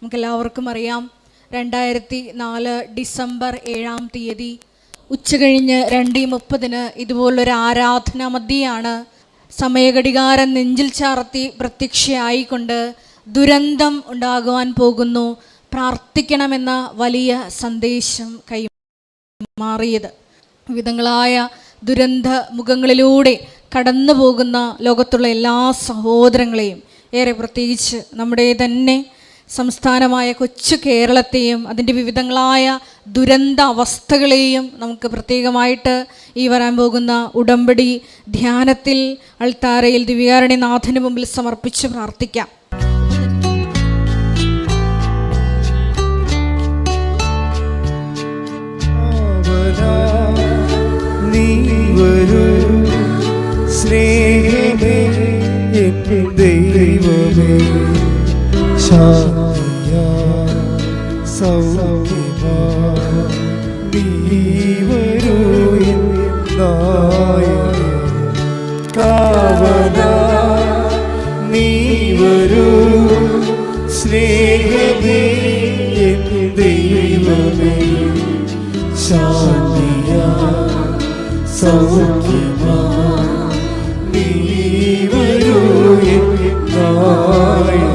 നമുക്കെല്ലാവർക്കും അറിയാം, 2004 ഡിസംബർ 7-ാം തീയതി ഉച്ചകഴിഞ്ഞ് 2:30 ഇതുപോലൊരു ആരാധനാ മധ്യയാണ് സമയഘടികാരം നെഞ്ചിൽ ചാർത്തി പ്രത്യക്ഷയായിക്കൊണ്ട് ദുരന്തം ഉണ്ടാകുവാൻ പോകുന്നു, പ്രാർത്ഥിക്കണമെന്ന വലിയ സന്ദേശം കൈമാറിയത്. വിവിധങ്ങളായ ദുരന്ത മുഖങ്ങളിലൂടെ കടന്നു പോകുന്ന ലോകത്തുള്ള എല്ലാ സഹോദരങ്ങളെയും, ഏറെ പ്രത്യേകിച്ച് നമ്മുടെ തന്നെ സംസ്ഥാനമായ കൊച്ചു കേരളത്തെയും അതിൻ്റെ വിവിധങ്ങളായ ദുരന്ത അവസ്ഥകളെയും നമുക്ക് പ്രത്യേകമായിട്ട് ഈ വരാൻ പോകുന്ന ഉടമ്പടി ധ്യാനത്തിൽ അൾത്താരയിൽ ദിവ്യകാരുണ്യനാഥന് മുമ്പിൽ സമർപ്പിച്ച് പ്രാർത്ഥിക്കാം. സ്നേഹമേ ദൈവമേ, ശാന്തിയാ സൗഖ്യമാ നീ വരൂ നായക, കാവലാ നീ വരൂ, സ്നേഹമേ ദൈവമേ, ശാന്തിയാ സൗഖ്യമാ നീ വരൂ നായക.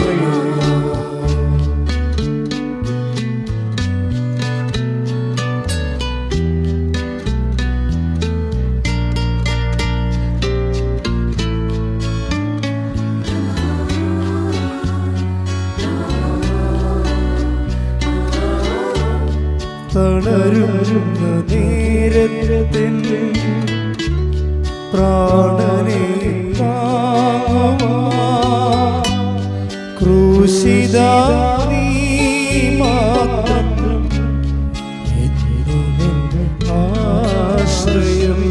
തളരുന്ന നേരത്തിൽ പ്രാണനെ ക്രൂശിതാ നീ മാത്രം ആശ്രയം.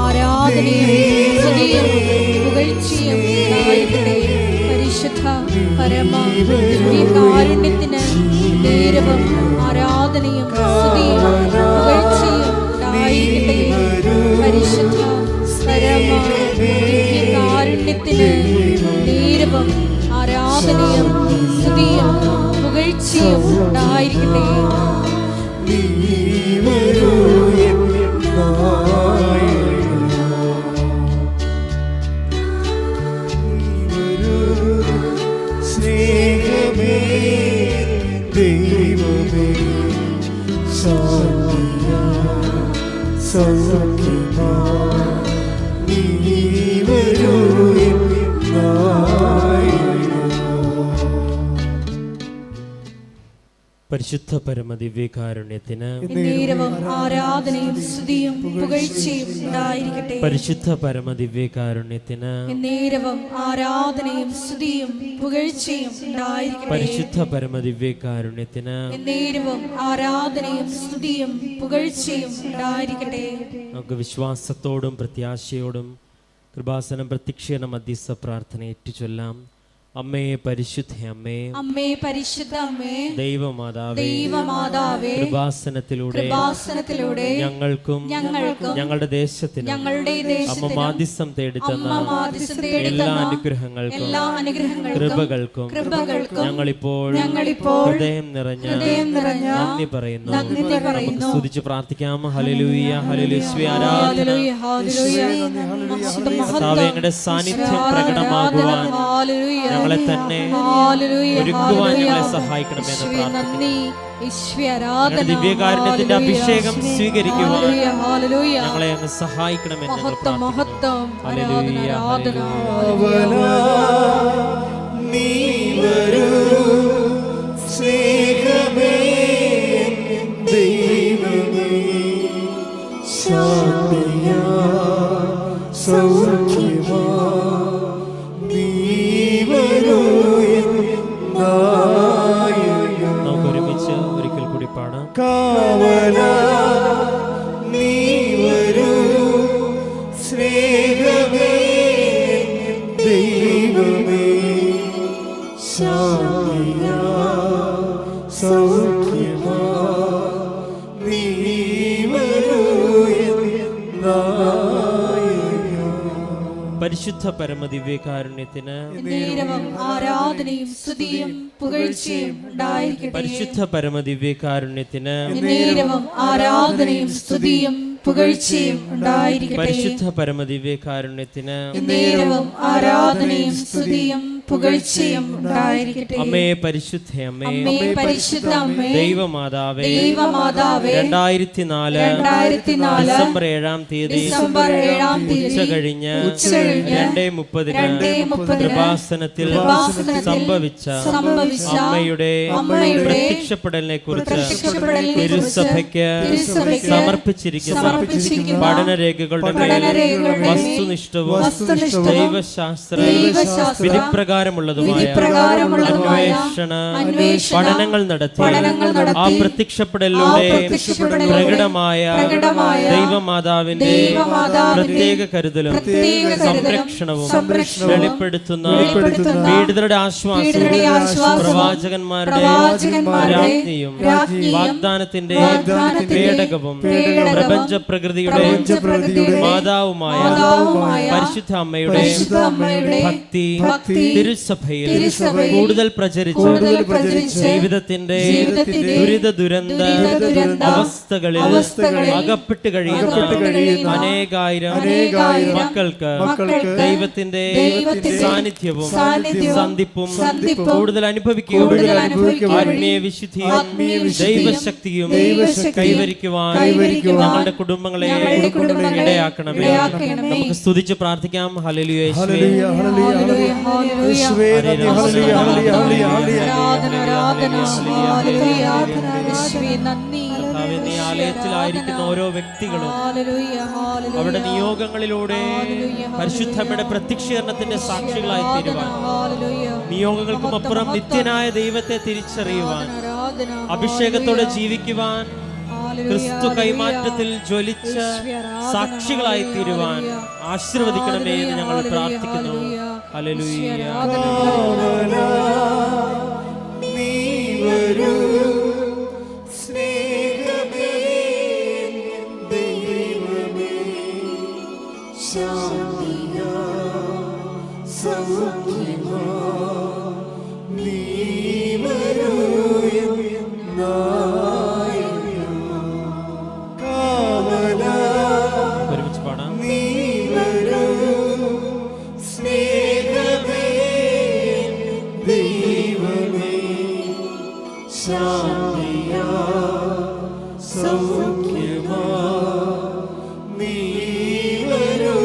ആരാധനയും സ്തുതിയും പുകഴ്ചയും ഉണ്ടായിരിക്കട്ടെ. പരിശുദ്ധ പരമ ദിവ്യകാരുണ്യത്തിന് നേരവും ആരാധനയും സ്തുതിയും പുകഴ്ചയും ഉണ്ടായിരിക്കട്ടെ. പരിശുദ്ധ പരമ ദിവ്യകാരുണ്യത്തിന് നേരവും ആരാധനയും സ്തുതിയും പുകഴ്ചയും ഉണ്ടായിരിക്കട്ടെ. സ്നേഹമേ ദൈവമേ, ശാന്തിയാ സൗഖ്യമാ നീ വരൂ നായക. പരിശുദ്ധ പരമദിവ്യകാരുണ്യത്തിന് ആരാധനയും സ്തുതിയും പുകഴ്ചയും ഉണ്ടായിരിക്കട്ടെ. പരിശുദ്ധ പരമദിവ്യകാരുണ്യത്തിന് ആരാധനയും സ്തുതിയും പുകഴ്ചയും ഉണ്ടായിരിക്കട്ടെ. പരിശുദ്ധ പരമദിവ്യകാരുണ്യത്തിന് ആരാധനയും സ്തുതിയും പുകഴ്ചയും ഉണ്ടായിരിക്കട്ടെ. നമുക്ക് വിശ്വാസത്തോടും പ്രത്യാശയോടും കൃപാസനം പ്രത്യക്ഷീകരണ മധ്യസ്ഥ പ്രാർത്ഥന ഏറ്റുചൊല്ലാം. അമ്മേ പരിശുദ്ധ അമ്മേ, അമ്മേ പരിശുദ്ധ അമ്മേ, ദൈവമാതാവേ, കൃപാസനത്തിലൂടെ ഞങ്ങൾക്കും ഞങ്ങളുടെ ദേശത്തിനും അമ്മ മാധ്യസ്ഥം തേടിത്തന്ന എല്ലാ അനുഗ്രഹങ്ങൾക്കും കൃപകൾക്കും ഞങ്ങളിപ്പോൾ ഹൃദയം നിറഞ്ഞ നന്ദി പറയുന്നു. നമുക്ക് സ്തുതിച്ച് പ്രാർത്ഥിക്കാം. ഹല്ലേലൂയ, ഹല്ലേലൂയ, ആരാധന. ഞങ്ങളുടെ സാന്നിധ്യം പ്രകടമാകുവാൻ ഞങ്ങളെ തന്നെ ഒരുക്കുവാൻ ഞങ്ങളെ സഹായിക്കണമെന്ന് പ്രാർത്ഥിക്കുന്നു. ദിവ്യകാരുണ്യത്തിന്റെ അഭിഷേകം സ്വീകരിക്കുവാൻ ഞങ്ങളെ അങ്ങ് സഹായിക്കണമെന്ന് നീ വരൂ, സ്നേഹമേ ദൈവമേ, ശാന്തിയാ സൗഖ്യമാ നീ വരൂ നായക. നമുക്ക് ഒരുമിച്ച് ഒരിക്കൽ കൂടി പാടാം. കാവലാ നീ വരൂ, സ്നേഹമേ പരിശുദ്ധ പരമദിവ്യകാരുണ്യത്തിന് നേരവും ആരാധനയും സ്തുതിയും പുകഴ്ചയും ഉണ്ടായിരിക്കട്ടെ. പരിശുദ്ധ പരമദിവ്യകാരുണ്യത്തിന് നേരവും ആരാധനയും സ്തുതിയും പുകഴ്ചയും ഉണ്ടായിരിക്കട്ടെ. പരിശുദ്ധ പരമദിവ്യകാരുണ്യത്തിന് നേരവും ആരാധനയും സ്തുതിയും പുകഴ്ചയും ഉണ്ടായിരിക്കട്ടെ. അമ്മേ പരിശുദ്ധ അമ്മേ, അമ്മേ പരിശുദ്ധ അമ്മേ, ദൈവമാതാവേ, ദൈവമാതാവേ, 2004 ഡിസംബർ 7-ാം തീയതി ഉച്ച കഴിഞ്ഞ് 2:30 കൃപാസനത്തിൽ സംഭവിച്ച അമ്മയുടെ പ്രത്യക്ഷപ്പെടലിനെ കുറിച്ച് തിരുസഭയ്ക്ക് സമർപ്പിച്ചിരിക്കുന്ന പഠനരേഖകളുടെ മേൽ വസ്തുനിഷ്ഠവും ദൈവശാസ്ത്ര വിധിപ്രകാരമുള്ളതുമായ അന്വേഷണ പഠനങ്ങൾ നടത്തി ആ പ്രത്യക്ഷപ്പെടലിലൂടെ പ്രകടമായ ദൈവമാതാവിന്റെ പ്രത്യേക കരുതലും സംരക്ഷണവും വെളിപ്പെടുത്തുന്ന പീഡിതരുടെ ആശ്വാസവും പ്രവാചകന്മാരുടെ രാജ്ഞിയും വാഗ്ദാനത്തിന്റെ പേടകവും പ്രപഞ്ച പ്രകൃതിയുടെ മാതാവുമായ പരിശുദ്ധ അമ്മയുടെ ഭക്തി തിരുസഭയിൽ കൂടുതൽ പ്രചരിച്ച് ജീവിതത്തിന്റെ ദുരിത ദുരന്ത അവസ്ഥകളിൽ അകപ്പെട്ട് കഴിയുന്ന അനേകായിരം മക്കൾക്ക് ദൈവത്തിന്റെ സാന്നിധ്യവും സന്ധിപ്പും കൂടുതൽ അനുഭവിക്കുകയും ആത്മീയ വിശുദ്ധിയും ദൈവശക്തിയും കൈവരിക്കുവാൻ ഞങ്ങളുടെ കുടുംബങ്ങളെ ഇടയാക്കണമേ. നമുക്ക് സ്തുതിച്ച് പ്രാർത്ഥിക്കാം. ഹല്ലേലൂയ യേശുവേ, കർത്താവേ, നീ ആലയത്തിലായിരിക്കുന്ന ഓരോ വ്യക്തികളും അവരുടെ നിയോഗങ്ങളിലൂടെ പരിശുദ്ധമ്മയുടെ പ്രത്യക്ഷീകരണത്തിന്റെ സാക്ഷികളായി തീരുവാൻ, നിയോഗങ്ങൾക്കും അപ്പുറം നിത്യനായ ദൈവത്തെ തിരിച്ചറിയുവാൻ, അഭിഷേകത്തോടെ ജീവിക്കുവാൻ, ക്രിസ്തു കൈമാറ്റത്തിൽ ജ്വലിച്ച സാക്ഷികളായി തീരുവാൻ ആശീർവദിക്കണമേ എന്ന് ഞങ്ങൾ പ്രാർത്ഥിക്കുന്നു. ഹല്ലേലൂയ. നീ വരൂ സ്നേഹമേ, ദൈവമേ, ശാന്തിയാ സൗഖ്യമാ, നീ വരൂ ഒരുമിച്ച് പാടാം. നീ വരൂ സ്നേഹമേ, ദൈവമേ, ശാന്തിയാ സൗഖ്യമാ, നീ വരൂ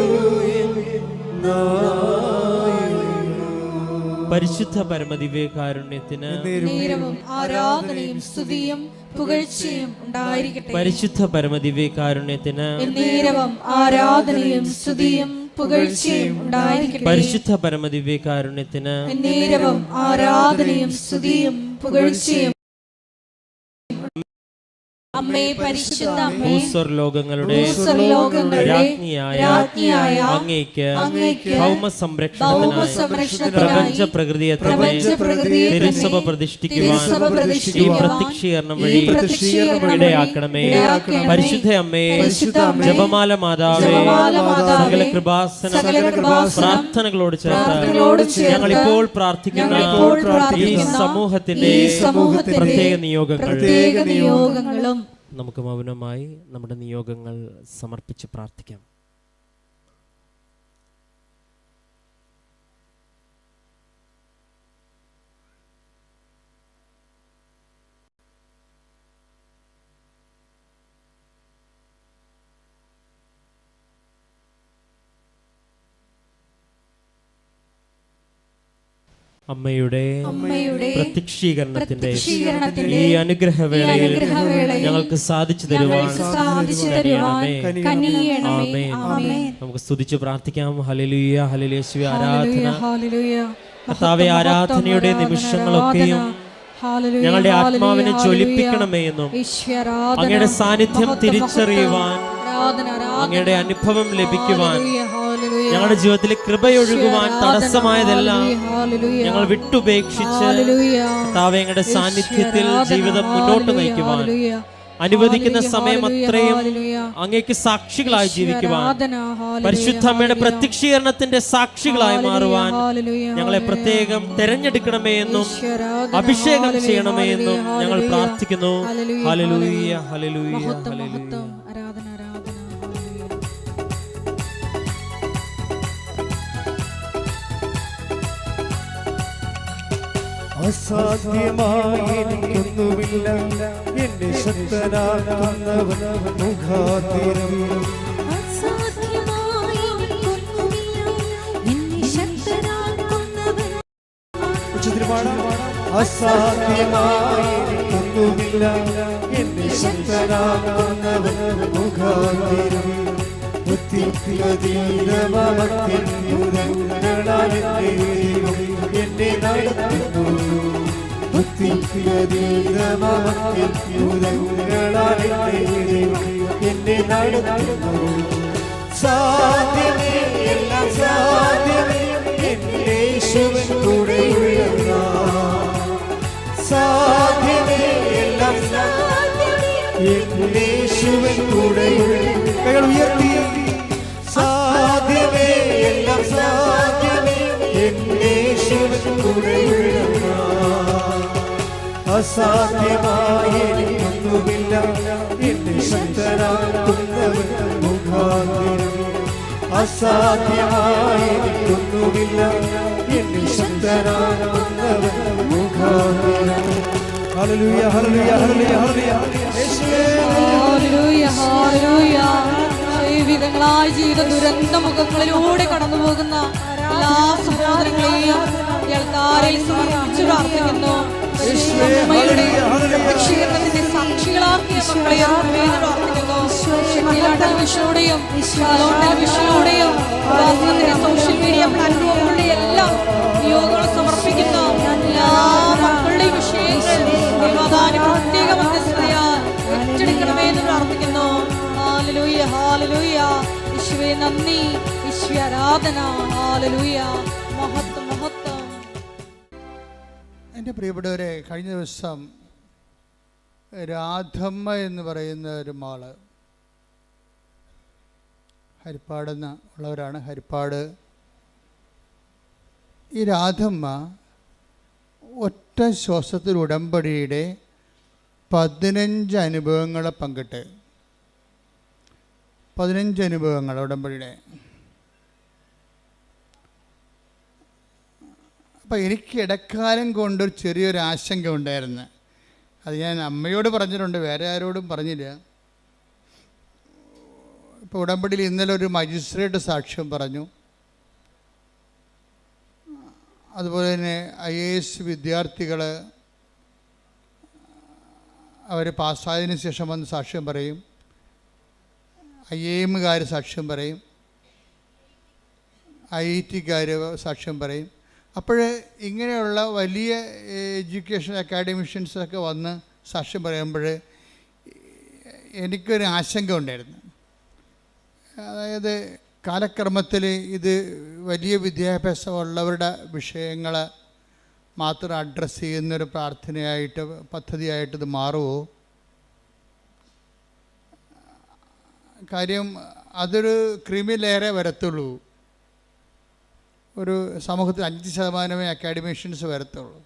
പരിശുദ്ധ പരമദിവ്യകാരുണ്യത്തിന് നേരവും ആരാധനയും സ്തുതിയും പുകഴ്ചയും ഉണ്ടായിരിക്കട്ടെ. പരിശുദ്ധ പരമദിവ്യകാരുണ്യത്തിന് നേരവും ആരാധനയും സ്തുതിയും പുകഴ്ചയും ഉണ്ടായിരിക്കട്ടെ. പരിശുദ്ധ പരമദിവ്യകാരുണ്യത്തിന് നേരവും ആരാധനയും സ്തുതിയും പുകഴ്ചയും. അമ്മേ പരിശുദ്ധ അമ്മേ, ഭൂസ്വർലോകങ്ങളുടെ രാജ്ഞിയായ അങ്ങേക്ക് ഭൗമസംരക്ഷണത്തിനായി പ്രപഞ്ച പ്രകൃതിയെ തന്നെ തിരുസഭ പ്രതിഷ്ഠിക്കുവാൻ ഈ പ്രത്യക്ഷീകരണം വഴി ഇടയാക്കണമേ. പരിശുദ്ധ അമ്മേ, ജപമാല മാതാവേ, സകല കൃപാസന പ്രാർത്ഥനകളോട് ചേർത്ത് ഞങ്ങൾ ഇപ്പോൾ പ്രാർത്ഥിക്കുന്ന ഈ സമൂഹത്തിന്റെ പ്രത്യേക നിയോഗങ്ങളും നമുക്ക് മൗനമായി നമ്മുടെ നിയോഗങ്ങൾ സമർപ്പിച്ച് പ്രാർത്ഥിക്കാം. അമ്മയുടെ പ്രത്യക്ഷീകരണത്തിന്റെ ഈ അനുഗ്രഹവേളയിൽ ഞങ്ങൾക്ക് സാധിച്ചു തരുവാൻ നമുക്ക് സ്തുതിച്ച് പ്രാർത്ഥിക്കാം. ഹല്ലേലൂയ, ഹല്ലേലൂയ, യേശുവേ ആരാധന. കർത്താവേ, ആരാധനയുടെ നിമിഷങ്ങളൊക്കെയും ഞങ്ങളുടെ ആത്മാവിനെ ജ്വലിപ്പിക്കണമേ എന്നും അങ്ങയുടെ സാന്നിധ്യം തിരിച്ചറിയുവാൻ, അങ്ങയുടെ അനുഭവം ലഭിക്കുവാൻ, ഞങ്ങളുടെ ജീവിതത്തിൽ കൃപയൊഴുകുവാൻ തടസ്സമായതെല്ലാം ഞങ്ങൾ വിട്ടുപേക്ഷിച്ച് കർത്താവേ അങ്ങയുടെ സാന്നിധ്യത്തിൽ ജീവിതം മുന്നോട്ട് നയിക്കുവാൻ അനുവദിക്കുന്ന സമയം അത്രയും അങ്ങേക്ക് സാക്ഷികളായി ജീവിക്കുവാൻ, പരിശുദ്ധ അമ്മയുടെ പ്രത്യക്ഷീകരണത്തിന്റെ സാക്ഷികളായി മാറുവാൻ ഞങ്ങളെ പ്രത്യേകം തെരഞ്ഞെടുക്കണമേ എന്നും അഭിഷേകം ചെയ്യണമേ എന്നും ഞങ്ങൾ പ്രാർത്ഥിക്കുന്നു. ഹല്ലേലൂയ, ഹല്ലേലൂയ, ഹല്ലേലൂയ. അസാധ്യമായി എനിക്കൊന്നുമില്ല, എന്നെ ശക്തനാക്കുന്നവൻ മുഖാന്തരം. അസാധ്യമായി എനിക്കൊന്നുമില്ല, എന്നെ ശക്തനാക്കുന്നവൻ മുഖാന്തരം. എന്നെ നടത്തുന്നു, എന്നെ നടത്തുന്നു. സാധ്യമേ, എല്ലാം സാധ്യമേ, എന്റെ യേശുവിൻ കൂടെയുള്ള. സാധ്യമേ, എല്ലാം സാധ്യമേ, എന്റെ യേശുവിൻ കൂടെയുള്ള. കൈകൾ ഉയർത്തി. സാധ്യമേ, എല്ലാം സാധ്യമേ, എന്റെ യേശുവിൻ കൂടെയുള്ള. അസാധ്യമായി എനിക്കൊന്നുമില്ല, എന്നെ ശക്തനാക്കുന്നവൻ മുഖാന്തരം. അസാധ്യമായി എനിക്കൊന്നുമില്ല, എന്നെ ശക്തനാക്കുന്നവൻ മുഖാന്തരം. ഹല്ലേലൂയ, ഹല്ലേലൂയ, ഹല്ലേലൂയ, ഹല്ലേലൂയ. ഹല്ലേലൂയ, ഹല്ലേലൂയ. വിധങ്ങളായ ജീവിത ദുരന്ത മുഖങ്ങളിലൂടെ കടന്നു പോകുന്ന എല്ലാ സഹോദരങ്ങളെയും കേൾക്കാരിൽ സമർപ്പിച്ചു പ്രാർത്ഥിക്കുന്നു. പ്രത്യക്ഷീകരണത്തിന്റെ സാക്ഷികളാക്കിയ മക്കളെയും പ്രാർത്ഥിക്കുന്നു. ടെലിവിഷനിലൂടെയും ടെലിവിഷനിലൂടെയും സോഷ്യൽ മീഡിയ പ്ലാറ്റ്ഫോമുകളുടെ എല്ലാം നിയോഗങ്ങൾ സമർപ്പിക്കുന്ന എല്ലാ മക്കളുടെയും വിഷയങ്ങൾ പ്രത്യേക മധ്യസ്ഥതയാൽ ഏറ്റെടുക്കണമേ എന്ന് പ്രാർത്ഥിക്കുന്നു. ഹല്ലേലൂയ, ഹല്ലേലൂയ. യേശുവേ നന്ദി, യേശുവേ ആരാധന. ഹല്ലേലൂയ, മഹത്വം, മഹത്വം. എൻ്റെ പ്രിയപ്പെട്ടവരെ, കഴിഞ്ഞ ദിവസം രാധമ്മ എന്ന് പറയുന്ന ഒരു മാള്, ഹരിപ്പാടെന്ന് ഉള്ളവരാണ്, ഹരിപ്പാട്. ഈ രാധമ്മ ഒറ്റ ശ്വാസത്തിൽ ഉടമ്പടിയുടെ 15 അനുഭവങ്ങളെ പങ്കിട്ട്, 15 അനുഭവങ്ങൾ ഉടമ്പടിയുടെ. അപ്പോൾ എനിക്ക് ഇടക്കാലം കൊണ്ടൊരു ചെറിയൊരു ആശങ്ക ഉണ്ടായിരുന്നു. അത് ഞാൻ അമ്മയോട് പറഞ്ഞിട്ടുണ്ട്, വേറെ ആരോടും പറഞ്ഞില്ല. ഇപ്പോൾ ഉടമ്പടിയിൽ ഇന്നലെ ഒരു മജിസ്ട്രേറ്റ് സാക്ഷ്യം പറഞ്ഞു. അതുപോലെ തന്നെ IAS വിദ്യാർത്ഥികൾ അവർ പാസ്സായതിനു ശേഷം വന്ന് സാക്ഷ്യം പറയും. IIM-കാർ സാക്ഷ്യം പറയും, IIT-കാർ സാക്ഷ്യം പറയും. അപ്പോൾ ഇങ്ങനെയുള്ള വലിയ എഡ്യൂക്കേഷൻ അക്കാഡമിഷ്യൻസൊക്കെ വന്ന് സാക്ഷ്യം പറയുമ്പോൾ എനിക്കൊരു ആശങ്ക ഉണ്ടായിരുന്നു. അതായത് കാലക്രമത്തിൽ ഇത് വലിയ വിദ്യാഭ്യാസമുള്ളവരുടെ വിഷയങ്ങൾ മാത്രം അഡ്രസ്സ് ചെയ്യുന്നൊരു പ്രാർത്ഥനയായിട്ട്, പദ്ധതിയായിട്ട് ഇത് മാറുമോ? കാര്യം അതൊരു ക്രിമിലേറെ വരത്തുള്ളൂ. ഒരു സമൂഹത്തിൽ 5% അക്കാഡമിഷ്യൻസ് വരത്തുള്ളൂ.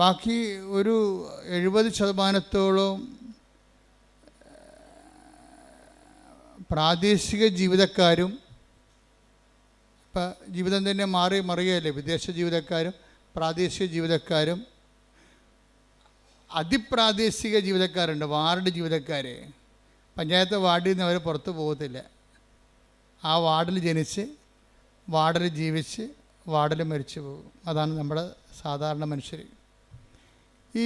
ബാക്കി ഒരു 70% പ്രാദേശിക ജീവിതക്കാരും, ഇപ്പം ജീവിതം തന്നെ മറിയല്ലേ, വിദേശ ജീവിതക്കാരും പ്രാദേശിക ജീവിതക്കാരും അതിപ്രാദേശിക ജീവനക്കാരുണ്ട്, വാർഡ് ജീവനക്കാർ. പഞ്ചായത്ത് വാർഡിൽ നിന്ന് അവർ പുറത്ത് പോകത്തില്ല. ആ വാർഡിൽ ജനിച്ച് വാർഡിൽ ജീവിച്ച് വാർഡിൽ മരിച്ചു പോകും. അതാണ് നമ്മുടെ സാധാരണ മനുഷ്യർ. ഈ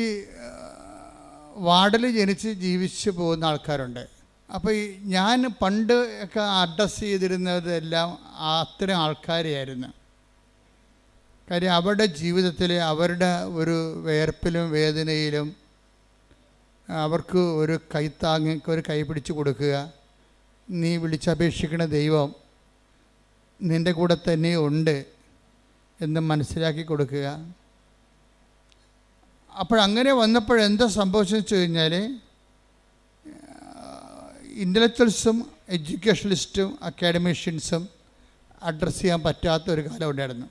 വാർഡിൽ ജനിച്ച് ജീവിച്ച് പോകുന്ന ആൾക്കാരുണ്ട്. അപ്പോൾ ഈ ഞാൻ പണ്ട് ഒക്കെ അഡ്രസ്സ് ചെയ്തിരുന്നതെല്ലാം അത്തരം ആൾക്കാരെയായിരുന്നു. കാര്യം അവരുടെ ജീവിതത്തിൽ അവരുടെ ഒരു വേർപ്പിലും വേദനയിലും അവർക്ക് ഒരു കൈത്താങ്ങ്, ഒരു കൈ പിടിച്ച് കൊടുക്കുക, നീ വിളിച്ചപേക്ഷിക്കുന്ന ദൈവം നിൻ്റെ കൂടെ തന്നെ ഉണ്ട് എന്ന് മനസ്സിലാക്കി കൊടുക്കുക. അപ്പോഴങ്ങനെ വന്നപ്പോഴെന്താ സംഭവിച്ചെന്ന് വെച്ച് കഴിഞ്ഞാൽ, ഇൻ്റലക്ച്വൽസും എഡ്യൂക്കേഷണലിസ്റ്റും അക്കാഡമീഷ്യൻസും അഡ്രസ്സ് ചെയ്യാൻ പറ്റാത്ത ഒരു കാലം ഉണ്ടായിരുന്നു.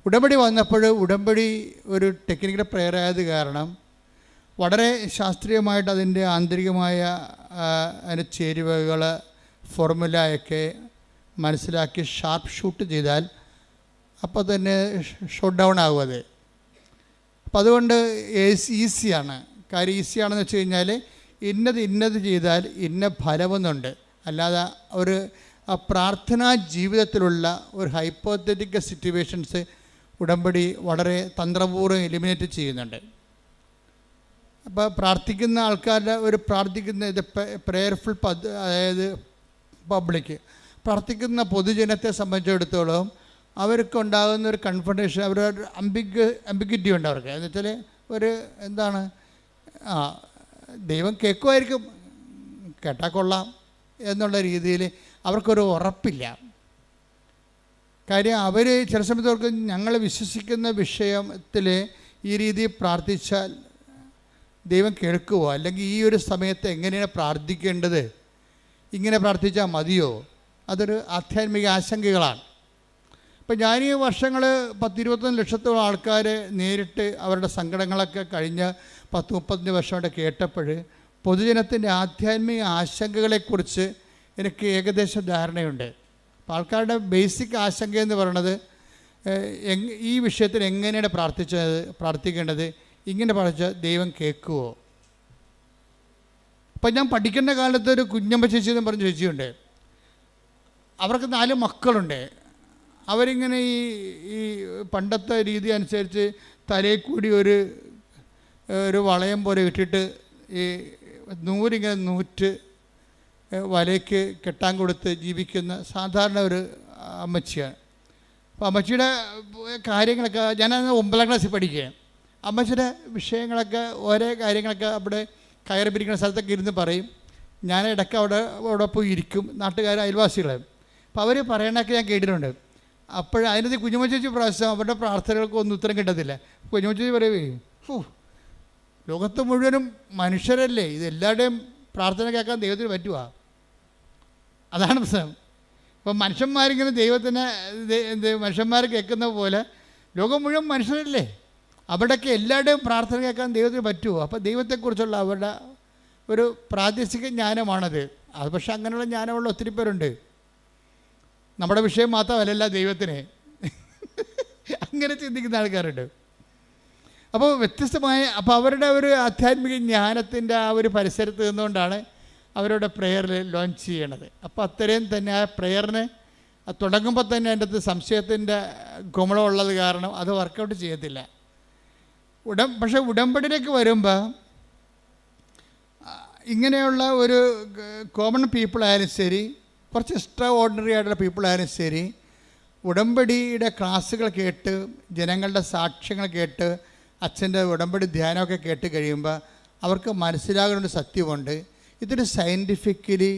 ഉടമ്പടി വന്നപ്പോൾ ഉടമ്പടി ഒരു ടെക്നിക്കൽ പ്രെയർ ആയത് കാരണം വളരെ ശാസ്ത്രീയമായിട്ട് അതിൻ്റെ ആന്തരികമായ അതിൻ്റെ ചേരുവകൾ ഫോർമുലയൊക്കെ മനസ്സിലാക്കി ഷാർപ്പ് ഷൂട്ട് ചെയ്താൽ അപ്പോൾ തന്നെ ഷോട്ട് ഡൗൺ ആകും അത്. അപ്പം അതുകൊണ്ട് ഈസിയാണ്. കാര്യം ഈസിയാണെന്ന് വെച്ച് കഴിഞ്ഞാൽ ഇന്നത് ചെയ്താൽ ഇന്ന ഫലമൊന്നുണ്ട്. അല്ലാതെ ഒരു പ്രാർത്ഥനാ ജീവിതത്തിലുള്ള ഒരു ഹൈപ്പോത്തറ്റിക്കൽ സിറ്റുവേഷൻസ് ഉടമ്പടി വളരെ തന്ത്രപൂർവ്വം എലിമിനേറ്റ് ചെയ്യുന്നുണ്ട്. അപ്പോൾ പ്രാർത്ഥിക്കുന്ന ആൾക്കാരുടെ ഒരു ഇത് പ്രെയർഫുൾ അതായത് പബ്ലിക് പ്രാർത്ഥിക്കുന്ന പൊതുജനത്തെ സംബന്ധിച്ചിടത്തോളം അവർക്കുണ്ടാകുന്ന ഒരു കൺഫർമേഷൻ, അവരുടെ അംബിഗ്വിറ്റി ഉണ്ട് അവർക്ക്. എന്ന് വെച്ചാൽ ഒരു എന്താണ്, ദൈവം കേൾക്കുമായിരിക്കും, കേട്ടാൽ കൊള്ളാം എന്നുള്ള രീതിയിൽ അവർക്കൊരു ഉറപ്പില്ല. കാര്യം അവർ ചില സമയത്ത് അവർക്ക് ഞങ്ങൾ വിശ്വസിക്കുന്ന വിഷയത്തിൽ ഈ രീതിയിൽ പ്രാർത്ഥിച്ചാൽ ദൈവം കേൾക്കുമോ, അല്ലെങ്കിൽ ഈ ഒരു സമയത്ത് എങ്ങനെയാണ് പ്രാർത്ഥിക്കേണ്ടത്, ഇങ്ങനെ പ്രാർത്ഥിച്ചാൽ മതിയോ, അതൊരു ആധ്യാത്മിക ആശങ്കകളാണ്. ഇപ്പം ഞാൻ ഈ വർഷങ്ങൾ 10-21 ലക്ഷത്തോളം ആൾക്കാർ നേരിട്ട് അവരുടെ സങ്കടങ്ങളൊക്കെ കഴിഞ്ഞ 10-35 വർഷമായിട്ട് കേട്ടപ്പോൾ പൊതുജനത്തിൻ്റെ ആധ്യാത്മിക ആശങ്കകളെക്കുറിച്ച് എനിക്ക് ഏകദേശം ധാരണയുണ്ട്. അപ്പോൾ ആൾക്കാരുടെ ബേസിക് ആശങ്ക എന്ന് പറയുന്നത് ഈ വിഷയത്തിൽ എങ്ങനെയാണ് പ്രാർത്ഥിക്കേണ്ടത്, ഇങ്ങനെ പ്രാർത്ഥിച്ചാൽ ദൈവം കേൾക്കുമോ. അപ്പം ഞാൻ പഠിക്കേണ്ട കാലത്ത് ഒരു കുഞ്ഞമ്മ ചേച്ചി എന്ന് പറഞ്ഞ ചേച്ചിയുണ്ട്. അവർക്ക് 4 മക്കളുണ്ട്. അവരിങ്ങനെ ഈ പണ്ടത്തെ രീതി അനുസരിച്ച് തലയിൽ കൂടി ഒരു വളയം പോലെ ഇട്ടിട്ട് ഈ നൂരിങ്ങനെ നൂറ്റ് വലയ്ക്ക് കെട്ടാൻ കൊടുത്ത് ജീവിക്കുന്ന സാധാരണ ഒരു അമ്മച്ചിയാണ്. അപ്പോൾ അമ്മച്ചിയുടെ കാര്യങ്ങളൊക്കെ ഞാൻ 9ാം ക്ലാസ്സിൽ പഠിക്കുകയാണ്. അമ്മച്ചിയുടെ വിഷയങ്ങളൊക്കെ ഓരോ കാര്യങ്ങളൊക്കെ അവിടെ കയറി പിരിക്കുന്ന സ്ഥലത്തൊക്കെ ഇരുന്ന് പറയും. ഞാൻ ഇടയ്ക്ക് അവിടെ പോയി ഇരിക്കും, നാട്ടുകാർ അയൽവാസികളെ. അപ്പോൾ അവർ പറയണതൊക്കെ ഞാൻ കേട്ടിട്ടുണ്ട്. അപ്പോൾ അതിനകത്ത് കുഞ്ഞുമ്മ ചേച്ചി പ്രാവശ്യം അവരുടെ പ്രാർത്ഥനകൾക്കൊന്നും ഉത്തരം കിട്ടത്തില്ല. കുഞ്ഞുമ്മ ചേച്ചി പറയുവേ, ലോകത്ത് മുഴുവനും മനുഷ്യരല്ലേ, ഇതെല്ലാവരുടെയും പ്രാർത്ഥന കേൾക്കാൻ ദൈവത്തിന് പറ്റുക. അതാണ് പ്രശ്നം. ഇപ്പം മനുഷ്യന്മാരിങ്ങനെ മനുഷ്യന്മാർ കേൾക്കുന്ന പോലെ ലോകം മുഴുവൻ മനുഷ്യരല്ലേ, അവിടെയൊക്കെ എല്ലാവരുടെയും പ്രാർത്ഥന കേൾക്കാൻ ദൈവത്തിന് പറ്റുമോ. അപ്പോൾ ദൈവത്തെക്കുറിച്ചുള്ള അവരുടെ ഒരു പ്രാദേശിക ജ്ഞാനമാണത്. അത് പക്ഷേ അങ്ങനെയുള്ള ജ്ഞാനമുള്ള ഒത്തിരി പേരുണ്ട്. നമ്മുടെ വിഷയം മാത്രമല്ല ദൈവത്തിന് അങ്ങനെ ചിന്തിക്കുന്ന ആൾക്കാരുണ്ട്. അപ്പോൾ വ്യത്യസ്തമായ അവരുടെ ഒരു ആധ്യാത്മിക ജ്ഞാനത്തിൻ്റെ ആ ഒരു പരിസരത്ത് നിന്നുകൊണ്ടാണ് അവരുടെ പ്രെയറിൽ ലോഞ്ച് ചെയ്യണത്. അപ്പോൾ അത്രയും തന്നെ ആ പ്രെയറിന് തുടങ്ങുമ്പോൾ തന്നെ അതിൻ്റെ അകത്ത് സംശയത്തിൻ്റെ ഗുമളമുള്ളത് കാരണം അത് വർക്കൗട്ട് ചെയ്യത്തില്ല. പക്ഷേ ഉടമ്പടിയിലേക്ക് വരുമ്പോൾ ഇങ്ങനെയുള്ള ഒരു കോമൺ പീപ്പിൾ ആയാലും ശരി, കുറച്ച് എക്സ്ട്രാ ഓർഡിനറി ആയിട്ടുള്ള പീപ്പിൾ ആയാലും ശരി, ഉടമ്പടിയുടെ ക്ലാസ്സുകൾ കേട്ട് ജനങ്ങളുടെ സാക്ഷ്യങ്ങൾ കേട്ട് അച്ഛൻ്റെ ഉടമ്പടി ധ്യാനമൊക്കെ കേട്ട് കഴിയുമ്പോൾ അവർക്ക് മനസ്സിലാകുന്ന ഒരു സത്യമുണ്ട്. ഇതൊരു സയൻറ്റിഫിക്കലി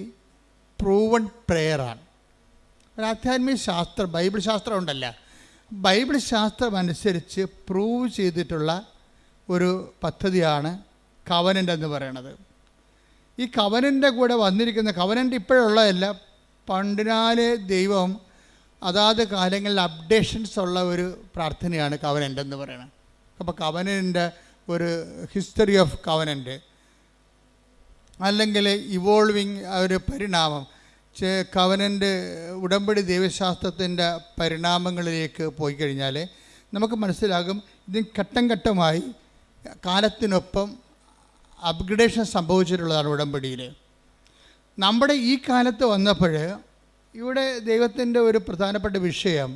പ്രൂവൺ പ്രെയറാണ്. ഒരു ആധ്യാത്മിക ശാസ്ത്രം, ബൈബിൾ ശാസ്ത്രം ഉണ്ടല്ല, ബൈബിൾ ശാസ്ത്രം അനുസരിച്ച് പ്രൂവ് ചെയ്തിട്ടുള്ള ഒരു പദ്ധതിയാണ് കവനൻ്റ് എന്ന് പറയുന്നത്. ഈ കവനൻ്റെ കൂടെ വന്നിരിക്കുന്ന കവനൻ്റ് ഇപ്പോഴുള്ളതല്ല, പണ്ടിനാല് ദൈവം അതാത് കാലങ്ങളിൽ അപ്ഡേഷൻസ് ഉള്ള ഒരു പ്രാർത്ഥനയാണ് കവനൻ്റ് എന്ന് പറയുന്നത്. അപ്പോൾ കവനൻ്റെ ഒരു ഹിസ്റ്ററി ഓഫ് കവനൻ്റ് അല്ലെങ്കിൽ ഇവോൾവിങ് ഒരു പരിണാമം, കവനൻ്റ് ഉടമ്പടി ദൈവശാസ്ത്രത്തിൻ്റെ പരിണാമങ്ങളിലേക്ക് പോയി കഴിഞ്ഞാൽ നമുക്ക് മനസ്സിലാകും ഇതിന് ഘട്ടം ഘട്ടമായി കാലത്തിനൊപ്പം അപ്ഗ്രഡേഷൻ സംഭവിച്ചിട്ടുള്ളതാണ് ഉടമ്പടിയിൽ. നമ്മുടെ ഈ കാലത്ത് വന്നപ്പോൾ ഇവിടെ ദൈവത്തിൻ്റെ ഒരു പ്രധാനപ്പെട്ട വിഷയം,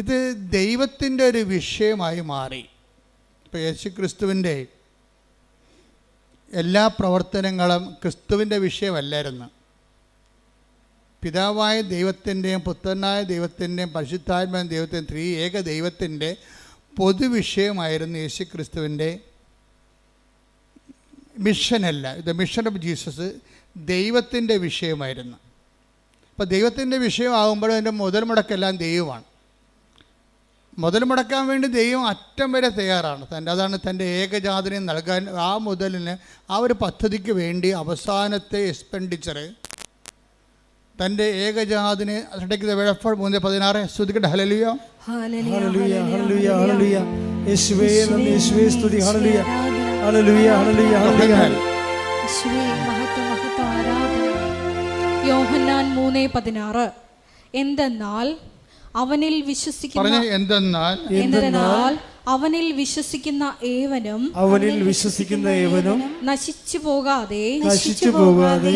ഇത് ദൈവത്തിൻ്റെ ഒരു വിഷയമായി മാറി. ഇപ്പോൾ യേശു ക്രിസ്തുവിൻ്റെ എല്ലാ പ്രവർത്തനങ്ങളും ക്രിസ്തുവിൻ്റെ വിഷയമല്ലായിരുന്നു. പിതാവായ ദൈവത്തിൻ്റെയും പുത്രനായ ദൈവത്തിൻ്റെയും പരിശുദ്ധാത്മാവായ ദൈവത്തിൻ്റെയും ത്രിയേക ദൈവത്തിൻ്റെ പൊതുവിഷയമായിരുന്നു യേശു ക്രിസ്തുവിൻ്റെ മിഷനല്ല. ദ മിഷൻ ഓഫ് ജീസസ് ദൈവത്തിൻ്റെ വിഷയമായിരുന്നു. അപ്പോൾ ദൈവത്തിൻ്റെ വിഷയമാകുമ്പോൾ അതിൻ്റെ മുതൽ മുടക്കെല്ലാം ദൈവമാണ്. മുതൽ മുടക്കാൻ വേണ്ടി ദൈവം അറ്റം വരെ തയ്യാറാണ്. അതാണ് തൻ്റെ ഏകജാതനെ നൽകാൻ. ആ മുതലിന് ആ ഒരു പദ്ധതിക്ക് വേണ്ടി അവസാനത്തെ എക്സ്പെൻഡിച്ചർ തൻ്റെ ഏകജാതിനെ 3:16 സ്തുതിക്കട്ടെ. ഹല്ലേലൂയ ഹല്ലേലൂയ ഹല്ലേലൂയ ഹല്ലേലൂയ. യേശുവേ നന്ദി, യേശുവേ സ്തുതി. ഹല്ലേലൂയ ഹല്ലേലൂയ ഹല്ലേലൂയ ഹല്ലേലൂയ. യേശുവേ മഹത്വം മഹത്വം ആരാധന. യോഹന്നാൻ 3:16 എന്തെന്നാൽ അവനിൽ വിശ്വസിക്കുന്ന അവനിൽ വിശ്വസിക്കുന്ന ഏവനും നശിച്ചു പോകാതെ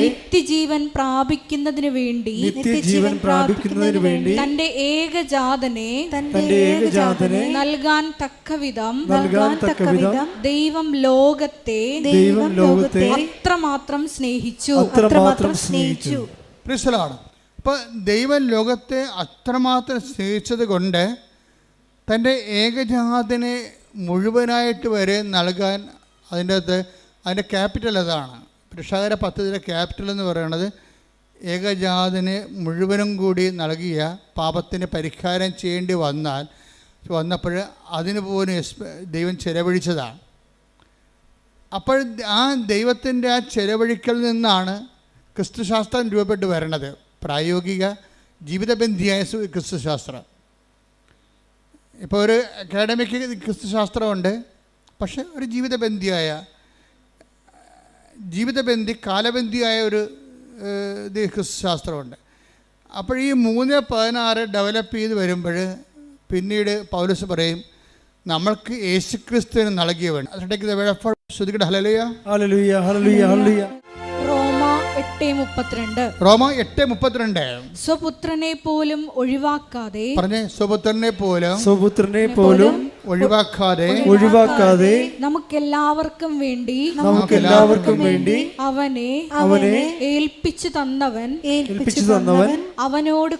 നിത്യജീവൻ പ്രാപിക്കുന്നതിന് വേണ്ടി തന്റെ ഏകജാതനെ നൽകാൻ തക്കവിധം ദൈവം ലോകത്തെ അത്രമാത്രം സ്നേഹിച്ചു. അപ്പോൾ ദൈവം ലോകത്തെ അത്രമാത്രം സ്നേഹിച്ചത് കൊണ്ട് തൻ്റെ ഏകജാതനെ മുഴുവനായിട്ട് വരെ നൽകാൻ അതിൻ്റെ ക്യാപിറ്റൽ അതാണ്. രക്ഷാകര പദ്ധതിയുടെ ക്യാപിറ്റൽ എന്ന് പറയുന്നത് ഏകജാതനെ മുഴുവനും കൂടി നൽകിയ പാപത്തിന് പരിഹാരം ചെയ്യേണ്ടി വന്നപ്പോൾ അതിന് പോലും ദൈവം ചെലവഴിച്ചതാണ്. അപ്പോൾ ആ ദൈവത്തിൻ്റെ ആ ചെലവഴിക്കൽ നിന്നാണ് ക്രിസ്തുശാസ്ത്രം രൂപപ്പെട്ട് വരണത്. പ്രായോഗിക ജീവിതബന്ധിയായ ക്രിസ്തുശാസ്ത്രം. ഇപ്പോൾ ഒരു അക്കാഡമിക് ക്രിസ്തുശാസ്ത്രമുണ്ട്, പക്ഷെ ഒരു ജീവിതബന്ധി കാലബന്ധിയായ ഒരു ക്രിസ്തുശാസ്ത്രമുണ്ട്. അപ്പോൾ ഈ 3:16 ഡെവലപ്പ് ചെയ്ത് വരുമ്പോൾ പിന്നീട് പൗലോസ് പറയും നമ്മൾക്ക് യേശുക്രിസ്തുവിന് നൽകിയവൻ. ശ്രുതിക്കട്ടെ. ഹല്ലേലൂയ ഹല്ലേലൂയ ഹല്ലേലൂയ ഹല്ലേലൂയ. റോമ 8:32 സ്വപുത്രനെ പോലും ഒഴിവാക്കാതെ ഒഴിവാക്കാതെ നമുക്കെല്ലാവർക്കും വേണ്ടി അവനെ ഏൽപ്പിച്ചു തന്നവൻ അവനോട്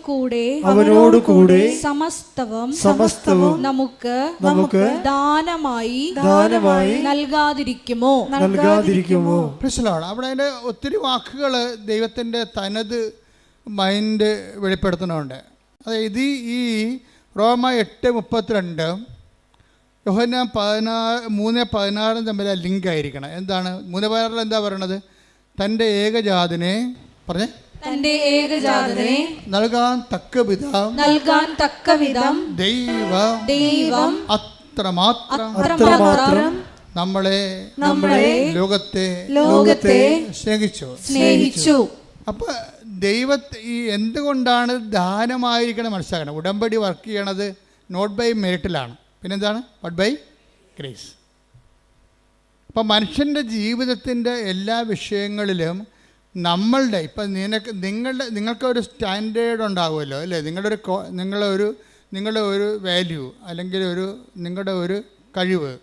കൂടെ സമസ്തവും നമുക്ക് ദാനമായി നൽകാതിരിക്കുമോ? അവിടെ അതിൻ്റെ ഒത്തിരി വാക്കുകൾ ദൈവത്തിൻ്റെ തനത് മൈൻഡ് വെളിപ്പെടുത്തുന്നുണ്ട്. അതായത് ഈ റോമ 8:32 യോഹന്നാൻ 3:16 തമ്മിൽ ലിങ്ക് ആയിരിക്കണം. എന്താണ് 3:16 എന്താ പറയണത്? തൻ്റെ ഏകജാതനെ നൽകാൻ തക്കവിധം ദൈവം അത്രമാത്രം നമ്മളെ ലോകത്തെ സ്നേഹിച്ചു. അപ്പൊ ഈ എന്തുകൊണ്ടാണ് ദാനമായിരിക്കണം മനസ്സിലാക്കണം. ഉടമ്പടി വർക്ക് ചെയ്യണത് നോട്ട് ബൈ മെറിറ്റിലാണ്, പിന്നെന്താണ്? But by grace. അപ്പം മനുഷ്യൻ്റെ ജീവിതത്തിൻ്റെ എല്ലാ വിഷയങ്ങളിലും ഇപ്പം നിങ്ങൾക്കൊരു സ്റ്റാൻഡേർഡ് ഉണ്ടാകുമല്ലോ അല്ലേ? നിങ്ങളുടെ ഒരു വാല്യൂ അല്ലെങ്കിൽ നിങ്ങളുടെ ഒരു കഴിവ്.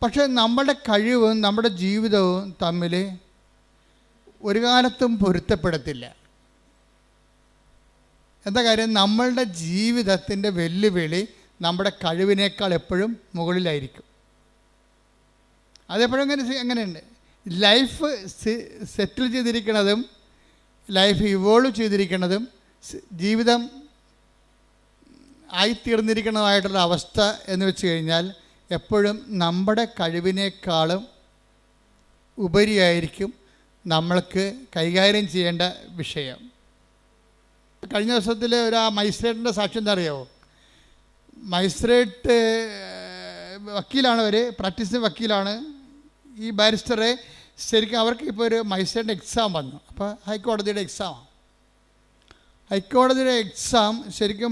പക്ഷേ നമ്മുടെ കഴിവും നമ്മുടെ ജീവിതവും തമ്മിൽ ഒരു കാലത്തും പൊരുത്തപ്പെടത്തില്ല. എന്താ കാര്യം? നമ്മളുടെ ജീവിതത്തിൻ്റെ വെല്ലുവിളി നമ്മുടെ കഴിവിനേക്കാൾ എപ്പോഴും മുകളിലായിരിക്കും. അതെപ്പോഴും അങ്ങനെയുണ്ട്. ലൈഫ് സെറ്റിൽ ചെയ്തിരിക്കുന്നതും ലൈഫ് ഇവോൾവ് ചെയ്തിരിക്കുന്നതും ജീവിതം ആയിത്തീർന്നിരിക്കുന്നതായിട്ടുള്ള അവസ്ഥ എന്ന് വെച്ച് കഴിഞ്ഞാൽ എപ്പോഴും നമ്മുടെ കഴിവിനേക്കാളും ഉപരിയായിരിക്കും നമ്മൾക്ക് കൈകാര്യം ചെയ്യേണ്ട വിഷയം. കഴിഞ്ഞ ദിവസത്തിൽ ആ മജിസ്ട്രേറ്റിൻ്റെ സാക്ഷ്യം എന്താ അറിയാമോ? മജിസ്ട്രേറ്റ് വക്കീലാണ്, പ്രാക്ടീസിങ് വക്കീലാണ്. ഈ ബാരിസ്റ്ററെ ശരിക്കും അവർക്ക് ഇപ്പോൾ ഒരു മജിസ്ട്രേറ്റിൻ്റെ എക്സാം വന്നു. അപ്പോൾ ഹൈക്കോടതിയുടെ എക്സാം ശരിക്കും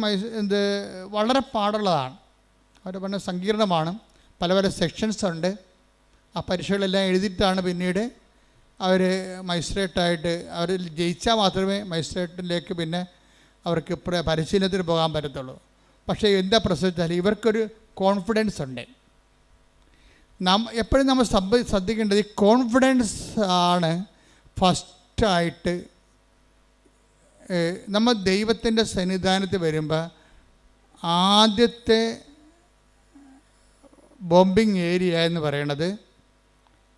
വളരെ പാടുള്ളതാണ്. അവർ പറഞ്ഞ സങ്കീർണമാണ്. പല സെക്ഷൻസ് ഉണ്ട്. ആ പരീക്ഷകളെല്ലാം എഴുതിയിട്ടാണ് പിന്നീട് അവർ മജിസ്ട്രേറ്റായിട്ട് അവർ ജയിച്ചാൽ മാത്രമേ മജിസ്ട്രേറ്റിലേക്ക് പിന്നെ അവർക്ക് പരിശീലനത്തിന് പോകാൻ പറ്റത്തുള്ളൂ. പക്ഷേ എന്താ പ്രശ്നം? ഇവർക്കൊരു കോൺഫിഡൻസ് ഉണ്ട്. എപ്പോഴും നമ്മൾ ശ്രദ്ധിക്കേണ്ടത് ഈ കോൺഫിഡൻസ് ആണ് ഫസ്റ്റായിട്ട്. നമ്മൾ ദൈവത്തിൻ്റെ സന്നിധാനത്തിൽ വരുമ്പോൾ ആദ്യത്തെ ബോംബിംഗ് ഏരിയ എന്ന് പറയണത്,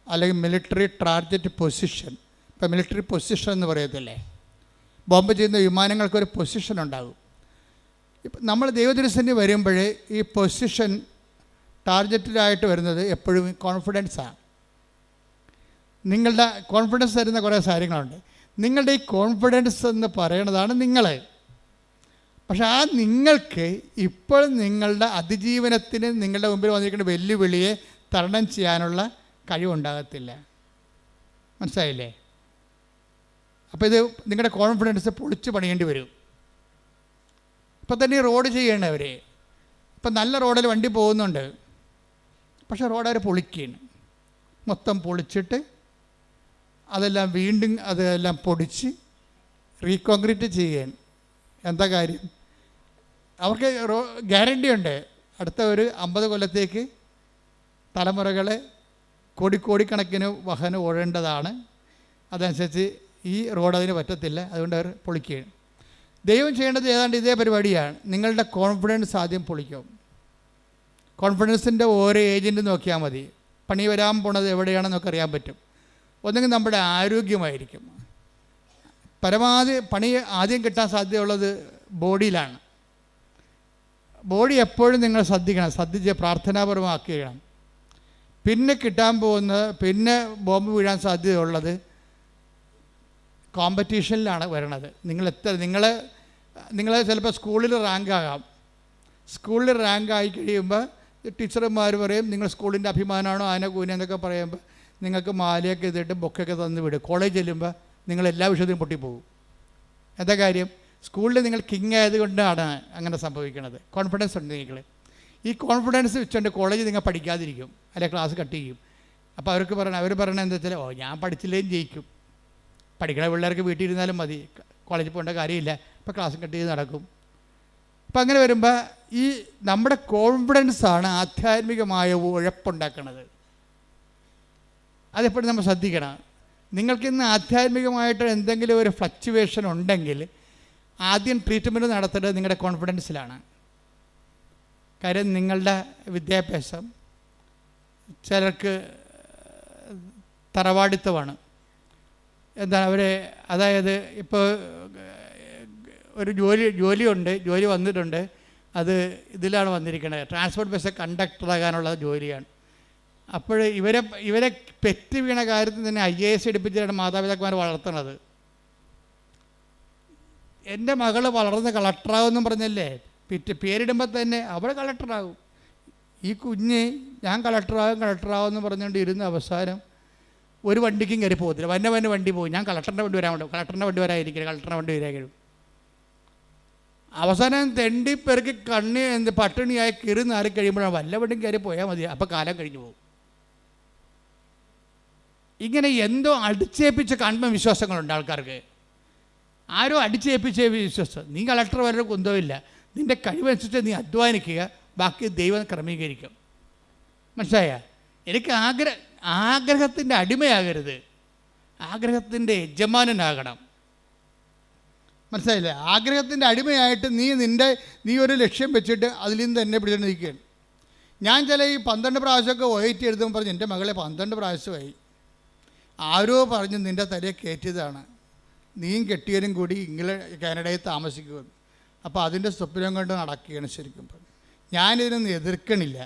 അല്ലെങ്കിൽ മിലിറ്ററി ടാർഗറ്റ് പൊസിഷൻ. ഇപ്പം മിലിറ്ററി പൊസിഷൻ എന്ന് പറയത്തില്ലേ? ബോംബ് ചെയ്യുന്ന വിമാനങ്ങൾക്കൊരു പൊസിഷൻ ഉണ്ടാകും. ഇപ്പം നമ്മൾ ദൈവദർശനം വരുമ്പോൾ ഈ പൊസിഷൻ ടാർഗറ്റഡായിട്ട് വരുന്നത് എപ്പോഴും കോൺഫിഡൻസാണ്. നിങ്ങളുടെ കോൺഫിഡൻസ് തരുന്ന കുറേ കാര്യങ്ങളുണ്ട്. നിങ്ങളുടെ ഈ കോൺഫിഡൻസ് എന്ന് പറയുന്നതാണ് നിങ്ങൾ. പക്ഷെ ആ നിങ്ങൾക്ക് ഇപ്പോൾ നിങ്ങളുടെ അതിജീവനത്തിന് നിങ്ങളുടെ മുമ്പിൽ വന്നിരിക്കുന്ന വെല്ലുവിളിയെ തരണം ചെയ്യാനുള്ള കഴിവുണ്ടാകത്തില്ല. മനസ്സിലായില്ലേ? അപ്പോൾ ഇത് നിങ്ങളുടെ കോൺഫിഡൻസ് പൊളിച്ച് പണിയേണ്ടി വരും. ഇപ്പം തന്നെ ഈ റോഡ് ചെയ്യണവർ ഇപ്പം നല്ല റോഡിൽ വണ്ടി പോകുന്നുണ്ട്, പക്ഷേ റോഡ് അവർ പൊളിക്കുകയാണ്. മൊത്തം പൊളിച്ചിട്ട് അതെല്ലാം വീണ്ടും അതെല്ലാം പൊടിച്ച് റീകോൺക്രീറ്റ് ചെയ്യാൻ. എന്താ കാര്യം? അവർക്ക് ഗ്യാരണ്ടി ഉണ്ട്, അടുത്ത ഒരു 50 കൊല്ലത്തേക്ക് തലമുറകളെ കോടിക്കണക്കിന് വാഹനം ഓടേണ്ടതാണ്. അതനുസരിച്ച് ഈ റോഡ് അതിന് പറ്റത്തില്ല, അതുകൊണ്ട് അവർ പൊളിക്കുകയാണ്. ദൈവം ചെയ്യേണ്ടത് ഏതാണ്ട് ഇതേ പരിപാടിയാണ്. നിങ്ങളുടെ കോൺഫിഡൻസ് ആദ്യം പൊളിക്കും. കോൺഫിഡൻസിൻ്റെ ഓരോ ഏജൻറ്റ് നോക്കിയാൽ മതി, പണി വരാൻ പോണത് എവിടെയാണെന്നൊക്കെ അറിയാൻ പറ്റും. ഒന്നെങ്കിൽ നമ്മുടെ ആരോഗ്യമായിരിക്കും. പരമാവധി പണി ആദ്യം കിട്ടാൻ സാധ്യതയുള്ളത് ബോഡിയിലാണ്. ബോഡി എപ്പോഴും നിങ്ങൾ ശ്രദ്ധിച്ച് പ്രാർത്ഥനാപരമാക്കുകയാണ്. പിന്നെ കിട്ടാൻ പോകുന്നത്, പിന്നെ ബോംബ് വീഴാൻ സാധ്യതയുള്ളത് കോമ്പറ്റീഷനിലാണ് വരണത്. നിങ്ങൾ ചിലപ്പോൾ സ്കൂളിൽ റാങ്കാകാം. സ്കൂളിൽ റാങ്കായി കഴിയുമ്പോൾ ടീച്ചർമാർ പറയും നിങ്ങൾ സ്കൂളിൻ്റെ അഭിമാനമാണോ ആന കൂന എന്നൊക്കെ പറയുമ്പോൾ നിങ്ങൾക്ക് മാലയൊക്കെ ചെയ്തിട്ട് ബൊക്കൊക്കെ തന്ന് വിടും. കോളേജ് ചെല്ലുമ്പോൾ നിങ്ങൾ എല്ലാ വിഷയത്തിലും പൊട്ടിപ്പോകും. എന്താ കാര്യം? സ്കൂളിൽ നിങ്ങൾ കിങ് ആയതുകൊണ്ടാണ് അങ്ങനെ സംഭവിക്കുന്നത്. കോൺഫിഡൻസ് ഉണ്ട് നിങ്ങൾ. ഈ കോൺഫിഡൻസ് വെച്ചുകൊണ്ട് കോളേജിൽ നിങ്ങൾ പഠിക്കാതിരിക്കും, അല്ലെങ്കിൽ ക്ലാസ് കട്ട് ചെയ്യും. അപ്പോൾ അവർ പറയണത് എന്താ വെച്ചാൽ, ഞാൻ പഠിച്ചില്ലേലും ജയിക്കും, പഠിക്കണ പിള്ളേർക്ക് വീട്ടിൽ ഇരുന്നാലും മതി, കോളേജിൽ പോകേണ്ട കാര്യമില്ല, ഇപ്പോൾ ക്ലാസ് കട്ട് ചെയ്ത് നടക്കും. അപ്പം അങ്ങനെ വരുമ്പോൾ ഈ നമ്മുടെ കോൺഫിഡൻസാണ് ആധ്യാത്മികമായ ഉഴപ്പുണ്ടാക്കുന്നത്. അതെപ്പോഴും നമ്മൾ ശ്രദ്ധിക്കണം. നിങ്ങൾക്കിന്ന് ആധ്യാത്മികമായിട്ട് എന്തെങ്കിലും ഒരു ഫ്ലക്ച്വേഷൻ ഉണ്ടെങ്കിൽ ആദ്യം ട്രീറ്റ്മെൻറ്റ് നടത്തേണ്ടത് നിങ്ങളുടെ കോൺഫിഡൻസിലാണ്. കാര്യം നിങ്ങളുടെ വിദ്യാഭ്യാസം ചിലർക്ക് തറവാടിത്തമാണ്. എന്താണ് അതായത് ഇപ്പോൾ ഒരു ജോലി വന്നിട്ടുണ്ട്, അത് ഇതിലാണ് വന്നിരിക്കുന്നത്, ട്രാൻസ്പോർട്ട് ബസ് കണ്ടക്ടറാകാനുള്ള ജോലിയാണ്. അപ്പോൾ ഇവരെ പെറ്റ് വീണ കാര്യത്തിൽ തന്നെ IAS എടുപ്പിച്ചിട്ടാണ് മാതാപിതാക്കന്മാർ വളർത്തുന്നത്. എൻ്റെ മകൾ വളർന്ന് കളക്ടറാകുമെന്നും പറഞ്ഞല്ലേ, പേരിടുമ്പോൾ തന്നെ അവൾ കളക്ടറാകും. ഈ കുഞ്ഞ് ഞാൻ കളക്ടറാകും എന്ന് പറഞ്ഞുകൊണ്ട് ഇരുന്ന അവസാനം ഒരു വണ്ടിക്കും കയറി പോകത്തില്ല. വന്ന വണ്ടി പോകും, ഞാൻ കളക്ടറിൻ്റെ വണ്ടി വരാതിരിക്കില്ല, കളക്ടറിൻ്റെ വണ്ടി വരാൻ. അവസാനം തെണ്ടി പെറുക്കി പട്ടിണിയായി കയറി നാറി കഴിയുമ്പോഴാണ് വല്ല വണ്ടിയും കയറി പോയാൽ മതി, അപ്പോൾ കാലം കഴിഞ്ഞു പോകും. ഇങ്ങനെ എന്തോ അടിച്ചേൽപ്പിച്ച ആത്മവിശ്വാസങ്ങളുണ്ട് ആൾക്കാർക്ക്. ആരോ അടിച്ചേൽപ്പിച്ച വിശ്വാസം. നീ കളക്ടർ വരെ കുന്തമില്ല, നിൻ്റെ കഴിവനുസരിച്ച് നീ അധ്വാനിക്കുക, ബാക്കി ദൈവം ക്രമീകരിക്കും. മനസ്സിലായ? എനിക്ക് ആഗ്രഹത്തിൻ്റെ അടിമയാകരുത്, ആഗ്രഹത്തിൻ്റെ യജമാനനാകണം. മനസ്സിലായില്ലേ? ആഗ്രഹത്തിൻ്റെ അടിമയായിട്ട് നീ ഒരു ലക്ഷ്യം വെച്ചിട്ട് അതിൽ നിന്ന് തന്നെ പിടിച്ചിട്ട് നിൽക്കുകയാണ്. ഞാൻ ഈ 12 പ്രാവശ്യമൊക്കെ OIT എഴുതുമ്പോൾ പറഞ്ഞ് എൻ്റെ മകളെ 12 പ്രാവശ്യമായി, ആരോ പറഞ്ഞ് നിൻ്റെ തലയെ കയറ്റിയതാണ്, നീയും കെട്ടിയനും കൂടി കാനഡയിൽ താമസിക്കുമെന്ന്. അപ്പോൾ അതിൻ്റെ സ്വപ്നം കൊണ്ട് നടക്കുകയാണ്. ശരിക്കും ഞാനിതിനൊന്നും എതിർക്കണില്ല.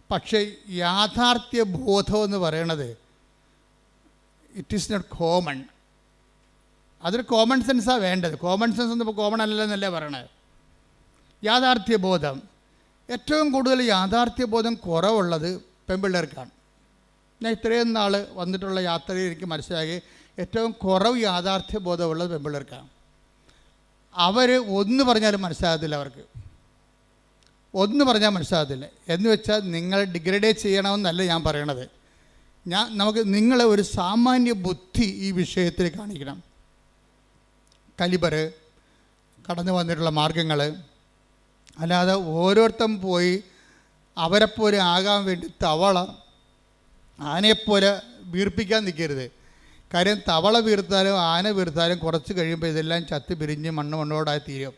പക്ഷേ യാഥാർത്ഥ്യ ബോധം എന്ന് പറയണത് ഇറ്റ് ഈസ് നോട്ട് കോമൺ. അതൊരു കോമൺ സെൻസാണ് വേണ്ടത്. കോമൺ സെൻസ് ഒന്നും ഇപ്പോൾ കോമൺ അല്ലെന്നല്ലേ പറയണത്. യാഥാർത്ഥ്യ ബോധം, ഏറ്റവും കൂടുതൽ യാഥാർത്ഥ്യ ബോധം കുറവുള്ളത് പെൺപിള്ളേർക്കാണ്. ഞാൻ ഇത്രയും നാൾ വന്നിട്ടുള്ള യാത്രയിൽ എനിക്ക് മനസ്സിലാക്കി ഏറ്റവും കുറവ് യാഥാർത്ഥ്യ ബോധമുള്ളത് പെൺപിള്ളേർക്കാണ്. അവർ ഒന്ന് പറഞ്ഞാലും മനസ്സിലാകത്തില്ല, അവർക്ക് ഒന്ന് പറഞ്ഞാൽ മനസ്സിലാകത്തില്ല. എന്ന് വെച്ചാൽ നിങ്ങൾ ഡിഗ്രഡേറ്റ് ചെയ്യണമെന്നല്ല ഞാൻ പറയണത്. നിങ്ങളെ ഒരു സാമാന്യ ബുദ്ധി ഈ വിഷയത്തിൽ കാണിക്കണം. കലിബർ കടന്നു വന്നിട്ടുള്ള മാർഗങ്ങൾ, അല്ലാതെ ഓരോരുത്തരും പോയി അവരെപ്പോലെ ആകാൻ വേണ്ടി തവള ആനയെപ്പോലെ വീർപ്പിക്കാൻ നിൽക്കരുത്. കാര്യം തവള വീർത്താലും ആന വീർത്താലും കുറച്ച് കഴിയുമ്പോൾ ഇതെല്ലാം ചത്ത് പിരിഞ്ഞ് മണ്ണോടായി തീരും.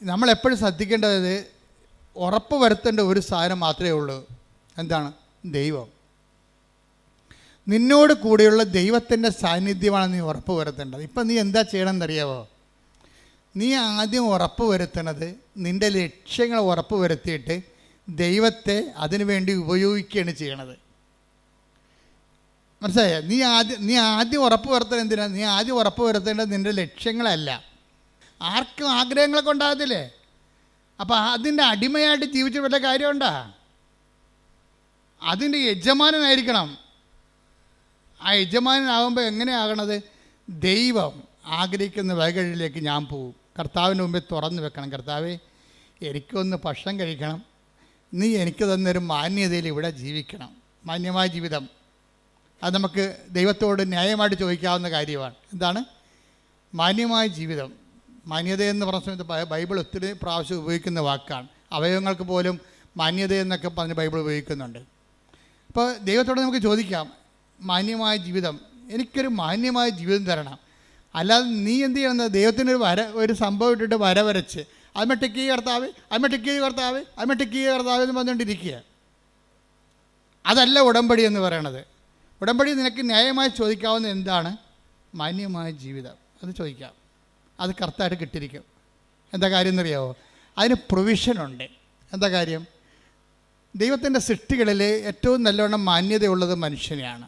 നമ്മളെപ്പോഴും ശ്രദ്ധിക്കേണ്ടത് ഉറപ്പ് വരുത്തേണ്ട ഒരു സാധനം മാത്രമേ ഉള്ളൂ. എന്താണ്? ദൈവം. നിന്നോട് കൂടെയുള്ള ദൈവത്തിൻ്റെ സാന്നിധ്യമാണ് നീ ഉറപ്പ് വരുത്തേണ്ടത്. ഇപ്പം നീ എന്താ ചെയ്യണമെന്നറിയാവോ? നീ ആദ്യം ഉറപ്പ് വരുത്തണത് നിൻ്റെ ലക്ഷ്യങ്ങൾ ഉറപ്പ് വരുത്തിയിട്ട് ദൈവത്തെ അതിനു വേണ്ടി ഉപയോഗിക്കുകയാണ് ചെയ്യണത്. മനസ്സിലായോ? നീ ആദ്യം ഉറപ്പ് വരുത്തേണ്ടത് എന്തിനാണ്? നീ ആദ്യം ഉറപ്പ് വരുത്തേണ്ടത് നിൻ്റെ ലക്ഷ്യങ്ങളല്ല. ആർക്കും ആഗ്രഹങ്ങളൊക്കെ ഉണ്ടാകത്തില്ലേ? അപ്പം അതിൻ്റെ അടിമയായിട്ട് ജീവിച്ച വല്ല കാര്യമുണ്ടോ? അതിൻ്റെ യജമാനനായിരിക്കണം. ആ യജമാനനാകുമ്പോൾ എങ്ങനെയാകണത്? ദൈവം ആഗ്രഹിക്കുന്ന വഴികളിലേക്ക് ഞാൻ പോകും. കർത്താവിൻ്റെ മുമ്പിൽ തുറന്നു വെക്കണം. കർത്താവേ, എനിക്കൊന്ന് ഭക്ഷണം കഴിക്കണം, നീ എനിക്ക് തന്നൊരു മാന്യതയിൽ ഇവിടെ ജീവിക്കണം. മാന്യമായ ജീവിതം അത് നമുക്ക് ദൈവത്തോട് ന്യായമായിട്ട് ചോദിക്കാവുന്ന കാര്യമാണ്. എന്താണ് മാന്യമായ ജീവിതം? മാന്യതയെന്ന് പറഞ്ഞ സമയത്ത് ബൈബിൾ ഒത്തിരി പ്രാവശ്യം ഉപയോഗിക്കുന്ന വാക്കാണ്. അവയവങ്ങൾക്ക് പോലും മാന്യതയെന്നൊക്കെ പറഞ്ഞ് ബൈബിൾ ഉപയോഗിക്കുന്നുണ്ട്. അപ്പോൾ ദൈവത്തോട് നമുക്ക് ചോദിക്കാം, മാന്യമായ ജീവിതം, എനിക്കൊരു മാന്യമായ ജീവിതം തരണം. അല്ലാതെ നീ എന്ത് ചെയ്യണമെന്ന് ദൈവത്തിനൊരു ഒരു സംഭവം ഇട്ടിട്ട് വരച്ച് അതിമ ടിക്ക് കർത്താവ്, അതിമ ടിക്ക് കർത്താവ്, അതിമ ടിക്ക് കർത്താവ് എന്ന് പറഞ്ഞുകൊണ്ടിരിക്കുക. അതല്ല ഉടമ്പടി എന്ന് പറയണത്. ഉടമ്പടി നിനക്ക് ന്യായമായി ചോദിക്കാവുന്ന എന്താണ്? മാന്യമായ ജീവിതം. അത് ചോദിക്കാം. അത് കർത്താവായിട്ട് കിട്ടിയിരിക്കും. എന്താ കാര്യം എന്നറിയാമോ? അതിന് പ്രൊവിഷനുണ്ട്. എന്താ കാര്യം? ദൈവത്തിൻ്റെ സൃഷ്ടികളിൽ ഏറ്റവും നല്ലവണ്ണം മാന്യതയുള്ളത് മനുഷ്യനെയാണ്.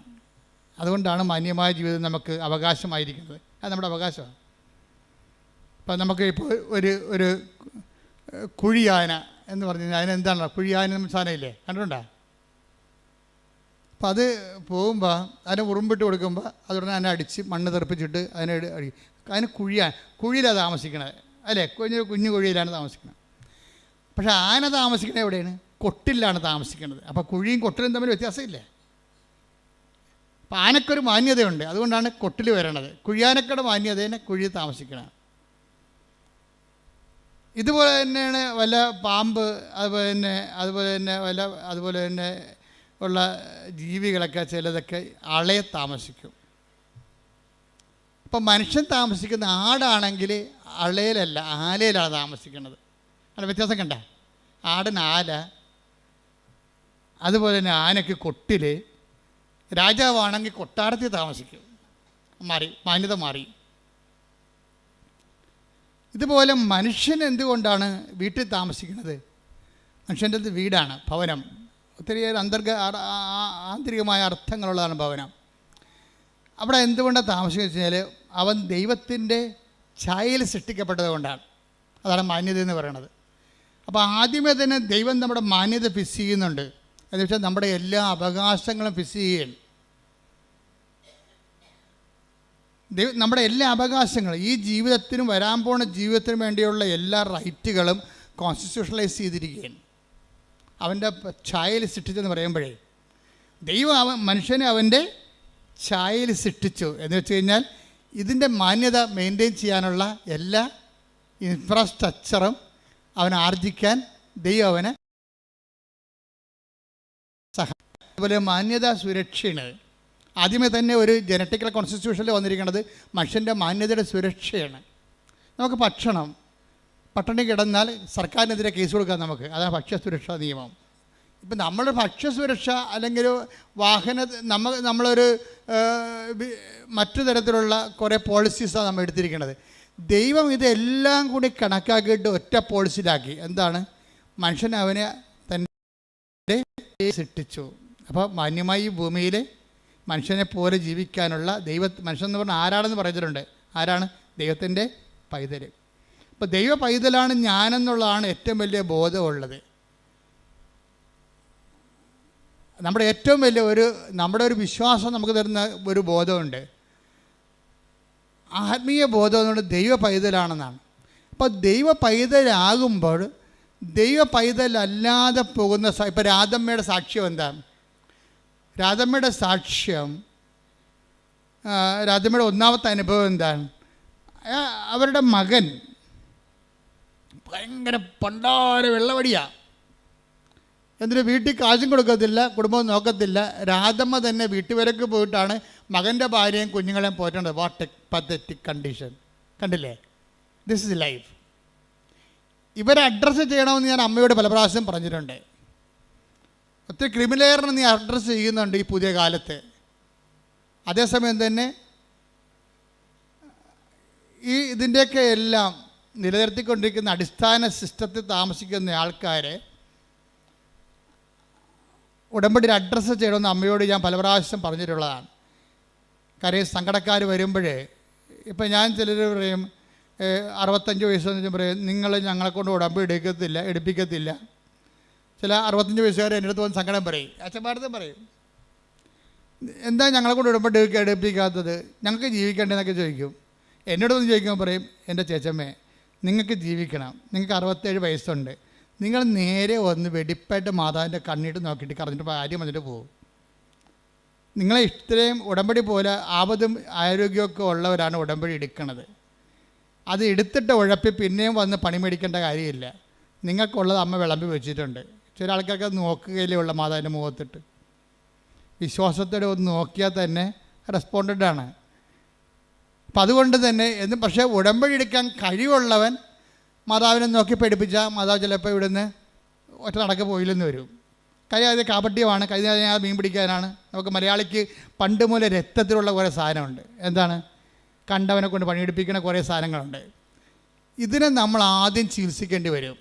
അതുകൊണ്ടാണ് മാന്യമായ ജീവിതം നമുക്ക് അവകാശമായിരിക്കുന്നത്. അത് നമ്മുടെ അവകാശമാണ്. ഇപ്പം നമുക്ക് ഇപ്പോൾ ഒരു കുഴിയാന എന്ന് പറഞ്ഞു കഴിഞ്ഞാൽ അതിനെന്താണ്? കുഴിയാന സാധനമില്ലേ, കണ്ടിട്ടുണ്ടോ? അപ്പം അത് പോകുമ്പോൾ അതിനെ ഉറുമ്പിട്ട് കൊടുക്കുമ്പോൾ അതുടനെ അതിനെ അടിച്ച് മണ്ണ് തെറിപ്പിച്ചിട്ട് അതിനെ അതിന് കുഴിയിലാണ് താമസിക്കണത്, അല്ലേ? കുഞ്ഞു കുഴിയിലാണ് താമസിക്കുന്നത്. പക്ഷേ ആന താമസിക്കുന്നത് എവിടെയാണ്? കൊട്ടിലാണ് താമസിക്കുന്നത്. അപ്പോൾ കുഴിയും കൊട്ടിലും തമ്മിൽ വ്യത്യാസമില്ലേ? അപ്പം ആനക്കൊരു മാന്യതയുണ്ട്. അതുകൊണ്ടാണ് കൊട്ടിൽ വരണത്. കുഴിയാനക്കയുടെ മാന്യതേനെ കുഴിയിൽ താമസിക്കണം. ഇതുപോലെ തന്നെയാണ് വല്ല പാമ്പ്, അതുപോലെ തന്നെ ഉള്ള ജീവികളൊക്കെ ചിലതൊക്കെ അളയെ താമസിക്കും. ഇപ്പം മനുഷ്യൻ താമസിക്കുന്ന ആടാണെങ്കിൽ അളയിലല്ല, ആലയിലാണ് താമസിക്കുന്നത്. അവിടെ വ്യത്യാസം കണ്ട? ആടിന് ആല, അതുപോലെ തന്നെ ആനയ്ക്ക് കൊട്ടിൽ, രാജാവാണെങ്കിൽ കൊട്ടാരത്തിൽ താമസിക്കും. മാന്യത മാറി. ഇതുപോലെ മനുഷ്യൻ എന്തുകൊണ്ടാണ് വീട്ടിൽ താമസിക്കുന്നത്? മനുഷ്യൻ്റെ വീടാണ്, ഭവനം. ഒത്തിരിയേറെ ആന്തരികമായ അർത്ഥങ്ങളുള്ളതാണ് ഭവനം. അവിടെ എന്തുകൊണ്ടാണ് താമസിക്കുന്നത് വെച്ച് കഴിഞ്ഞാൽ അവൻ ദൈവത്തിൻ്റെ ഛായയിൽ സൃഷ്ടിക്കപ്പെട്ടത് കൊണ്ടാണ്. അതാണ് മാന്യത എന്ന് പറയുന്നത്. അപ്പോൾ ആദ്യമേ തന്നെ ദൈവം നമ്മുടെ മാന്യത ഫിക്സ് ചെയ്യുന്നുണ്ട്. എന്ന് വെച്ചാൽ നമ്മുടെ എല്ലാ അവകാശങ്ങളും ഫിക്സ് ചെയ്യുകയാണ്. നമ്മുടെ എല്ലാ അവകാശങ്ങളും, ഈ ജീവിതത്തിനും വരാൻ പോണ ജീവിതത്തിനും വേണ്ടിയുള്ള എല്ലാ റൈറ്റുകളും കോൺസ്റ്റിറ്റ്യൂഷണലൈസ് ചെയ്തിരിക്കുകയാണ്. അവൻ്റെ ഛായയിൽ സൃഷ്ടിച്ചെന്ന് പറയുമ്പോഴേ ദൈവം മനുഷ്യനെ അവൻ്റെ ഛായയിൽ സൃഷ്ടിച്ചു എന്ന് വെച്ച് കഴിഞ്ഞാൽ ഇതിൻ്റെ മാന്യത മെയിൻറ്റെയിൻ ചെയ്യാനുള്ള എല്ലാ ഇൻഫ്രാസ്ട്രക്ചറും അവൻ ആർജിക്കാൻ ദൈവം അവനെ അതുപോലെ മാന്യത സുരക്ഷയാണ്. ആദ്യമേ തന്നെ ഒരു ജനറ്റിക്കൽ കോൺസ്റ്റിറ്റ്യൂഷനിൽ വന്നിരിക്കുന്നത് മനുഷ്യൻ്റെ മാന്യതയുടെ സുരക്ഷയാണ്. നമുക്ക് പട്ടിണി കിടന്നാൽ സർക്കാരിനെതിരെ കേസ് കൊടുക്കാം നമുക്ക്. അതാണ് ഭക്ഷ്യസുരക്ഷാ നിയമം. ഇപ്പം നമ്മുടെ ഭക്ഷ്യസുരക്ഷ അല്ലെങ്കിൽ നമ്മളൊരു മറ്റു തരത്തിലുള്ള കുറേ പോളിസീസാണ് നമ്മൾ എടുത്തിരിക്കുന്നത്. ദൈവം ഇതെല്ലാം കൂടി കണക്കാക്കിയിട്ട് ഒറ്റ പോളിസിയിലാക്കി. എന്താണ്? മനുഷ്യൻ അവനെ തന്നെ സൃഷ്ടിച്ചു. അപ്പോൾ മാന്യമായി ഈ ഭൂമിയിൽ മനുഷ്യനെ പോലെ ജീവിക്കാനുള്ള മനുഷ്യൻ എന്ന് പറഞ്ഞാൽ ആരാണെന്ന് പറഞ്ഞിട്ടുണ്ട്. ആരാണ്? ദൈവത്തിൻ്റെ പൈതൽ. അപ്പോൾ ദൈവ പൈതലാണ് ഞാനെന്നുള്ളതാണ് ഏറ്റവും വലിയ ബോധമുള്ളത്. നമ്മുടെ ഏറ്റവും വലിയ നമ്മുടെ ഒരു വിശ്വാസം നമുക്ക് തരുന്ന ഒരു ബോധമുണ്ട്. ആത്മീയ ബോധം എന്നുകൊണ്ട് ദൈവ പൈതലാണെന്നാണ്. അപ്പോൾ ദൈവ പൈതലാകുമ്പോൾ ദൈവ പൈതലല്ലാതെ പോകുന്ന ഇപ്പോൾ രാധമ്മയുടെ സാക്ഷ്യം എന്താണ്? രാധമ്മയുടെ സാക്ഷ്യം, രാധമ്മയുടെ ഒന്നാമത്തെ അനുഭവം എന്താണ്? അവരുടെ മകൻ ഭയങ്കര പണ്ടാര വെള്ളവടിയാണ്. എന്നിട്ട് വീട്ടിൽ കാശും കൊടുക്കത്തില്ല, കുടുംബം നോക്കത്തില്ല. രാധമ്മ തന്നെ വീട്ടുവരക്ക് പോയിട്ടാണ് മകൻ്റെ ഭാര്യയും കുഞ്ഞുങ്ങളെയും പോറ്റേണ്ടത്. What a pathetic condition. കണ്ടില്ലേ? This is life. ഇവരെ അഡ്രസ്സ് ചെയ്യണമെന്ന് ഞാൻ അമ്മയോട് പല പ്രാവശ്യം പറഞ്ഞിട്ടുണ്ട്. ഒത്തിരി ക്രിമിനലിനെ നീ അഡ്രസ്സ് ചെയ്യുന്നുണ്ട് ഈ പുതിയ കാലത്ത്. അതേസമയം തന്നെ ഇതിൻ്റെയൊക്കെ എല്ലാം നിലനിർത്തിക്കൊണ്ടിരിക്കുന്ന അടിസ്ഥാന സിസ്റ്റത്തിൽ താമസിക്കുന്ന ആൾക്കാരെ ഉടമ്പടിയിൽ അഡ്രസ്സ് ചെയ്യണമെന്ന് അമ്മയോട് ഞാൻ പല പ്രാവശ്യം പറഞ്ഞിട്ടുള്ളതാണ്. കാര്യം സങ്കടക്കാർ വരുമ്പോഴേ, ഇപ്പം ഞാൻ ചിലർ പറയും 65 വയസ്സെന്ന് പറയും നിങ്ങൾ ഞങ്ങളെ കൊണ്ട് ഉടമ്പടി എടുപ്പിക്കത്തില്ല. ചില 65 വയസ്സുകാർ എൻ്റെ അടുത്ത് വന്ന് സങ്കടം പറയും, അച്ഛന്മാരത്തും പറയും, എന്താ ഞങ്ങളെ കൊണ്ട് ഉടമ്പടി എടുപ്പിക്കാത്തത്, ഞങ്ങൾക്ക് ജീവിക്കേണ്ടതെന്നൊക്കെ ചോദിക്കും. എന്നോടൊന്ന് ചോദിക്കുമ്പോൾ പറയും, എൻ്റെ ചേച്ചമ്മേ നിങ്ങൾക്ക് ജീവിക്കണം, നിങ്ങൾക്ക് 67 വയസ്സുണ്ട്, നിങ്ങൾ നേരെ വന്ന് വെടിപ്പായിട്ട് മാതാവിൻ്റെ കണ്ണിട്ട് നോക്കിയിട്ട് കറഞ്ഞിട്ട് കാര്യം വന്നിട്ട് പോകും. നിങ്ങളെ ഇത്രയും ഉടമ്പടി പോലെ ആപത്തും ആരോഗ്യമൊക്കെ ഉള്ളവരാണ് ഉടമ്പടി എടുക്കുന്നത്. അത് എടുത്തിട്ട് ഉഴപ്പി പിന്നെയും വന്ന് പണി മേടിക്കേണ്ട കാര്യമില്ല. നിങ്ങൾക്കുള്ളത് അമ്മ വിളമ്പി വെച്ചിട്ടുണ്ട്. ചില ആൾക്കാർക്ക് അത് നോക്കുകയില്ലേ ഉള്ള മാതാവിൻ്റെ മുഖത്തിട്ട്. വിശ്വാസത്തോടെ ഒന്ന് നോക്കിയാൽ തന്നെ റെസ്പോണ്ടൻ്റാണ്. അപ്പം അതുകൊണ്ട് തന്നെ പക്ഷേ ഉടമ്പടി എടുക്കാൻ കഴിവുള്ളവൻ മാതാവിനെ നോക്കി പഠിപ്പിച്ചാൽ മാതാവ് ചിലപ്പോൾ ഇവിടുന്ന് ഒറ്റ നടക്ക് പോയില്ലെന്ന് വരും. കാര്യം അത് കാപട്യമാണ്. കഴിഞ്ഞ മീൻ പിടിക്കാനാണ്. നമുക്ക് മലയാളിക്ക് പണ്ട് മുതലേ രക്തത്തിലുള്ള കുറേ സാധനമുണ്ട്. എന്താണ്? കണ്ടവനെ കൊണ്ട് പണിയെടുപ്പിക്കുന്ന കുറേ സാധനങ്ങളുണ്ട്. ഇതിനെ നമ്മൾ ആദ്യം ചികിത്സിക്കേണ്ടി വരും.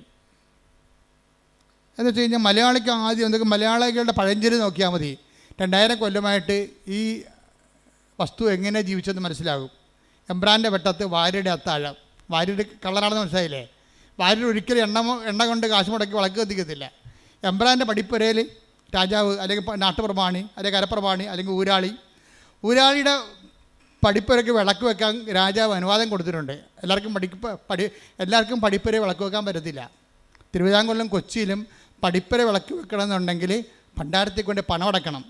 എന്ന് വെച്ച് കഴിഞ്ഞാൽ മലയാളിക്ക് ആദ്യം എന്തൊക്കെ മലയാളികളുടെ പഴഞ്ചൊല്ല് നോക്കിയാൽ മതി. 2000 കൊല്ലമായിട്ട് ഈ വസ്തു എങ്ങനെ ജീവിച്ചെന്ന് മനസ്സിലാകും. എംബ്രാൻ്റെ വെട്ടത്ത് വാര്യയുടെ അത്താഴം. വാര്യയുടെ കള്ളനാണെന്ന് മനസ്സിലായില്ലേ? വാര്യർ ഒരിക്കലും എണ്ണ കൊണ്ട് കാശ് മുടക്കി വിളക്ക് കത്തിക്കത്തില്ല. എംബ്രാൻ്റെ പടിപ്പുരയിൽ രാജാവ് അല്ലെങ്കിൽ നാട്ടുപ്രമാണി അല്ലെങ്കിൽ കരപ്രമാണി അല്ലെങ്കിൽ ഊരാളിയുടെ പടിപ്പുരയ്ക്ക് വിളക്ക് വെക്കാൻ രാജാവ് അനുവാദം കൊടുത്തിട്ടുണ്ട്. എല്ലാവർക്കും പടിപ്പുര വിളക്ക് വെക്കാൻ പറ്റത്തില്ല. തിരുവിതാംകൂറിലും കൊച്ചിയിലും പടിപ്പുര വിളക്ക് വെക്കണമെന്നുണ്ടെങ്കിൽ ഭണ്ഡാരത്തിൽ കൊണ്ട് പണം അടക്കണം.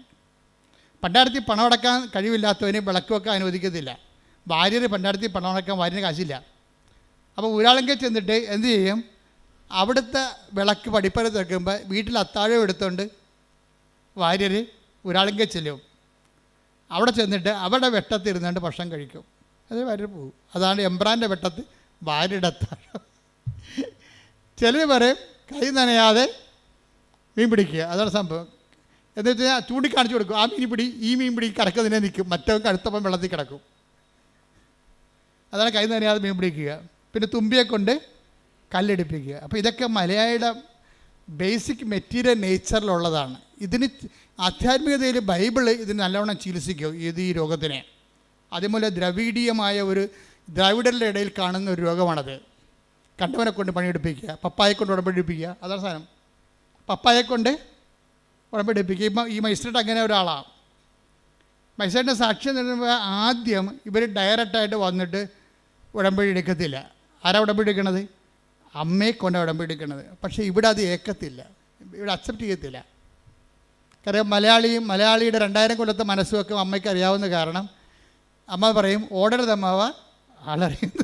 ഭണ്ഡാരത്തിൽ പണം അടക്കാൻ കഴിവില്ലാത്തവന് വിളക്ക് വെക്കാൻ അനുവദിക്കത്തില്ല. ഭാര്യർ ഭണ്ഡാരത്തിൽ പണം അടക്കാൻ ഭാര്യന് കാശില്ല. അപ്പോൾ ഊരാളെങ്കിൽ ചെന്നിട്ട് എന്ത് ചെയ്യും? അവിടുത്തെ വിളക്ക് പടിപ്പുര തെക്കുമ്പോൾ വീട്ടിൽ അത്താഴം എടുത്തുകൊണ്ട് ഭാര്യർ ഊരാളെങ്കിൽ ചെല്ലും. അവിടെ ചെന്നിട്ട് അവിടെ വെട്ടത്തിരുന്നുകൊണ്ട് ഭക്ഷണം കഴിക്കും. അത് ഭാര്യർ പോകും. അതാണ് എംബ്രാൻ്റെ വെട്ടത്ത് ഭാര്യയുടെ അത്താഴം. ചിലർ പറയും കൈ നനയാതെ മീൻ പിടിക്കുക. അതാണ് സംഭവം. എന്ന് വെച്ചാൽ ചൂണ്ടിക്കാണിച്ചു കൊടുക്കും, ഈ മീൻ പിടി കറക്കുന്നതിനെ നിൽക്കും, മറ്റവൻ കഴുത്തപ്പം വെള്ളത്തിൽ കിടക്കും. അതാണ് കൈ നനയാതെ മീൻ പിടിക്കുക. പിന്നെ തുമ്പിയെ കൊണ്ട് കല്ലെടുപ്പിക്കുക. അപ്പോൾ ഇതൊക്കെ മലയാളിയുടെ ബേസിക് മെറ്റീരിയൽ നേച്ചറിലുള്ളതാണ്. ഇതിന് ആധ്യാത്മികതയിൽ ബൈബിള് ഇതിന് നല്ലവണ്ണം ചികിത്സിക്കും ഈ രോഗത്തിനെ. അതേപോലെ ദ്രവീഡീയമായ ഒരു ദ്രാവിഡരുടെ ഇടയിൽ കാണുന്ന ഒരു രോഗമാണത്. കണ്ടവനെ കൊണ്ട് പണിയെടുപ്പിക്കുക, പപ്പായെ കൊണ്ട് ഉടമ്പടിപ്പിക്കുക. അതാണ് സാധനം. പപ്പായെ കൊണ്ട് ഉടമ്പടിപ്പിക്കുക. ഇപ്പം ഈ മൈസ്ട്രേറ്റ് അങ്ങനെ ഒരാളാണ്. മൈസ്ട്രേറ്റിൻ്റെ സാക്ഷ്യം തരുമ്പോൾ ആദ്യം ഇവർ ഡയറക്റ്റായിട്ട് വന്നിട്ട് ഉടമ്പടി എടുക്കത്തില്ല. ആരാ ഉടമ്പടി എടുക്കണത്? അമ്മയെ കൊണ്ട് ഉടമ്പടി എടുക്കണത്. പക്ഷേ ഇവിടെ അത് ഏക്കത്തില്ല, ഇവിടെ അക്സെപ്റ്റ് ചെയ്യത്തില്ല. കാര്യം മലയാളിയുടെ 2000 കൊല്ലത്തെ മനസ്സുമൊക്കെ അമ്മയ്ക്ക് അറിയാവുന്ന കാരണം അമ്മ പറയും ഓടരുത് അമ്മാവ ആളറിയുന്ന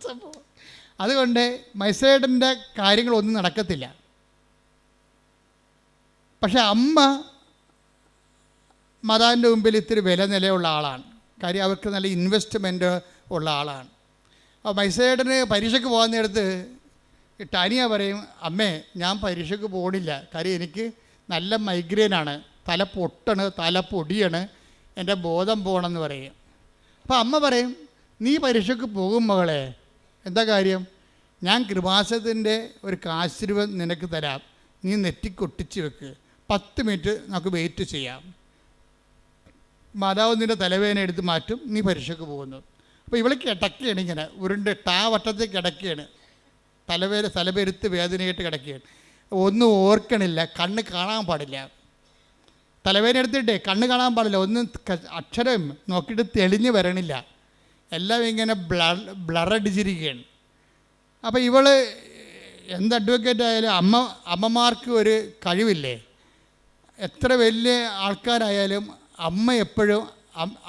സംഭവം. അതുകൊണ്ട് മൈസേഡൻ്റെ കാര്യങ്ങളൊന്നും നടക്കത്തില്ല. പക്ഷെ അമ്മ മാതാവിൻ്റെ മുമ്പിൽ ഇത്തിരി വില നിലയുള്ള ആളാണ്. കാര്യം അവർക്ക് നല്ല ഇൻവെസ്റ്റ്മെൻറ്റ് ഉള്ള ആളാണ്. അപ്പോൾ മൈസേഡന് പരീക്ഷയ്ക്ക് പോകാൻ നേരത്ത് ടാനിയ പറയും, അമ്മേ ഞാൻ പരീക്ഷയ്ക്ക് പോകണില്ല, കാര്യം എനിക്ക് നല്ല മൈഗ്രെയിനാണ്, തല പൊട്ടാണ്, തല പൊടിയാണ്, എൻ്റെ ബോധം പോകണമെന്ന് പറയും. അപ്പോൾ അമ്മ പറയും, നീ പരീക്ഷയ്ക്ക് പോകും മകളെ, എന്താ കാര്യം? ഞാൻ കൃപാസനത്തിൻ്റെ ഒരു കാശിരുവ നിനക്ക് തരാം, നീ നെറ്റിക്കൊട്ടിച്ച് വെക്ക്, 10 മിനിറ്റ് നമുക്ക് വെയിറ്റ് ചെയ്യാം, മാതാവ് നിൻ്റെ തലവേദന എടുത്ത് മാറ്റും, നീ പരീക്ഷയ്ക്ക് പോകുന്നു. അപ്പോൾ ഇവൾ കിടക്കുകയാണ്, ഇങ്ങനെ ഉരുണ്ട് വട്ടത്തിൽ കിടക്കുകയാണ്, തലപെരുത്ത് വേദനയായിട്ട് കിടക്കുകയാണ്, ഒന്നും ഓർക്കണില്ല, കണ്ണ് കാണാൻ പാടില്ല, തലവേദന എടുത്തിട്ടേ കണ്ണ് കാണാൻ പാടില്ല, ഒന്നും അക്ഷരം നോക്കിയിട്ട് തെളിഞ്ഞ് വരണില്ല, എല്ലാം ഇങ്ങനെ ബ്ലറടിച്ചിരിക്കുകയാണ്. അപ്പോൾ ഇവൾ എന്ത് അഡ്വക്കേറ്റ് ആയാലും അമ്മമാർക്ക് ഒരു കഴിവില്ലേ, എത്ര വലിയ ആൾക്കാരായാലും അമ്മ എപ്പോഴും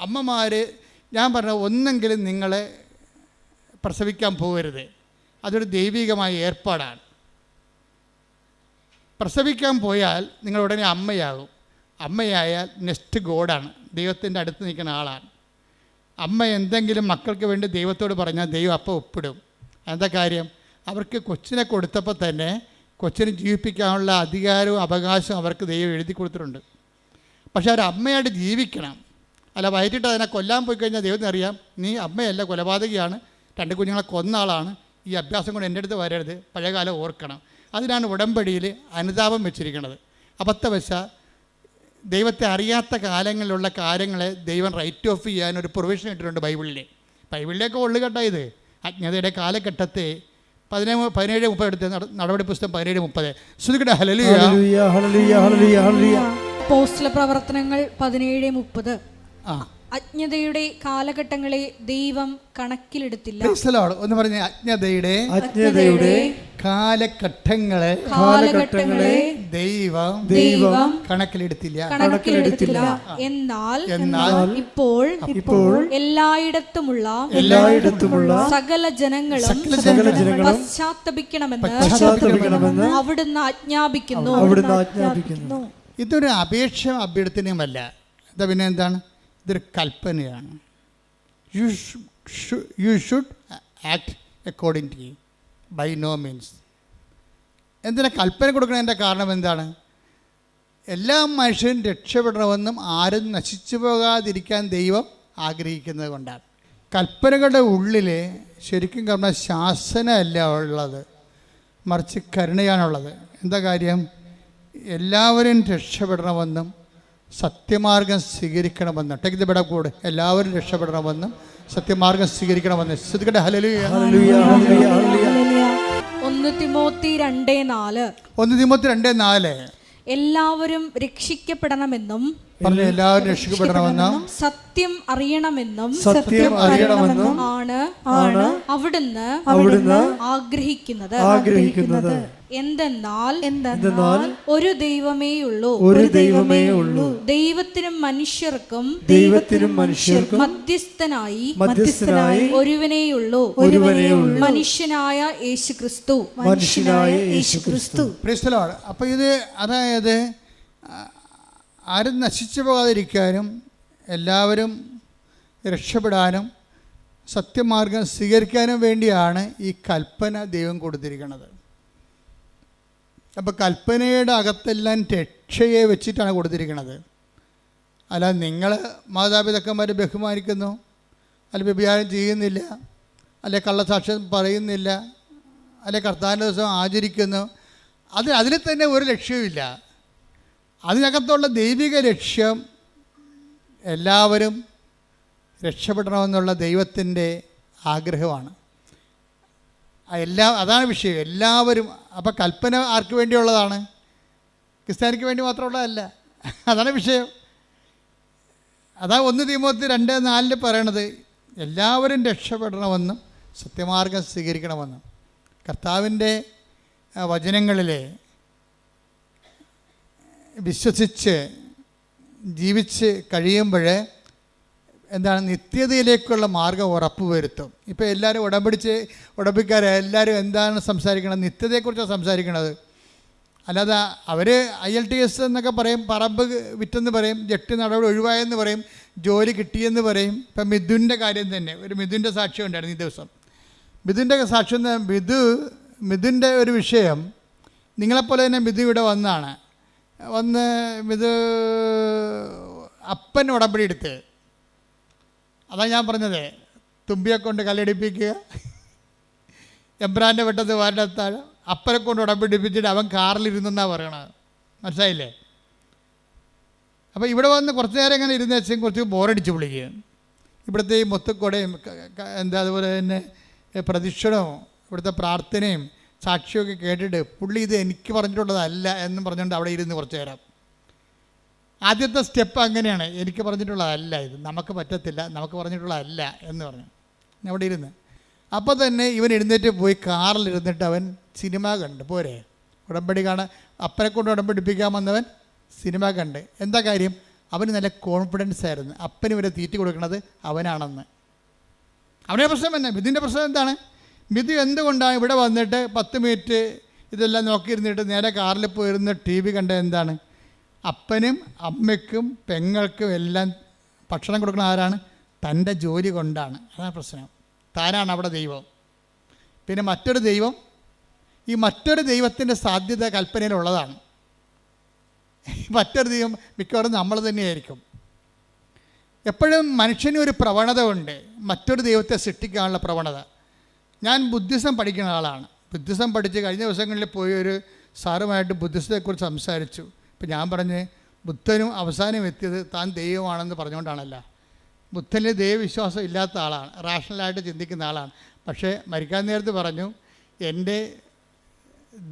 അമ്മമാർ, ഞാൻ പറഞ്ഞ ഒന്നെങ്കിലും നിങ്ങളെ പ്രസവിക്കാൻ പോകരുത്, അതൊരു ദൈവികമായ ഏർപ്പാടാണ്. പ്രസവിക്കാൻ പോയാൽ നിങ്ങൾ ഉടനെ അമ്മയാകും. അമ്മയായാൽ നെക്സ്റ്റ് ഗോഡാണ്, ദൈവത്തിൻ്റെ അടുത്ത് നിൽക്കുന്ന ആളാണ്. അമ്മ എന്തെങ്കിലും മക്കൾക്ക് വേണ്ടി ദൈവത്തോട് പറഞ്ഞാൽ ദൈവം അപ്പം ഒപ്പിടും. എന്താ കാര്യം? അവർക്ക് കൊച്ചിനെ കൊടുത്തപ്പോൾ തന്നെ കൊച്ചിനെ ജീവിപ്പിക്കാനുള്ള അധികാരവും അവകാശവും അവർക്ക് ദൈവം എഴുതി കൊടുത്തിട്ടുണ്ട്. പക്ഷേ അവർ അമ്മയായിട്ട് ജീവിക്കണം. അല്ല വയറ്റിട്ട് അതിനെ കൊല്ലാൻ പോയി കഴിഞ്ഞാൽ ദൈവത്തിന് അറിയാം, നീ അമ്മയല്ല, കൊലപാതകയാണ്, 2 കുഞ്ഞുങ്ങളെ കൊന്ന ആളാണ്, ഈ അഭ്യാസം കൊണ്ട് എൻ്റെ അടുത്ത് വരരുത്, പഴയകാലം ഓർക്കണം. അതിനാണ് ഉടമ്പടിയിൽ അനുതാപം വെച്ചിരിക്കുന്നത്. അബദ്ധവശ ദൈവത്തെ അറിയാത്ത കാലങ്ങളിലുള്ള കാര്യങ്ങളെ ദൈവം റൈറ്റ് ഓഫ് ചെയ്യാൻ ഒരു പ്രൊവിഷൻ ഇട്ടിട്ടുണ്ട് ബൈബിളിലേക്ക് ഉള്ളുകെട്ടാ ഇത്. അജ്ഞതയുടെ കാലഘട്ടത്തെ 17:30 എടുത്ത് നടപടി പുസ്തകം 17:30. ശ്രുതിക്കട്ടെ ഹല്ലേലൂയ ഹല്ലേലൂയ ഹല്ലേലൂയ ഹല്ലേലൂയ. അപ്പോസ്തല പ്രവർത്തനങ്ങൾ 17:30. ആ, അജ്ഞതയുടെ കാലഘട്ടങ്ങളെ ദൈവം കണക്കിലെടുത്തില്ല. ഒന്ന് പറഞ്ഞ അജ്ഞതയുടെ കാലഘട്ടങ്ങളെ ദൈവം കണക്കിലെടുത്തില്ല. എന്നാൽ ഇപ്പോൾ എല്ലായിടത്തുമുള്ള സകല ജനങ്ങളും പശ്ചാത്തപിക്കണമെന്ന് അവിടുന്ന് ആജ്ഞാപിക്കുന്നു. ഇതൊരു അപേക്ഷ അഭ്യർത്ഥനയുമല്ല. എന്താ പിന്നെ എന്താണ്? ഇതൊരു കൽപ്പനയാണ്. You should act according to by no means. എന്തിനാ കൽപ്പന കൊടുക്കണതിൻ്റെ കാരണം എന്താണ്? എല്ലാ മനുഷ്യരും രക്ഷപ്പെടണമെന്നും ആരും നശിച്ചു പോകാതിരിക്കാൻ ദൈവം ആഗ്രഹിക്കുന്നത് കൊണ്ടാണ്. കൽപ്പനകളുടെ ഉള്ളിൽ ശരിക്കും പറഞ്ഞാൽ ശാസനയല്ല ഉള്ളത്, മറിച്ച് കരുണയാണുള്ളത്. എന്താ കാര്യം? എല്ലാവരും രക്ഷപ്പെടണമെന്നും സത്യമാർഗം സ്വീകരിക്കണമെന്നും ടേക്ക് ദ ബെഡ് കൂടെ എല്ലാവരും രക്ഷപ്പെടണമെന്നും സത്യമാർഗം സ്വീകരിക്കണമെന്ന്. ശ്രദ്ധിക്കട്ടെ ഹല്ലേലൂയ ഹല്ലേലൂയ ഹല്ലേലൂയ. 1 തിമോത്തി 2:4 എല്ലാവരും രക്ഷിക്കപ്പെടണമെന്നും പറഞ്ഞു. എല്ലാവരും രക്ഷിക്കപ്പെടണമെന്നും സത്യം അറിയണമെന്നും ആണ് അവിടുന്ന് ആഗ്രഹിക്കുന്നത്. എന്തെന്നാൽ ഒരു ദൈവമേയുള്ളൂ, ദൈവത്തിനും മനുഷ്യർക്കും മധ്യസ്ഥനായി ഒരുവനേയുള്ളൂ, മനുഷ്യനായ യേശുക്രിസ്തു. അപ്പോൾ ഇത് അതായത് ആരും നശിച്ചു പോകാതിരിക്കാനും എല്ലാവരും രക്ഷപ്പെടാനും സത്യമാർഗം സ്വീകരിക്കാനും വേണ്ടിയാണ് ഈ കൽപ്പന ദൈവം കൊടുത്തിരിക്കുന്നത്. അപ്പോൾ കൽപ്പനയുടെ അകത്തെല്ലാം രക്ഷയെ വെച്ചിട്ടാണ് കൊടുത്തിരിക്കുന്നത്. അല്ല നിങ്ങൾ മാതാപിതാക്കന്മാരെ ബഹുമാനിക്കുന്നു, അല്ല വ്യഭിചാരം ചെയ്യുന്നില്ല, അല്ലെ കള്ളസാക്ഷ്യം പറയുന്നില്ല, അല്ലെ കർത്താവിൻ്റെ ദിവസം ആചരിക്കുന്നു, അതിൽ തന്നെ ഒരു ലക്ഷ്യവുമില്ല. അതിനകത്തുള്ള ദൈവിക ലക്ഷ്യം എല്ലാവരും രക്ഷപ്പെടണമെന്നുള്ള ദൈവത്തിൻ്റെ ആഗ്രഹമാണ്. അതാണ് വിഷയം. എല്ലാവരും. അപ്പോൾ കൽപ്പന ആർക്ക് വേണ്ടിയുള്ളതാണ്? ക്രിസ്ത്യാനിക്ക് വേണ്ടി മാത്രമുള്ളതല്ല. അതാണ് വിഷയം. അതാ 1 തിമോത്തി 2:4 പറയണത് എല്ലാവരും രക്ഷപ്പെടണമെന്നും സത്യമാർഗം സ്വീകരിക്കണമെന്നും. കർത്താവിൻ്റെ വചനങ്ങളിലെ വിശ്വസിച്ച് ജീവിച്ച് കഴിയുമ്പോൾ എന്താണ് നിത്യതയിലേക്കുള്ള മാർഗം ഉറപ്പുവരുത്തും. ഇപ്പോൾ എല്ലാവരും ഉടമ്പിക്കാർ എല്ലാവരും എന്താണ് സംസാരിക്കണത്? നിത്യതയെക്കുറിച്ചാണ് സംസാരിക്കണത്. അല്ലാതെ അവർ IELTS എന്നൊക്കെ പറയും, പറമ്പ് വിറ്റെന്ന് പറയും, ജപ്തി നടപടി ഒഴിവായെന്ന് പറയും, ജോലി കിട്ടിയെന്ന് പറയും. ഇപ്പം മിഥുൻ്റെ കാര്യം തന്നെ, ഒരു മിഥുൻ്റെ സാക്ഷ്യം ഉണ്ടായിരുന്നു ഈ ദിവസം. മിഥുൻ്റെ സാക്ഷ്യം, മിഥുൻ്റെ ഒരു വിഷയം, നിങ്ങളെപ്പോലെ തന്നെ മിഥു ഇവിടെ വന്ന് അപ്പൻ ഉടമ്പടി എടുത്ത്, അതാണ് ഞാൻ പറഞ്ഞത്, തുമ്പിയെ കൊണ്ട് കല്ലടിപ്പിക്കുക, എബ്രാൻ്റെ വെട്ടത്ത് വാരത്താഴ്, അപ്പനെ കൊണ്ട് ഉടമ്പടിപ്പിച്ചിട്ട് അവൻ കാറിലിരുന്നെന്നാണ് പറയണത്. മനസ്സിലായില്ലേ? അപ്പോൾ ഇവിടെ വന്ന് കുറച്ച് നേരം ഇങ്ങനെ ഇരുന്ന് വെച്ചാൽ കുറച്ച് ബോറടിച്ച് വിളിക്കുക. ഇവിടുത്തെ ഈ മൊത്തക്കൊടയും അതുപോലെ തന്നെ പ്രദക്ഷിണവും ഇവിടുത്തെ പ്രാർത്ഥനയും സാക്ഷിയൊക്കെ കേട്ടിട്ട് പുള്ളി ഇത് എനിക്ക് പറഞ്ഞിട്ടുള്ളതല്ല എന്ന് പറഞ്ഞുകൊണ്ട് അവിടെ ഇരുന്ന് കുറച്ച് നേരം. ആദ്യത്തെ സ്റ്റെപ്പ് അങ്ങനെയാണ്, എനിക്ക് പറഞ്ഞിട്ടുള്ളതല്ല ഇത്, നമുക്ക് പറ്റത്തില്ല, നമുക്ക് പറഞ്ഞിട്ടുള്ളതല്ല എന്ന് പറഞ്ഞു അവിടെ ഇരുന്ന്. അപ്പോൾ തന്നെ ഇവൻ എഴുന്നേറ്റ് പോയി കാറിലിരുന്നിട്ട് അവൻ സിനിമ കണ്ട്. പോരെ, ഉടമ്പടി കാണാൻ അപ്പനെ കൊണ്ട് ഉടമ്പടിപ്പിക്കാൻ വന്നവൻ സിനിമ കണ്ട്. എന്താ കാര്യം? അവന് നല്ല കോൺഫിഡൻസ് ആയിരുന്നു, അപ്പന് വരെ തീറ്റി കൊടുക്കുന്നത് അവനാണെന്ന്. അവൻ്റെ പ്രശ്നം തന്നെ. മിഥുൻ്റെ പ്രശ്നം എന്താണ്? മിഥു എന്തുകൊണ്ടാണ് ഇവിടെ വന്നിട്ട് 10 മിനിറ്റ് ഇതെല്ലാം നോക്കിയിരുന്നിട്ട് നേരെ കാറിൽ പോയിരുന്ന് TV കണ്ട എന്താണ്? അപ്പനും അമ്മയ്ക്കും പെങ്ങൾക്കും എല്ലാം ഭക്ഷണം കൊടുക്കുന്ന ആരാണ്? തൻ്റെ ജോലി കൊണ്ടാണ്. അതാണ് പ്രശ്നം. താനാണ് അവിടെ ദൈവം. പിന്നെ മറ്റൊരു ദൈവം, ഈ മറ്റൊരു ദൈവത്തിൻ്റെ സാധ്യത കൽപ്പനയിലുള്ളതാണ്. മറ്റൊരു ദൈവം മിക്കവാറും നമ്മൾ തന്നെയായിരിക്കും. എപ്പോഴും മനുഷ്യന് ഒരു പ്രവണത ഉണ്ട്, മറ്റൊരു ദൈവത്തെ സൃഷ്ടിക്കാനുള്ള പ്രവണത. ഞാൻ ബുദ്ധിസം പഠിക്കുന്ന ആളാണ്. ബുദ്ധിസം പഠിച്ച് കഴിഞ്ഞ ദിവസങ്ങളിൽ പോയി ഒരു സാറുമായിട്ട് ബുദ്ധിസത്തെക്കുറിച്ച് സംസാരിച്ചു. ഇപ്പം ഞാൻ പറഞ്ഞ് ബുദ്ധനും അവസാനം എത്തിയത് താൻ ദൈവമാണെന്ന് പറഞ്ഞുകൊണ്ടാണല്ല. ബുദ്ധനിൽ ദൈവവിശ്വാസം ഇല്ലാത്ത ആളാണ്, റാഷണലായിട്ട് ചിന്തിക്കുന്ന ആളാണ്. പക്ഷേ മരിക്കാൻ നേരത്ത് പറഞ്ഞു, എൻ്റെ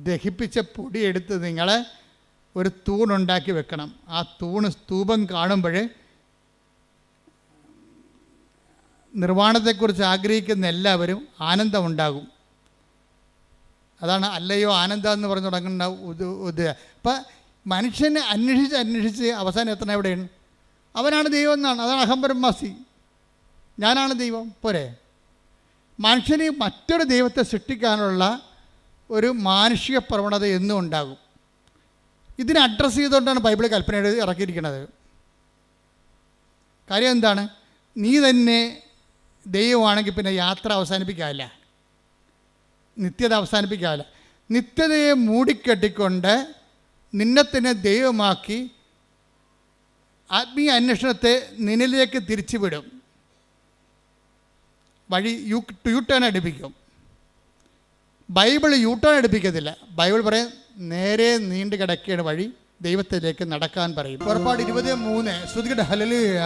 ദഹിപ്പിച്ച പൊടിയെടുത്ത് നിങ്ങൾ ഒരു തൂണുണ്ടാക്കി വെക്കണം. ആ സ്തൂപം കാണുമ്പോൾ നിർവ്വാണത്തെക്കുറിച്ച് ആഗ്രഹിക്കുന്ന എല്ലാവരും ആനന്ദമുണ്ടാകും. അതാണ് അല്ലയോ ആനന്ദം എന്ന് പറഞ്ഞു തുടങ്ങുന്ന അപ്പം മനുഷ്യനെ അന്വേഷിച്ച് അവസാനം എത്തണം എവിടെയാണ്? അവനാണ് ദൈവം എന്നാണ്. അതാണ് അഹംബ്രഹ്മാസി, ഞാനാണ് ദൈവം. പോരെ? മനുഷ്യന് മറ്റൊരു ദൈവത്തെ സൃഷ്ടിക്കാനുള്ള ഒരു മാനുഷിക പ്രവണത എന്നും ഉണ്ടാകും. ഇതിനെ അഡ്രസ്സ് ചെയ്തുകൊണ്ടാണ് ബൈബിൾ കൽപ്പന ഇറക്കിയിരിക്കുന്നത്. കാര്യം എന്താണ്? നീ തന്നെ ദൈവമാണെങ്കിൽ പിന്നെ യാത്ര അവസാനിപ്പിക്കാവില്ല, നിത്യത അവസാനിപ്പിക്കാവില്ല. നിത്യതയെ മൂടിക്കെട്ടിക്കൊണ്ട് നിന്നെ തന്നെ ദൈവമാക്കി ആത്മീയ അന്വേഷണത്തെ നിന്നിലേക്ക് തിരിച്ചുവിടും. വഴി യു ടേൺ അടുപ്പിക്കും. ബൈബിൾ യു ടേൺ അടുപ്പിക്കത്തില്ല. ബൈബിൾ പറയും നേരെ നീണ്ടു കിടക്കുകയാണ് വഴി, ദൈവത്തിലേക്ക് നടക്കാൻ പറയും. പുറപ്പാട് 23 ശ്രുതികട ഹല്ലേലൂയ.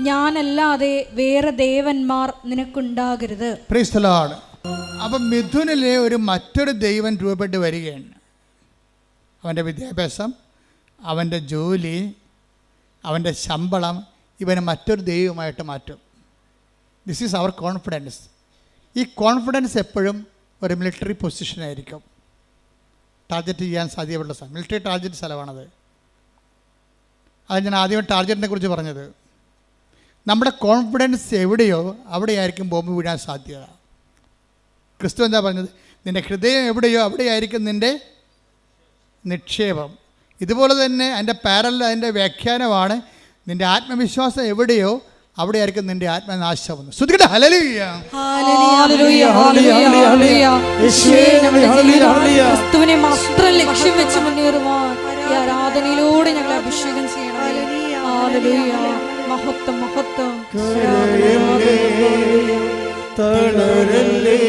ഞാനല്ലാതെ വേറെ ദേവന്മാർ നിനക്കുണ്ടാകരുത്. Praise the Lord. അപ്പം മിഥുനിലെ ഒരു മറ്റൊരു ദൈവം രൂപപ്പെട്ട് വരികയാണ്. അവൻ്റെ വിദ്യാഭ്യാസം, അവൻ്റെ ജോലി, അവൻ്റെ ശമ്പളം ഇവനെ മറ്റൊരു ദൈവമായിട്ട് മാറ്റും. This is our confidence. ഈ കോൺഫിഡൻസ് എപ്പോഴും ഒരു മിലിറ്ററി പൊസിഷനായിരിക്കും, ടാർഗറ്റ് ചെയ്യാൻ സാധ്യതയുള്ള സ്ഥലം. മിലിറ്ററി ടാർഗറ്റ് സ്ഥലമാണത്. അത് ഞാൻ ആദ്യം ടാർഗറ്റിനെ കുറിച്ച് പറഞ്ഞത്. നമ്മുടെ കോൺഫിഡൻസ് എവിടെയോ അവിടെയായിരിക്കും ബോംബ് വീഴാൻ സാധ്യത. ക്രിസ്തു എന്താ പറഞ്ഞത്? നിൻ്റെ ഹൃദയം എവിടെയോ അവിടെയായിരിക്കും നിൻ്റെ നിക്ഷേപം. ഇതുപോലെ തന്നെ അതിൻ്റെ പാരലൽ, അതിൻ്റെ വ്യാഖ്യാനമാണ് നിൻ്റെ ആത്മവിശ്വാസം എവിടെയോ അവിടെയായിരിക്കും നിൻ്റെ ആത്മനാശം. ശ്രുതികട ഹല്ലേലൂയ. ക്രിസ്തുവിനെ മാത്രം ലക്ഷ്യം വെച്ച് മുന്നേറുവാൻ ഈ ആരാധനയിലൂടെ ഞങ്ങളെ അഭിഷേകം ചെയ്യണം. ഹല്ലേലൂയ. മഹത്വം മഹത്വം. തളരല്ലേ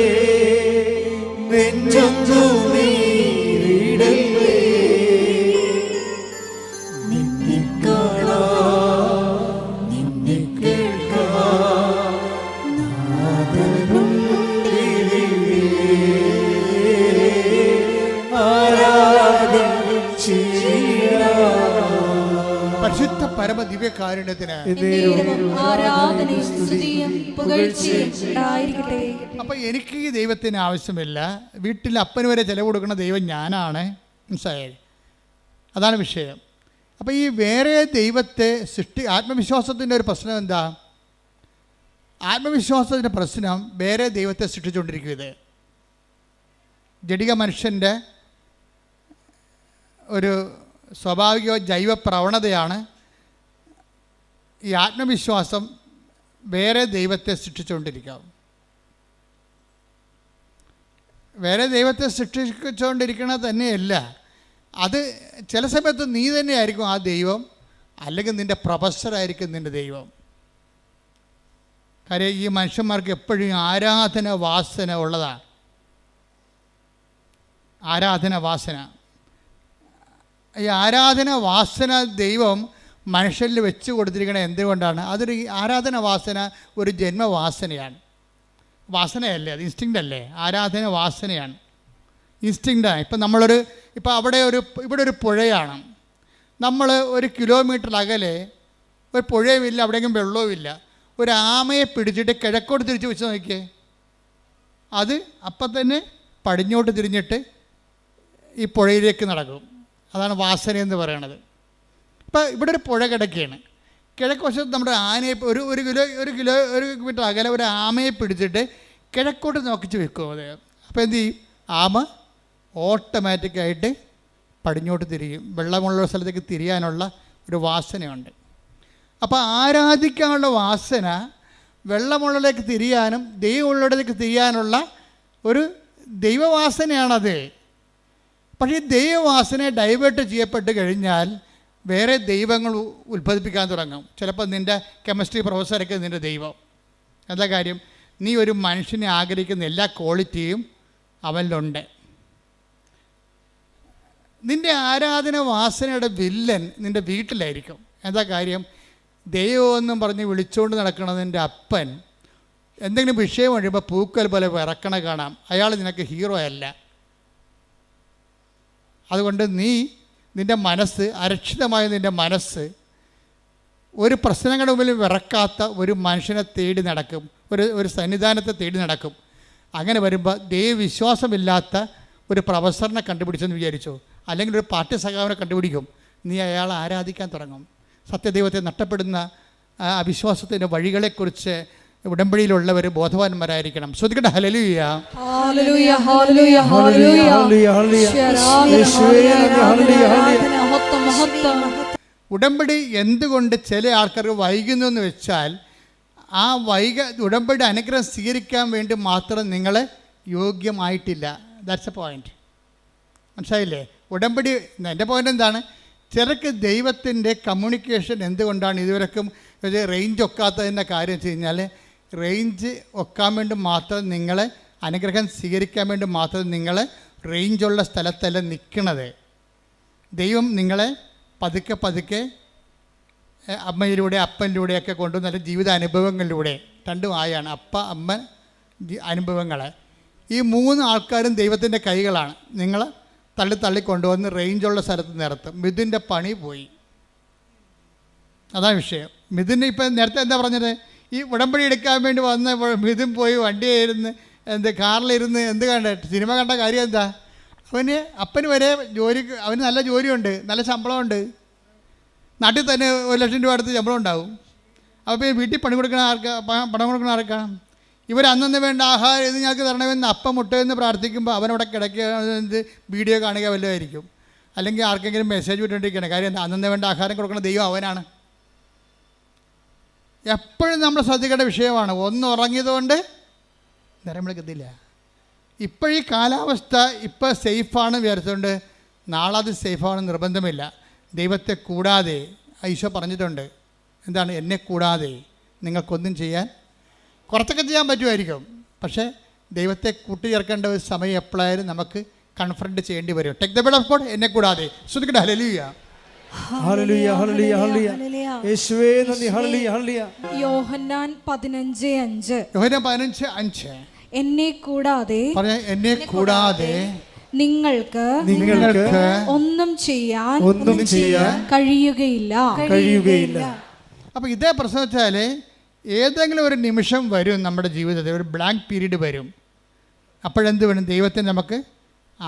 നെഞ്ചൊന്നു നീരിടല്ലേ, നിന്നെ കാണാൻ നിന്നെ കേൾക്കാൻ ആരാധന ചെയ്യാം. പരിശുദ്ധ പരമ ദിവ്യകാരുണ്യത്തിന് അപ്പം എനിക്ക് ഈ ദൈവത്തിന് ആവശ്യമില്ല. വീട്ടിൽ അപ്പന് വരെ ചിലവ് കൊടുക്കുന്ന ദൈവം ഞാനാണ്. മനസ്സിലായത്? അതാണ് വിഷയം. അപ്പം ഈ വേറെ ദൈവത്തെ ആത്മവിശ്വാസത്തിൻ്റെ ഒരു പ്രശ്നം എന്താ? ആത്മവിശ്വാസത്തിൻ്റെ പ്രശ്നം വേറെ ദൈവത്തെ സൃഷ്ടിച്ചുകൊണ്ടിരിക്കും. ഇത് ജഡിക മനുഷ്യൻ്റെ ഒരു സ്വാഭാവിക ജൈവ പ്രവണതയാണ്. ഈ ആത്മവിശ്വാസം വേറെ ദൈവത്തെ സൃഷ്ടിച്ചുകൊണ്ടിരിക്കുക. വേറെ ദൈവത്തെ സൃഷ്ടിച്ചുകൊണ്ടിരിക്കണത് തന്നെയല്ല, അത് ചില സമയത്ത് നീ തന്നെയായിരിക്കും ആ ദൈവം, അല്ലെങ്കിൽ നിൻ്റെ പ്രൊഫസറായിരിക്കും നിൻ്റെ ദൈവം. കാര്യം ഈ മനുഷ്യന്മാർക്ക് എപ്പോഴും ആരാധന വാസന ഉള്ളതാണ്. ആരാധന വാസന, ഈ ആരാധന വാസന ദൈവം മനുഷ്യരിൽ വെച്ച് കൊടുത്തിരിക്കണത് എന്തുകൊണ്ടാണ്? അതൊരു ആരാധന വാസന ഒരു ജന്മവാസനയാണ്. വാസനയല്ലേ അത്? ഇൻസ്റ്റിങ്ക്റ്റ് അല്ലേ? ആരാധന വാസനയാണ്, ഇൻസ്റ്റിങ്ക്റ്റാണ്. ഇപ്പം ഇപ്പോൾ ഇവിടെ ഒരു പുഴയാണ്. നമ്മൾ 1 കിലോമീറ്റർ അകലെ ഒരു പുഴയുമില്ല, അവിടെയെങ്കിലും വെള്ളവുമില്ല. ഒരു ആമയെ പിടിച്ചിട്ട് കിഴക്കോട്ട് തിരിച്ച് വെച്ച് നോക്കിയേ, അത് അപ്പം തന്നെ പടിഞ്ഞോട്ട് തിരിഞ്ഞിട്ട് ഈ പുഴയിലേക്ക് നടക്കും. അതാണ് വാസന എന്ന് പറയണത്. ഇപ്പം ഇവിടെ ഒരു പുഴ കിടക്കുകയാണ്. കിഴക്ക് വശത്ത് നമ്മുടെ ആനയെ ഒരു കിലോമീറ്റർ അകലെ ഒരു ആമയെ പിടിച്ചിട്ട് കിഴക്കോട്ട് നോക്കിച്ച് വെക്കും അത്. അപ്പോൾ എന്ത് ചെയ്യും? ആമ ഓട്ടോമാറ്റിക്കായിട്ട് പടിഞ്ഞോട്ട് തിരിയും. വെള്ളമുള്ള സ്ഥലത്തേക്ക് തിരിയാനുള്ള ഒരു വാസനയുണ്ട്. അപ്പോൾ ആരാധിക്കാനുള്ള വാസന വെള്ളമുള്ളിലേക്ക് തിരിയാനും ദൈവമുള്ളിടത്തേക്ക് തിരിയാനുള്ള ഒരു ദൈവവാസനയാണത്. പക്ഷേ ഈ ദൈവവാസന ഡൈവേർട്ട് ചെയ്യപ്പെട്ട് കഴിഞ്ഞാൽ വേറെ ദൈവങ്ങൾ ഉത്ഭവിപ്പിക്കാൻ തുടങ്ങും. ചിലപ്പോൾ നിൻ്റെ കെമിസ്ട്രി പ്രൊഫസറൊക്കെ നിൻ്റെ ദൈവം, എന്താ കാര്യം? നീ ഒരു മനുഷ്യനെ ആഗ്രഹിക്കുന്ന എല്ലാ ക്വാളിറ്റിയും അവനിലുണ്ട്. നിൻ്റെ ആരാധന വാസനയുടെ വില്ലൻ നിൻ്റെ വീട്ടിലായിരിക്കും. എന്താ കാര്യം? ദൈവമെന്നും പറഞ്ഞ് വിളിച്ചുകൊണ്ട് നടക്കണതിൻ്റെ അപ്പൻ എന്തെങ്കിലും വിഷയം കഴിയുമ്പോൾ പൂക്കൽ പോലെ വിറക്കണ കാണാം. അയാൾ നിനക്ക് ഹീറോ അല്ല. അതുകൊണ്ട് നിൻ്റെ മനസ്സ്, അരക്ഷിതമായ നിൻ്റെ മനസ്സ് ഒരു പ്രശ്നങ്ങളുടെ മുമ്പിൽ വിറക്കാത്ത ഒരു മനുഷ്യനെ തേടി നടക്കും, ഒരു സന്നിധാനത്തെ തേടി നടക്കും. അങ്ങനെ വരുമ്പോൾ ദൈവവിശ്വാസമില്ലാത്ത ഒരു പ്രൊഫസറിനെ കണ്ടുപിടിച്ചെന്ന് വിചാരിച്ചു, അല്ലെങ്കിൽ ഒരു പാർട്ടി സഖാവിനെ കണ്ടുപിടിക്കും. നീ അയാളെ ആരാധിക്കാൻ തുടങ്ങും. സത്യദൈവത്തെ നഷ്ടപ്പെടുന്ന അവിശ്വാസത്തിൻ്റെ വഴികളെക്കുറിച്ച് ഉടമ്പടിയിലുള്ളവർ ബോധവാന്മാരായിരിക്കണം. ശ്രദ്ധിക്കട്ടെ. ഹല്ലേലൂയ, ഹല്ലേലൂയ, ഹല്ലേലൂയ, ഹല്ലേലൂയ. ഉടമ്പടി എന്തുകൊണ്ട് ചില ആൾക്കാർക്ക് വൈകുന്നു എന്ന് വെച്ചാൽ, ആ ഉടമ്പടി അനുഗ്രഹം സ്വീകരിക്കാൻ വേണ്ടി മാത്രം നിങ്ങൾ യോഗ്യമായിട്ടില്ല. That's A point. മനസ്സിലായില്ലേ? ഉടമ്പടി, എൻ്റെ പോയിന്റ് എന്താണ്? ചിലർക്ക് ദൈവത്തിൻ്റെ കമ്മ്യൂണിക്കേഷൻ എന്തുകൊണ്ടാണ് ഇതുവരെക്കും റേഞ്ച് ഒക്കാത്തതിൻ്റെ കാര്യം വെച്ച് കഴിഞ്ഞാൽ, റേഞ്ച് ഒക്കാൻ വേണ്ടി മാത്രം നിങ്ങൾ അനുഗ്രഹം സ്വീകരിക്കാൻ വേണ്ടി മാത്രം നിങ്ങൾ റേഞ്ചുള്ള സ്ഥലത്തല്ല നിൽക്കണത്. ദൈവം നിങ്ങളെ പതുക്കെ പതുക്കെ അമ്മയിലൂടെ അപ്പനിലൂടെയൊക്കെ കൊണ്ടുവന്ന നല്ല ജീവിത അനുഭവങ്ങളിലൂടെ, രണ്ടും ആയാണ് അപ്പ അമ്മ അനുഭവങ്ങൾ. ഈ 3 ആൾക്കാരും ദൈവത്തിൻ്റെ കൈകളാണ്. നിങ്ങൾ തള്ളി കൊണ്ടുവന്ന് റേഞ്ചുള്ള സ്ഥലത്ത് നിർത്തും. മിഥുൻ്റെ പണി പോയി. അതാണ് വിഷയം. മിഥുന് ഇപ്പം നേരത്തെ എന്താ പറഞ്ഞത്? ഈ ഉടമ്പടി എടുക്കാൻ വേണ്ടി വന്ന മിഥുൻ പോയി വണ്ടിയായിരുന്നു, കാറിലിരുന്ന് കണ്ട സിനിമ കണ്ട കാര്യം എന്താ? അപ്പന് വരെ അവന് നല്ല ജോലിയുണ്ട്, നല്ല ശമ്പളമുണ്ട്, നാട്ടിൽ തന്നെ 1,00,000 രൂപ അടുത്ത് ശമ്പളം ഉണ്ടാവും. അപ്പോൾ വീട്ടിൽ പണം കൊടുക്കണ ആർക്കാണ്? ഇവർ അന്നന്ന് വേണ്ട ആഹാരം ഇത് ഞങ്ങൾക്ക് തരണമെന്ന് അപ്പം മുട്ടയെന്ന് പ്രാർത്ഥിക്കുമ്പോൾ അവനവിടെ കിടക്കുക, വീഡിയോ കാണുക വല്ലതായിരിക്കും, അല്ലെങ്കിൽ ആർക്കെങ്കിലും മെസ്സേജ് വിട്ടുകൊണ്ടിരിക്കുകയാണ്. കാര്യം അന്നന്ന് വേണ്ട ആഹാരം കൊടുക്കുന്ന ദൈവം അവനാണ്. എപ്പോഴും നമ്മൾ ശ്രദ്ധിക്കേണ്ട വിഷയമാണ്. ഒന്ന് ഉറങ്ങിയതുകൊണ്ട് നേരം വിളിക്കത്തില്ല. ഇപ്പോഴീ കാലാവസ്ഥ ഇപ്പം സേഫാണ് വിചാരിച്ചുകൊണ്ട് നാളെ അത് സേഫാണെന്ന് നിർബന്ധമില്ല. ദൈവത്തെ കൂടാതെ ഈശോ പറഞ്ഞിട്ടുണ്ട്. എന്താണ്? എന്നെ കൂടാതെ നിങ്ങൾക്കൊന്നും ചെയ്യാൻ, കുറച്ചൊക്കെ ചെയ്യാൻ പറ്റുമായിരിക്കും, പക്ഷേ ദൈവത്തെ കൂട്ടിച്ചേർക്കേണ്ട ഒരു സമയം എപ്പോഴായാലും നമുക്ക് കൺഫ്രണ്ട് ചെയ്യേണ്ടി വരും. Take the bread of God, എന്നെ കൂടാതെ. ശ്രദ്ധിക്കട്ടെ. ഹല്ലേലൂയ, ഹല്ലേലൂയ, ഹല്ലേലൂയ, ഹല്ലേലൂയ. യേശുവേ നന്ദി. ഹല്ലേലൂയ, ഹല്ലേലൂയ. യോഹന്നാൻ 15:5. യോഹന്നാൻ 15:5. എന്നെ കൂടാതെ നിങ്ങൾക്ക് ഒന്നും ചെയ്യാൻ കഴിയുകയില്ല. അപ്പോൾ ഇതേ പ്രശ്നം വെച്ചാൽ ഏതെങ്കിലും ഒരു നിമിഷം വരും നമ്മുടെ ജീവിതത്തിൽ, ഒരു ബ്ലാങ്ക് പീരീഡ് വരും. അപ്പോഴെന്ത് വേണം? ദൈവത്തിന് നമുക്ക്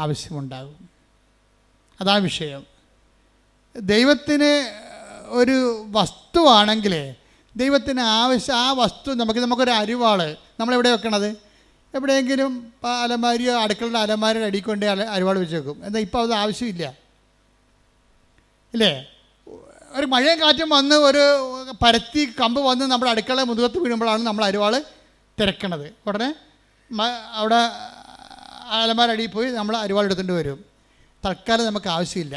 ആവശ്യമുണ്ടാകും. അതാണ് വിഷയം. ദൈവത്തിന് ഒരു വസ്തുവാണെങ്കിൽ ദൈവത്തിന് ആവശ്യം, ആ വസ്തു നമുക്കൊരു അരിവാള് നമ്മളെവിടെ വെക്കണത്? എവിടെയെങ്കിലും അലമാരിയോ അടുക്കളയുടെ അലമാരയുടെ അടിയിൽ കൊണ്ട് അരിവാൾ വെച്ച് വെക്കും. എന്നാൽ ഇപ്പോൾ അത് ആവശ്യമില്ല, ഇല്ലേ? ഒരു മഴയും കാറ്റും വന്ന് ഒരു പരത്തി കമ്പ് വന്ന് നമ്മുടെ അടുക്കള മുതുകത്ത് വീഴുമ്പോഴാണ് നമ്മൾ അരിവാൾ തിരക്കണത്. ഉടനെ അവിടെ അലമാരടിയിൽ പോയി നമ്മൾ അരിവാൾ എടുത്തുകൊണ്ട് വരും. തൽക്കാലം നമുക്ക് ആവശ്യമില്ല.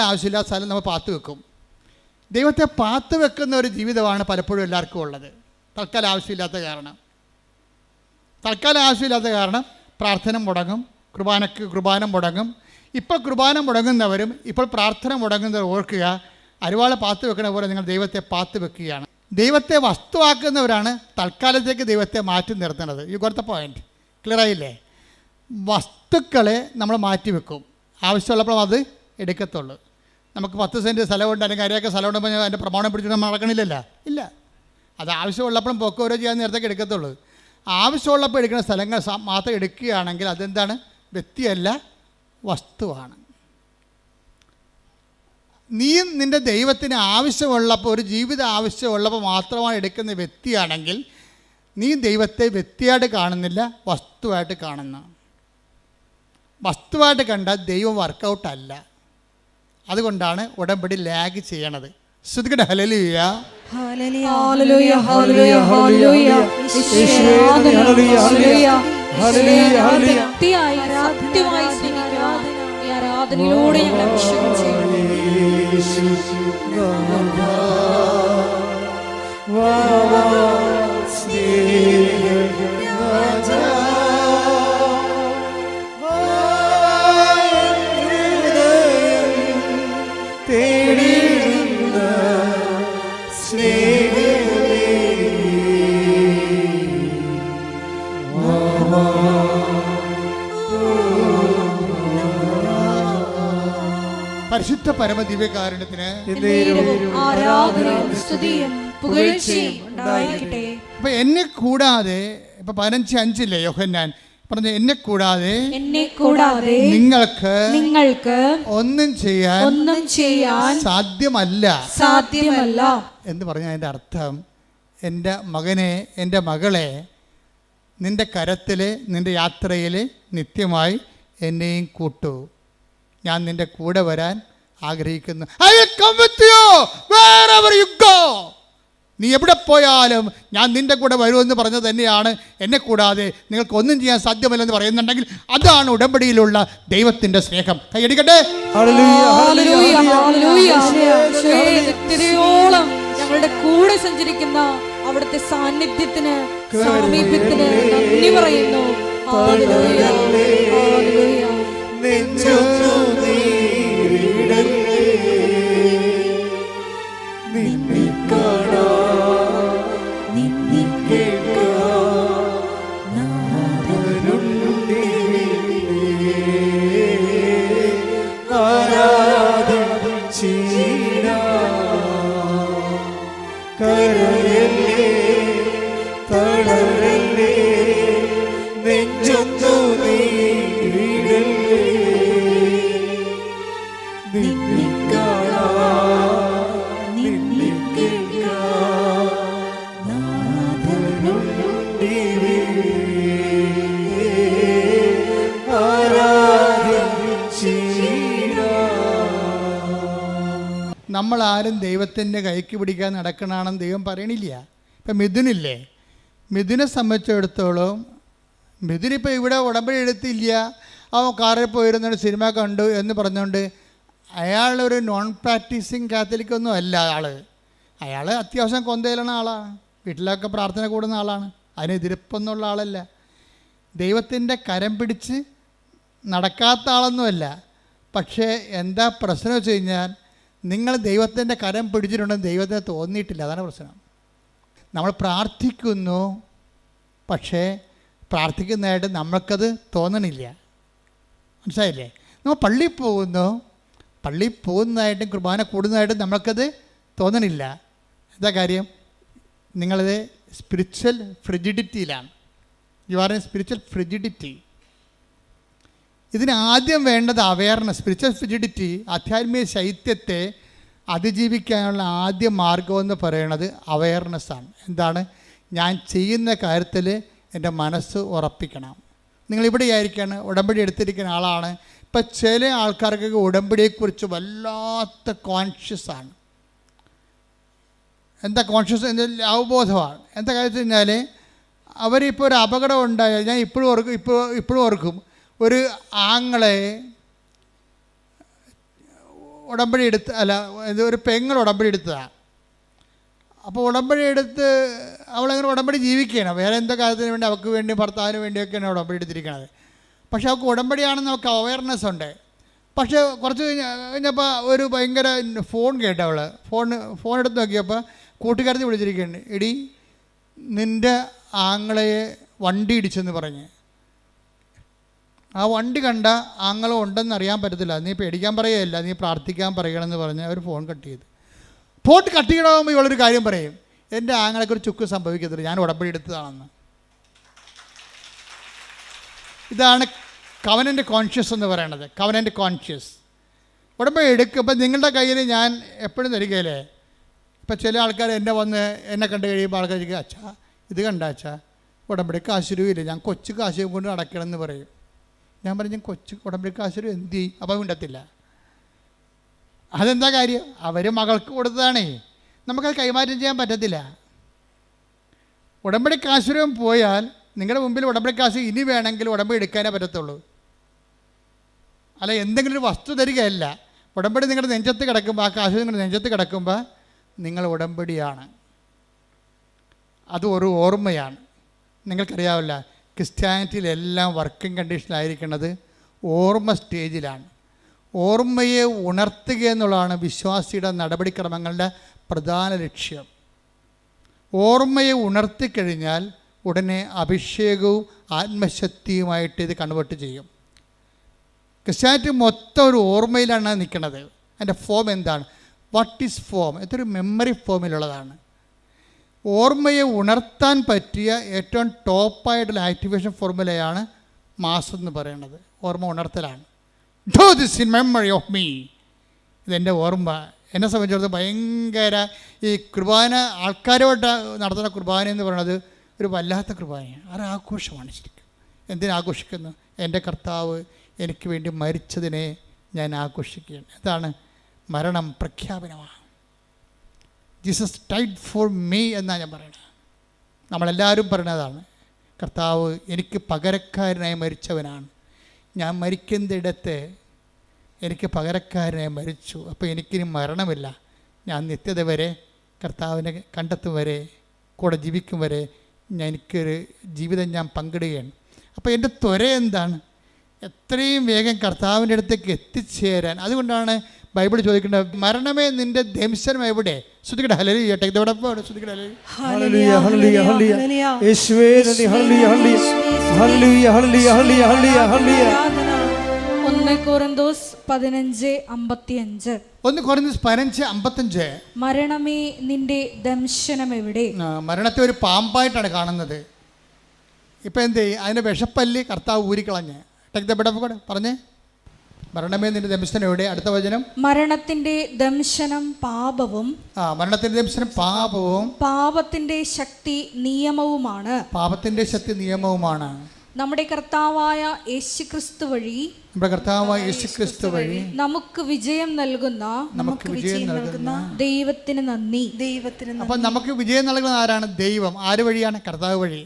ആവശ്യമില്ലാത്ത സ്ഥലം നമ്മൾ പാത്ത് വെക്കും. ദൈവത്തെ പാത്ത് വെക്കുന്ന ഒരു ജീവിതമാണ് പലപ്പോഴും എല്ലാവർക്കും ഉള്ളത്. തൽക്കാലം ആവശ്യമില്ലാത്ത കാരണം പ്രാർത്ഥന മുടങ്ങും, കുർബാന മുടങ്ങും. ഇപ്പോൾ കുർബാന മുടങ്ങുന്നവരും ഇപ്പോൾ പ്രാർത്ഥന മുടങ്ങുന്നവർ ഓർക്കുക, അരിവാളെ പാത്ത് വെക്കണ പോലെ നിങ്ങൾ ദൈവത്തെ പാത്ത് വെക്കുകയാണ്. ദൈവത്തെ വസ്തുവാക്കുന്നവരാണ് തൽക്കാലത്തേക്ക് ദൈവത്തെ മാറ്റി നിർത്തുന്നത്. ഈ കൊടുത്ത പോയിന്റ് ക്ലിയർ ആയില്ലേ? വസ്തുക്കളെ നമ്മൾ മാറ്റി വെക്കും, ആവശ്യമുള്ളപ്പോൾ അത് എടുക്കത്തുള്ളൂ. നമുക്ക് 10 സെൻറ്റ് സ്ഥലമുണ്ട്, അല്ലെങ്കിൽ അരയൊക്കെ സ്ഥലമുണ്ടെങ്കിൽ അതിൻ്റെ പ്രമാണം പിടിച്ചിട്ട് നമ്മൾ നടക്കണില്ലല്ലോ, ഇല്ല. അത് ആവശ്യമുള്ളപ്പോഴും പൊക്കെ ഓരോ ചെയ്യാൻ നേരത്തേക്ക് എടുക്കത്തുള്ളൂ. ആവശ്യമുള്ളപ്പോൾ എടുക്കുന്ന സ്ഥലങ്ങൾ മാത്രം എടുക്കുകയാണെങ്കിൽ അതെന്താണ്? വ്യക്തിയല്ല, വസ്തുവാണ്. നീയും നിൻ്റെ ദൈവത്തിന് ആവശ്യമുള്ളപ്പോൾ, ഒരു ജീവിത ആവശ്യമുള്ളപ്പോൾ മാത്രമാണ് എടുക്കുന്ന വ്യക്തിയാണെങ്കിൽ നീ ദൈവത്തെ വ്യക്തിയായിട്ട് കാണുന്നില്ല, വസ്തുവായിട്ട് കാണുന്നു. വസ്തുവായിട്ട് കണ്ടാൽ ദൈവം വർക്കൗട്ടല്ല. അതുകൊണ്ടാണ് ഉടമ്പടി ലാഗ് ചെയ്യണത്. ശ്രദ്ധിക്കട്ടെ. ഹല്ലേലൂയ, ഹല്ലേലൂയ, ഹല്ലേലൂയ, ഹല്ലേലൂയ. ഭക്തിയായി സത്യമായി സ്നേഹിക്കുവാൻ ഈ ആരാധനയിലൂടെ ഞങ്ങൾ അഭിഷേകം ചെയ്യണം. പരിശുദ്ധ പരമദിവ്യകാരുണ്യത്തിന് ആരാധനയും സ്തുതിയും പുകഴ്ചയും ഉണ്ടായിരിക്കട്ടെ. അപ്പൊ എന്നെ കൂടാതെ ഇപ്പൊ 15:5 യോഹന്നാൻ പറഞ്ഞു, എന്നെ കൂടാതെ നിങ്ങൾക്ക് ഒന്നും ചെയ്യാൻ സാധ്യമല്ല എന്ന് പറഞ്ഞ അതിൻ്റെ അർത്ഥം, എൻ്റെ മകനെ, എൻ്റെ മകളെ, നിന്റെ കരത്തിൽ, നിന്റെ യാത്രയിൽ നിത്യമായി എന്നെയും കൂട്ടു. ഞാൻ നിന്റെ കൂടെ വരാൻ ആഗ്രഹിക്കുന്നു. I will come with you wherever you go. നീ എവിടെ പോയാലും ഞാൻ നിന്റെ കൂടെ വരുമെന്ന് പറഞ്ഞത് തന്നെയാണ്. എന്നെ കൂടാതെ നിങ്ങൾക്ക് ഒന്നും ചെയ്യാൻ സാധ്യമല്ലെന്ന് പറയുന്നുണ്ടെങ്കിൽ അതാണ് ഉടമ്പടിയിലുള്ള ദൈവത്തിന്റെ സ്നേഹം. കൈയടിക്കട്ടെ. ഞങ്ങളുടെ കൂടെ സഞ്ചരിക്കുന്ന അവിടുത്തെ സാന്നിധ്യത്തിന്, സാമീപ്യത്തിന് നന്ദി പറയുന്നു. നമ്മളാരും ദൈവത്തിൻ്റെ കൈക്ക് പിടിക്കാൻ നടക്കണമെന്ന് ദൈവം പറയണില്ല. ഇപ്പം മിഥുനില്ലേ, മിഥുനെ സംബന്ധിച്ചിടത്തോളം മിഥുനിപ്പോൾ ഇവിടെ ഉടമ്പടി എടുത്തില്ല, അവൻ കാറിൽ പോയിരുന്നൊരു സിനിമ കണ്ടു എന്ന് പറഞ്ഞുകൊണ്ട് അയാളൊരു നോൺ പ്രാക്ടീസിങ് കാത്തലിക്കൊന്നും അല്ല. അയാൾ അത്യാവശ്യം കൊന്തയിലുള്ള ആളാണ്, വീട്ടിലൊക്കെ പ്രാർത്ഥന കൂടുന്ന ആളാണ്, അതിനെതിരിപ്പൊന്നുള്ള ആളല്ല. ദൈവത്തിൻ്റെ കരം പിടിച്ച് നടക്കാത്ത ആളൊന്നുമല്ല. പക്ഷേ എന്താ പ്രശ്നം വെച്ച് കഴിഞ്ഞാൽ, നിങ്ങൾ ദൈവത്തിൻ്റെ കരം പിടിച്ചിട്ടുണ്ടെന്ന് ദൈവത്തിന് തോന്നിയിട്ടില്ല. അതാണ് പ്രശ്നം. നമ്മൾ പ്രാർത്ഥിക്കുന്നു, പക്ഷേ പ്രാർത്ഥിക്കുന്നതായിട്ട് നമ്മൾക്കത് തോന്നണില്ല. മനസ്സിലായില്ലേ? നമ്മൾ പള്ളിയിൽ പോകുന്നതായിട്ടും കുർബാന കൂടുന്നതായിട്ടും നമ്മൾക്കത് തോന്നണില്ല. എന്താ കാര്യം? നിങ്ങളത് സ്പിരിച്വൽ ഫ്രിജിഡിറ്റിയിലാണ്. You are a spiritual frigidity. ഇതിന് ആദ്യം വേണ്ടത് അവയർനെസ്. സ്പിരിച്വൽ ഫ്രിജിഡിറ്റി, ആധ്യാത്മിക ശൈത്യത്തെ അതിജീവിക്കാനുള്ള ആദ്യ മാർഗമെന്ന് പറയുന്നത് അവയർനെസ്സാണ്. എന്താണ്? ഞാൻ ചെയ്യുന്ന കാര്യത്തിൽ എൻ്റെ മനസ്സ് ഉറപ്പിക്കണം. നിങ്ങളിവിടെ ആയിരിക്കാണ്, ഉടമ്പടി എടുത്തിരിക്കുന്ന ആളാണ്. ഇപ്പം ചില ആൾക്കാർക്കൊക്കെ ഉടമ്പടിയെക്കുറിച്ച് വല്ലാത്ത കോൺഷ്യസാണ്. എന്താ കോൺഷ്യസ്? അവബോധമാണ്. എന്താ കാര്യം വെച്ച് കഴിഞ്ഞാൽ, അവരിപ്പോൾ ഒരു അപകടം ഉണ്ടായാൽ, ഞാൻ ഇപ്പോഴും ഓർക്കും, ഒരു ആങ്ങളെ ഉടമ്പടി എടുത്ത്, ഒരു പെങ്ങൾ ഉടമ്പടി എടുത്തതാണ്. അപ്പോൾ ഉടമ്പടി എടുത്ത് അവളങ്ങനെ ഉടമ്പടി ജീവിക്കുകയാണ്. വേറെ എന്തോ കാര്യത്തിന് വേണ്ടി, അവൾക്ക് വേണ്ടി, ഭർത്താവിന് വേണ്ടിയൊക്കെയാണ് ഉടമ്പടി എടുത്തിരിക്കുന്നത്. പക്ഷേ അവൾക്ക് ഉടമ്പടിയാണെന്ന് അവൾക്ക് അവയർനെസ് ഉണ്ട്. പക്ഷേ കുറച്ച് കഴിഞ്ഞപ്പോൾ ഒരു ഭയങ്കര ഫോൺ കേട്ടു. അവൾ ഫോൺ എടുത്ത് നോക്കിയപ്പോൾ കൂട്ടുകാരത്തി വിളിച്ചിരിക്കുകയാണ്. എടി, നിൻ്റെ ആങ്ങളയെ വണ്ടി ഇടിച്ചെന്ന് പറഞ്ഞ്. ആ വണ്ടി കണ്ട ആങ്ങളും ഉണ്ടെന്ന് അറിയാൻ പറ്റത്തില്ല, നീ പേടിക്കാൻ പറയുകയല്ല, നീ പ്രാർത്ഥിക്കാൻ പറയണമെന്ന് പറഞ്ഞ് അവർ ഫോൺ കട്ട് ചെയ്തു. ഫോൺ കട്ട് ചെയ്യണമെങ്കിൽ ഇവളൊരു കാര്യം പറയും, എൻ്റെ ആങ്ങളൊക്കെ ഒരു ചുക്ക് സംഭവിക്കത്തില്ല, ഞാൻ ഉടമ്പടി എടുത്തതാണെന്ന്. ഇതാണ് കവനൻ്റ് കോൺഷ്യസ് എന്ന് പറയണത്. കവനൻ്റ് കോൺഷ്യസ് ഉടമ്പടി എടുക്കും. ഇപ്പം നിങ്ങളുടെ കയ്യിൽ ഞാൻ എപ്പോഴും തരികയില്ലേ. ഇപ്പം ചില ആൾക്കാർ എന്നെ കണ്ടു കഴിയുമ്പോൾ ആൾക്കാർ ചോദിക്കുക, അച്ഛാ ഇത് കണ്ട അച്ഛാ, ഉടമ്പടി കാശുരൂല്ല, ഞാൻ കൊച്ചു കാശ് കൊണ്ട് അടയ്ക്കണമെന്ന് പറയും. ഞാൻ പറഞ്ഞു, കൊച്ചു ഉടമ്പടി കാശുരു എന്ത് ചെയ്യും? അപ്പം മിണ്ടത്തില്ല. അതെന്താ കാര്യം? അവർ മകൾക്ക് കൊടുത്തതാണേ, നമുക്കത് കൈമാറ്റം ചെയ്യാൻ പറ്റത്തില്ല. ഉടമ്പടി കാശുരം പോയാൽ നിങ്ങളുടെ മുമ്പിൽ ഉടമ്പടി കാശ് ഇനി വേണമെങ്കിൽ ഉടമ്പടി എടുക്കാനേ പറ്റത്തുള്ളൂ. അല്ല എന്തെങ്കിലും ഒരു വസ്തു തരികയല്ല. ഉടമ്പടി നിങ്ങളുടെ നെഞ്ചത്ത് കിടക്കുമ്പോൾ, ആ കാശ് നിങ്ങളുടെ നെഞ്ചത്ത് കിടക്കുമ്പോൾ നിങ്ങൾ ഉടമ്പടിയാണ്. അത് ഒരു ഓർമ്മയാണ്. നിങ്ങൾക്കറിയാവില്ല, ക്രിസ്ത്യാനിറ്റിയിലെല്ലാം വർക്കിംഗ് കണ്ടീഷനിലായിരിക്കുന്നത് ഓർമ്മ സ്റ്റേജിലാണ്. ഓർമ്മയെ ഉണർത്തുക എന്നുള്ളതാണ് വിശ്വാസിയുടെ നടപടിക്രമങ്ങളുടെ പ്രധാന ലക്ഷ്യം. ഓർമ്മയെ ഉണർത്തിക്കഴിഞ്ഞാൽ ഉടനെ അഭിഷേകവും ആത്മശക്തിയുമായിട്ട് ഇത് കൺവേർട്ട് ചെയ്യും. ക്രിസ്ത്യാനിറ്റി മൊത്തം ഒരു ഓർമ്മയിലാണ് നിൽക്കുന്നത്. അതിൻ്റെ ഫോം എന്താണ്? What is form? ഇതൊരു മെമ്മറി ഫോമിലുള്ളതാണ്. ഓർമ്മയെ ഉണർത്താൻ പറ്റിയ ഏറ്റവും ടോപ്പായിട്ടുള്ള ആക്ടിവേഷൻ ഫോർമുലയാണ് മാസ് എന്ന് പറയുന്നത്. ഓർമ്മ ഉണർത്തലാണ്. Do this in memory of me. ഇതെൻ്റെ ഓർമ്മ. എന്നെ സംബന്ധിച്ചിടത്തോളം ഭയങ്കര ഈ കുർബാന, ആൾക്കാരോട്ട് നടത്തുന്ന കുർബാന എന്ന് പറയുന്നത് ഒരു വല്ലാത്ത കുർബാനയാണ്. ഒരാഘോഷമാണ് ശരിക്കും. എന്തിനാഘോഷിക്കുന്നു? എൻ്റെ കർത്താവ് എനിക്ക് വേണ്ടി മരിച്ചതിനെ ഞാൻ ആഘോഷിക്കുകയാണ്. എന്താണ്? മരണം പ്രഖ്യാപനമാണ്. ജീസസ് ഡൈഡ് ഫോർ മീ എന്നാണ് ഞാൻ പറയുന്നത്. നമ്മളെല്ലാവരും പറയുന്നതാണ്. കർത്താവ് എനിക്ക് പകരക്കാരനായി മരിച്ചവനാണ്. ഞാൻ മരിക്കുന്നിടത്ത് എനിക്ക് പകരക്കാരനായി മരിച്ചു. അപ്പോൾ എനിക്കിനി മരണമില്ല. ഞാൻ നിത്യത വരെ കർത്താവിനെ കണ്ടെത്തും വരെ, കൂടെ ജീവിക്കും വരെ എനിക്കൊരു ജീവിതം ഞാൻ പങ്കിടുകയാണ്. അപ്പോൾ എൻ്റെ ത്വര എന്താണ്? എത്രയും വേഗം കർത്താവിൻ്റെ അടുത്തേക്ക് എത്തിച്ചേരാൻ. അതുകൊണ്ടാണ് ബൈബിൾ ചോദിക്കേണ്ടത്, മരണമേ നിന്റെ ദംശനം എവിടെ? ശ്രുതിക്കട്ടെ ഹല്ലേലൂയ. ശ്രുതിക്കട്ടെ ഹല്ലേലൂയ, ഹല്ലേലൂയ, ഹല്ലേലൂയ. യേശുവേ നന്ദി. ഹല്ലേലൂയ, ഹല്ലേലൂയ, ഹല്ലേലൂയ, ഹല്ലേലൂയ, ഹല്ലേലൂയ, ഹല്ലേലൂയ. 1 കൊരിന്തോസ് 15:55. 1 കൊരിന്തോസ് 15:55. മരണമേ നിന്റെ ദംശനം എവിടെ? മരണത്തെ ഒരു പാമ്പായിട്ടാണ് കാണുന്നത്. ഇപ്പം എന്ത് ചെയ്യും? അതിൻ്റെ വിഷപ്പല്ലി കർത്താവ് ഊരിക്കളഞ്ഞ്. Take the bread of God. പറഞ്ഞേ, മരണമേ നിന്റെ ദംശനം എവിടെ? അടുത്ത വചനം. മരണത്തിന്റെ ദംശനം പാപവും. മരണത്തിന്റെ ദംശനം പാപവും പാപത്തിന്റെ ശക്തി നിയമവുമാണ്. പാപത്തിന്റെ ശക്തി നിയമവുമാണ്. നമ്മുടെ കർത്താവായ യേശുക്രിസ്തു വഴി, നമ്മുടെ കർത്താവായ യേശുക്രിസ്തു വഴി നമുക്ക് വിജയം നൽകുന്ന ദൈവത്തിന് നന്ദി. അപ്പം നമുക്ക് വിജയം നൽകുന്ന ആരാണ്? ദൈവം. ആര് വഴിയാണ്? കർത്താവ് വഴി.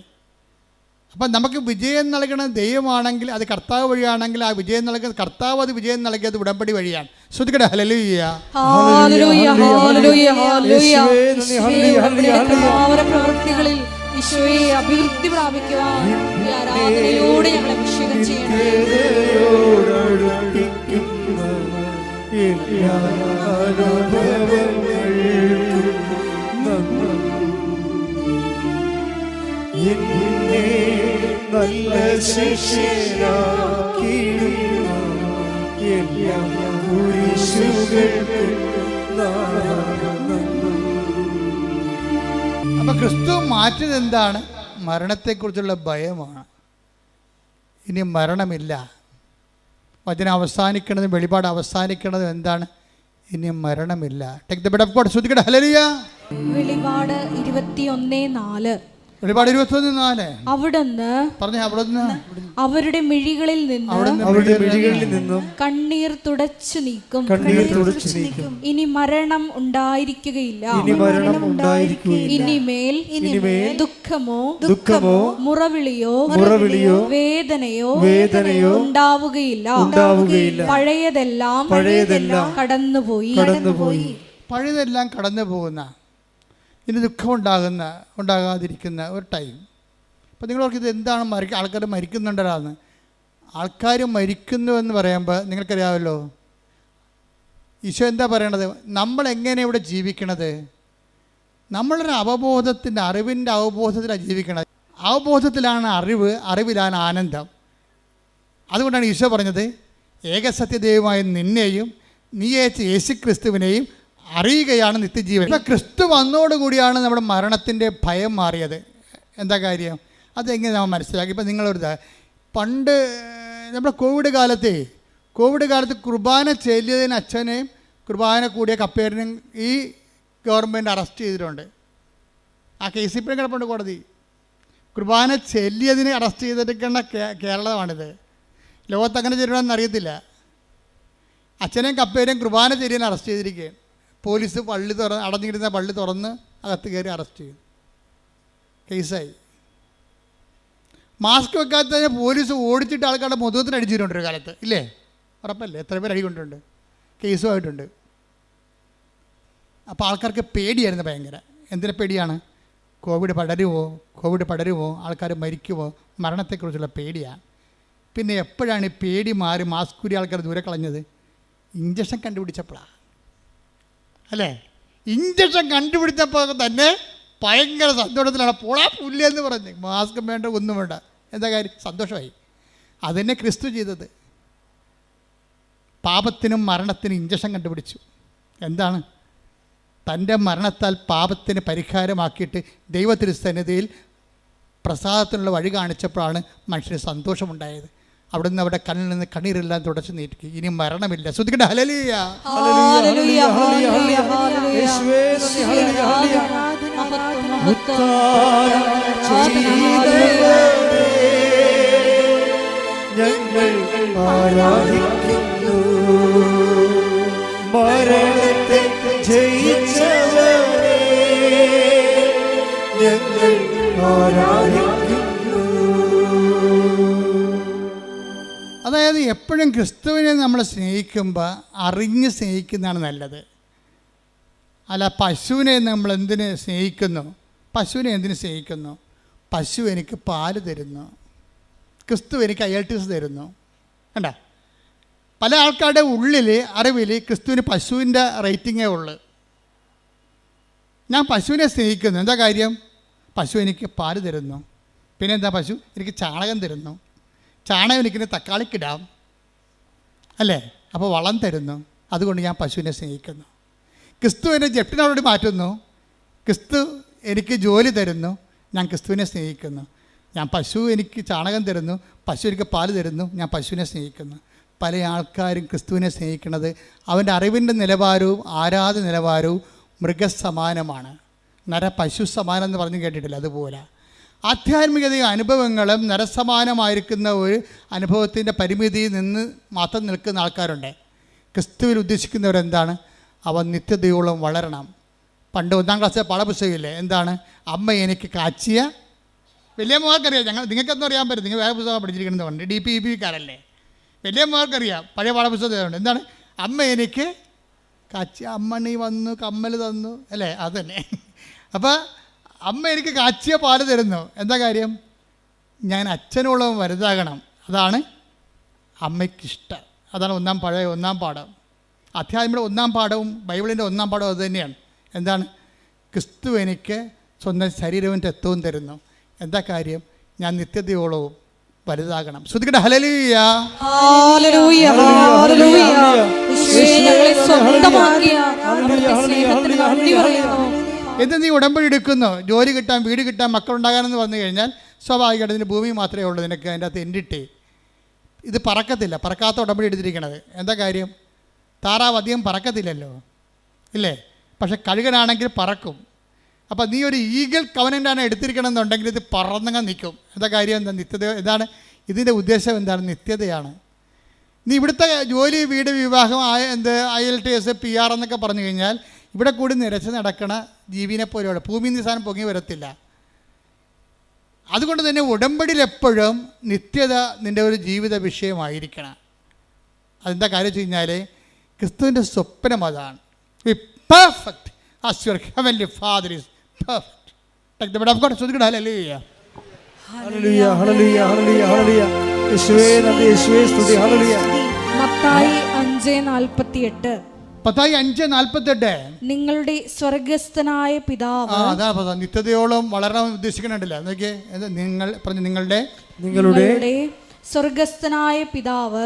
അപ്പം നമുക്ക് വിജയം നൽകുന്ന ദൈവമാണെങ്കിൽ, അത് കർത്താവ് വഴിയാണെങ്കിൽ, ആ വിജയം നൽകുന്ന കർത്താവ്, അത് വിജയം നൽകിയത് ഉടമ്പടി വഴിയാണ്. ശ്രുതിക്കട്ടെ ഹല്ലേലൂയ, ഹല്ലേലൂയ, ഹല്ലേലൂയ, ഹല്ലേലൂയ. പ്രവൃത്തികളിൽ ഈശോയെ അഭിവൃദ്ധി പ്രാപിക്കുവാൻ ഈ ആരാധനയിലൂടെ ഞങ്ങളെ അഭിഷേകം ചെയ്യണമേ. നല്ല ശിഷ്യനാക്കിയിടുന്ന എല്ലാ കുരിശുകൾക്കും അപ്പം ക്രിസ്തു മാറ്റിയത് എന്താണ്? മരണത്തെക്കുറിച്ചുള്ള ഭയമാണ്. ഇനി മരണമില്ല. വചനം അവസാനിക്കുന്നതും വെളിപാട് അവസാനിക്കുന്നതും എന്താണ്? ഇനി മരണമില്ല. Take the bread of God. ശ്രുതിക്കട്ടെ ഹല്ലേലൂയ. വെളിപാട് 21:4. വെളിപാട് 21:4. അവിടുന്ന് പറഞ്ഞേ, അവിടുന്ന് അവരുടെ മിഴികളിൽ നിന്നും കണ്ണീർ തുടച്ചു നീക്കും. ഇനി മരണം ഉണ്ടായിരിക്കുകയില്ല. ഇനിമേൽ ദുഃഖമോ മുറവിളിയോ വേദനയോ ഉണ്ടാവുകയില്ല. പഴയതെല്ലാം കടന്നുപോയി. പഴയതെല്ലാം കടന്നു പോകുന്ന, ഇനി ദുഃഖം ഉണ്ടാകാതിരിക്കുന്ന ഒരു ടൈം. അപ്പോൾ നിങ്ങളോർക്ക് ഇത് എന്താണ് ആൾക്കാർ മരിക്കുന്നുണ്ടല്ലാന്ന്? ആൾക്കാർ മരിക്കുന്നു എന്ന് പറയുമ്പോൾ നിങ്ങൾക്കറിയാമല്ലോ, ഈശോ എന്താ പറയണത്? നമ്മളെങ്ങനെ ഇവിടെ ജീവിക്കണത്? നമ്മളൊരു അവബോധത്തിൻ്റെ, അറിവിൻ്റെ അവബോധത്തിലാണ് ജീവിക്കണത്. അവബോധത്തിലാണ് അറിവ്, അറിവിലാണ് ആനന്ദം. അതുകൊണ്ടാണ് ഈശോ പറഞ്ഞത്, ഏകസത്യദൈവമായ നിന്നെയും നീ അയച്ച യേശുക്രിസ്തുവിനെയും അറിയുകയാണ് നിത്യജീവൻ. ഇപ്പം ക്രിസ്തു വന്നോടുകൂടിയാണ് നമ്മുടെ മരണത്തിൻ്റെ ഭയം മാറിയത്. എന്താ കാര്യം? അതെങ്ങനെ നമ്മൾ മനസ്സിലാക്കി? ഇപ്പം നിങ്ങളൊരു പണ്ട് നമ്മുടെ കോവിഡ് കാലത്ത് കുർബാന ചെല്ലിയതിന് അച്ഛനെയും കുർബാന കൂടിയ കപ്പേറിനെയും ഈ ഗവൺമെൻറ് അറസ്റ്റ് ചെയ്തിട്ടുണ്ട്. ആ കേസ് ഇപ്പോഴും കിടപ്പുണ്ട് കോടതി. കുർബാന ചെല്ലിയതിനെ അറസ്റ്റ് ചെയ്തിരിക്കുന്ന കേരളമാണിത്. ലോകത്ത് അങ്ങനെ ചെയ്യണമെന്ന് അറിയത്തില്ല. അച്ഛനെയും കപ്പേരെയും കുർബാന ചെല്ലിയതിനെ അറസ്റ്റ് ചെയ്തിരിക്കുകയാണ്. പോലീസ് അടഞ്ഞിരുന്ന പള്ളി തുറന്ന് അകത്ത് കയറി അറസ്റ്റ് ചെയ്തു. കേസായി. മാസ്ക് വെക്കാത്തതിന് പോലീസ് ഓടിച്ചിട്ട് ആൾക്കാരുടെ മുഖത്തിന് അടിച്ചിട്ടുണ്ട് ഒരു കാലത്ത്, ഇല്ലേ? ഉറപ്പല്ലേ? എത്ര പേര് അടി കൊണ്ടുണ്ട്, കേസുമായിട്ടുണ്ട്. അപ്പോൾ ആൾക്കാർക്ക് പേടിയായിരുന്നു ഭയങ്കര. എന്തിനെ പേടിയാണ്? കോവിഡ് പടരുമോ, ആൾക്കാർ മരിക്കുമോ, മരണത്തെക്കുറിച്ചുള്ള പേടിയാണ്. പിന്നെ എപ്പോഴാണ് ഈ പേടി മാറി മാസ്കുരി ആൾക്കാർ ദൂരെ കളഞ്ഞത്? ഇഞ്ചക്ഷൻ കണ്ടുപിടിച്ചപ്പോഴാണ് അല്ലേ? ഇഞ്ചക്ഷൻ കണ്ടുപിടിച്ചപ്പോൾ തന്നെ ഭയങ്കര സന്തോഷത്തിലാണ്. പോളാ പുല്ലെന്ന് പറഞ്ഞ് മാസ്ക് വേണ്ട, ഒന്നും വേണ്ട. എന്താ കാര്യം? സന്തോഷമായി. അതന്നെ ക്രിസ്തു ചെയ്തത്. പാപത്തിനും മരണത്തിനും ഇഞ്ചക്ഷൻ കണ്ടുപിടിച്ചു. എന്താണ്? തൻ്റെ മരണത്താൽ പാപത്തിന് പരിഹാരമാക്കിയിട്ട് ദൈവത്തിരുസന്നിധിയിൽ പ്രസാദത്തിനുള്ള വഴി കാണിച്ചപ്പോഴാണ് മനുഷ്യന് സന്തോഷമുണ്ടായത്. അവിടുന്ന് അവിടെ കണ്ണിൽ നിന്ന് കണ്ണീരെല്ലാം തുടച്ചു നീട്ടി. ഇനി മരണമില്ല. ശ്രദ്ധിക്കട്ടെ. ഹല്ലേലൂയ, ഹല്ലേലൂയ, ഹല്ലേലൂയ, ഹല്ലേലൂയ. യേശുവേ നന്ദി, ഹല്ലേലൂയ, ഹല്ലേലൂയ. ഞങ്ങൾ ആരാധിക്കുന്നു മരണത്തെ ജയിച്ചവനെ, ഞങ്ങൾ ആരാധിക്കുന്നു. അതായത് എപ്പോഴും ക്രിസ്തുവിനെ നമ്മൾ സ്നേഹിക്കുമ്പോൾ അറിഞ്ഞ് സ്നേഹിക്കുന്നതാണ് നല്ലത്. അല്ല, പശുവിനെ നമ്മൾ എന്തിന് സ്നേഹിക്കുന്നു? പശുവിനെ എന്തിനു സ്നേഹിക്കുന്നു? പശു എനിക്ക് പാല് തരുന്നു, ക്രിസ്തു എനിക്ക് IELTS തരുന്നു. കണ്ട, പല ആൾക്കാരുടെ ഉള്ളിൽ അറിവിൽ ക്രിസ്തുവിന് പശുവിൻ്റെ റേറ്റിങ്ങേ ഉള്ളു. ഞാൻ പശുവിനെ സ്നേഹിക്കുന്നു. എന്താ കാര്യം? പശു എനിക്ക് പാല് തരുന്നു. പിന്നെ എന്താ? പശു എനിക്ക് ചാണകം തരുന്നു. ചാണകം എനിക്കിന് തക്കാളിക്കിടാം അല്ലേ? അപ്പോൾ വളം തരുന്നു. അതുകൊണ്ട് ഞാൻ പശുവിനെ സ്നേഹിക്കുന്നു. ക്രിസ്തു എന്നെ ജപ്റ്റിനോട് മാറ്റുന്നു. ക്രിസ്തു എനിക്ക് ജോലി തരുന്നു. ഞാൻ ക്രിസ്തുവിനെ സ്നേഹിക്കുന്നു. ഞാൻ പശു എനിക്ക് ചാണകം തരുന്നു, പശു എനിക്ക് പാല് തരുന്നു, ഞാൻ പശുവിനെ സ്നേഹിക്കുന്നു. പല ആൾക്കാരും ക്രിസ്തുവിനെ സ്നേഹിക്കുന്നത് അവൻ്റെ അറിവിൻ്റെ നിലവാരവും ആരാധന നിലവാരവും മൃഗസമാനമാണ്. പശു സമാനം എന്ന് പറഞ്ഞ് കേട്ടിട്ടില്ല? അതുപോലെ ആധ്യാത്മികതയും അനുഭവങ്ങളും നരസമാനമായിരിക്കുന്ന ഒരു അനുഭവത്തിൻ്റെ പരിമിതിയിൽ നിന്ന് മാത്രം നിൽക്കുന്ന ആൾക്കാരുണ്ട്. ക്രിസ്തുവിൽ ഉദ്ദേശിക്കുന്നവരെന്താണ്? അവൻ നിത്യതയോളം വളരണം. പണ്ട് 1ാം ക്ലാസ്സിലെ പാഠപുസ്തകമില്ലേ? എന്താണ്? അമ്മ എനിക്ക് കാച്ചിയ, വലിയ മോൾക്കറിയാം. നിങ്ങൾക്കെന്തും അറിയാൻ പറ്റും, നിങ്ങൾ വേറെ പുസ്തകം പഠിച്ചിരിക്കണമെന്ന് പറഞ്ഞു. DPEPക്കാരല്ലേ? വലിയ മോൾക്കറിയാം, പഴയ പാഠപുസ്തകമുണ്ട്. എന്താണ്? അമ്മ എനിക്ക് കാച്ചിയ, അമ്മണി വന്നു കമ്മൽ തന്നു അല്ലേ? അതന്നെ. അപ്പോൾ അമ്മ എനിക്ക് കാച്ചിയ പാല് തരുന്നു. എന്താ കാര്യം? ഞാൻ അച്ഛനോളം വലുതാകണം. അതാണ് അമ്മയ്ക്കിഷ്ടം. അതാണ് 1ാം പാഠം. അധ്യാത്മികയുടെ 1ാം പാഠവും ബൈബിളിൻ്റെ 1ാം പാഠവും അത് തന്നെയാണ്. എന്താണ്? ക്രിസ്തു എനിക്ക് സ്വന്തം ശരീരവും രക്തവും തരുന്നു. എന്താ കാര്യം? ഞാൻ നിത്യതയോളവും വലുതാകണം. ശ്രദ്ധിക്കട്ടെ. ഹല്ലേലൂയ, ഹല്ലേലൂയ, ഹല്ലേലൂയ. യേശുവേ, ഞങ്ങളെ സ്വന്തമാക്കിയ അവിടുത്തെ സ്നേഹത്തിന് നന്ദി പറയുന്നു. എന്ത് നീ ഉടമ്പടി എടുക്കുന്നു? ജോലി കിട്ടാൻ, വീട് കിട്ടാൻ, മക്കളുണ്ടാകാനെന്ന് പറഞ്ഞു കഴിഞ്ഞാൽ സ്വാഭാവികമായിട്ട് ഇതിന് ഭൂമി മാത്രമേ ഉള്ളൂ നിനക്ക്. അതിൻ്റെ അകത്ത് എൻഡിട്ടേ ഇത് പറക്കത്തില്ല. പറക്കാത്ത ഉടമ്പടി എടുത്തിരിക്കണത്. എന്താ കാര്യം? താറാവ് അധികം പറക്കത്തില്ലല്ലോ, ഇല്ലേ? പക്ഷെ കഴുകനാണെങ്കിൽ പറക്കും. അപ്പോൾ നീ ഒരു ഈഗിൾ കവനൻ്റാണ് എടുത്തിരിക്കണം എന്നുണ്ടെങ്കിൽ ഇത് പറന്നങ്ങ് നിൽക്കും. എന്താ കാര്യം? എന്താ? നിത്യത. എന്താണ് ഇതിൻ്റെ ഉദ്ദേശം? എന്താണ്? നിത്യതയാണ്. നീ ഇവിടുത്തെ ജോലി, വീട്, വിവാഹം, IELTS, PR എന്നൊക്കെ പറഞ്ഞു കഴിഞ്ഞാൽ ഇവിടെ കൂടി നിരച്ച് നടക്കണ ജീവിനെ പോലെയുള്ള ഭൂമി നിസാനം പൊങ്ങി വരത്തില്ല. അതുകൊണ്ട് തന്നെ ഉടമ്പടിയിൽ എപ്പോഴും നിത്യത നിൻ്റെ ഒരു ജീവിത വിഷയമായിരിക്കണം. അതെന്താ കാര്യം വെച്ച് കഴിഞ്ഞാൽ ക്രിസ്തുവിൻ്റെ സ്വപ്നം അതാണ്. Be perfect as your heavenly father is perfect. Take the bread of God. ശ്രദ്ധിക്കട്ടെ. ഹല്ലേലൂയ, ഹല്ലേലൂയ, ഹല്ലേലൂയ, ഹല്ലേലൂയ, ഹല്ലേലൂയ. യേശുവേ നന്ദി, യേശുവേ സ്തുതി. ഹല്ലേലൂയ. മത്തായി 5:48. മത്തായി 5:48. നിങ്ങളുടെ സ്വർഗസ്ഥനായ പിതാവ്. അതാ നിത്യതയോളം വളരണം ഉദ്ദേശിക്കണുണ്ടല്ലോ. നോക്കിയേ, നിങ്ങൾ പറഞ്ഞു നിങ്ങളുടെ സ്വർഗസ്ഥനായ പിതാവ്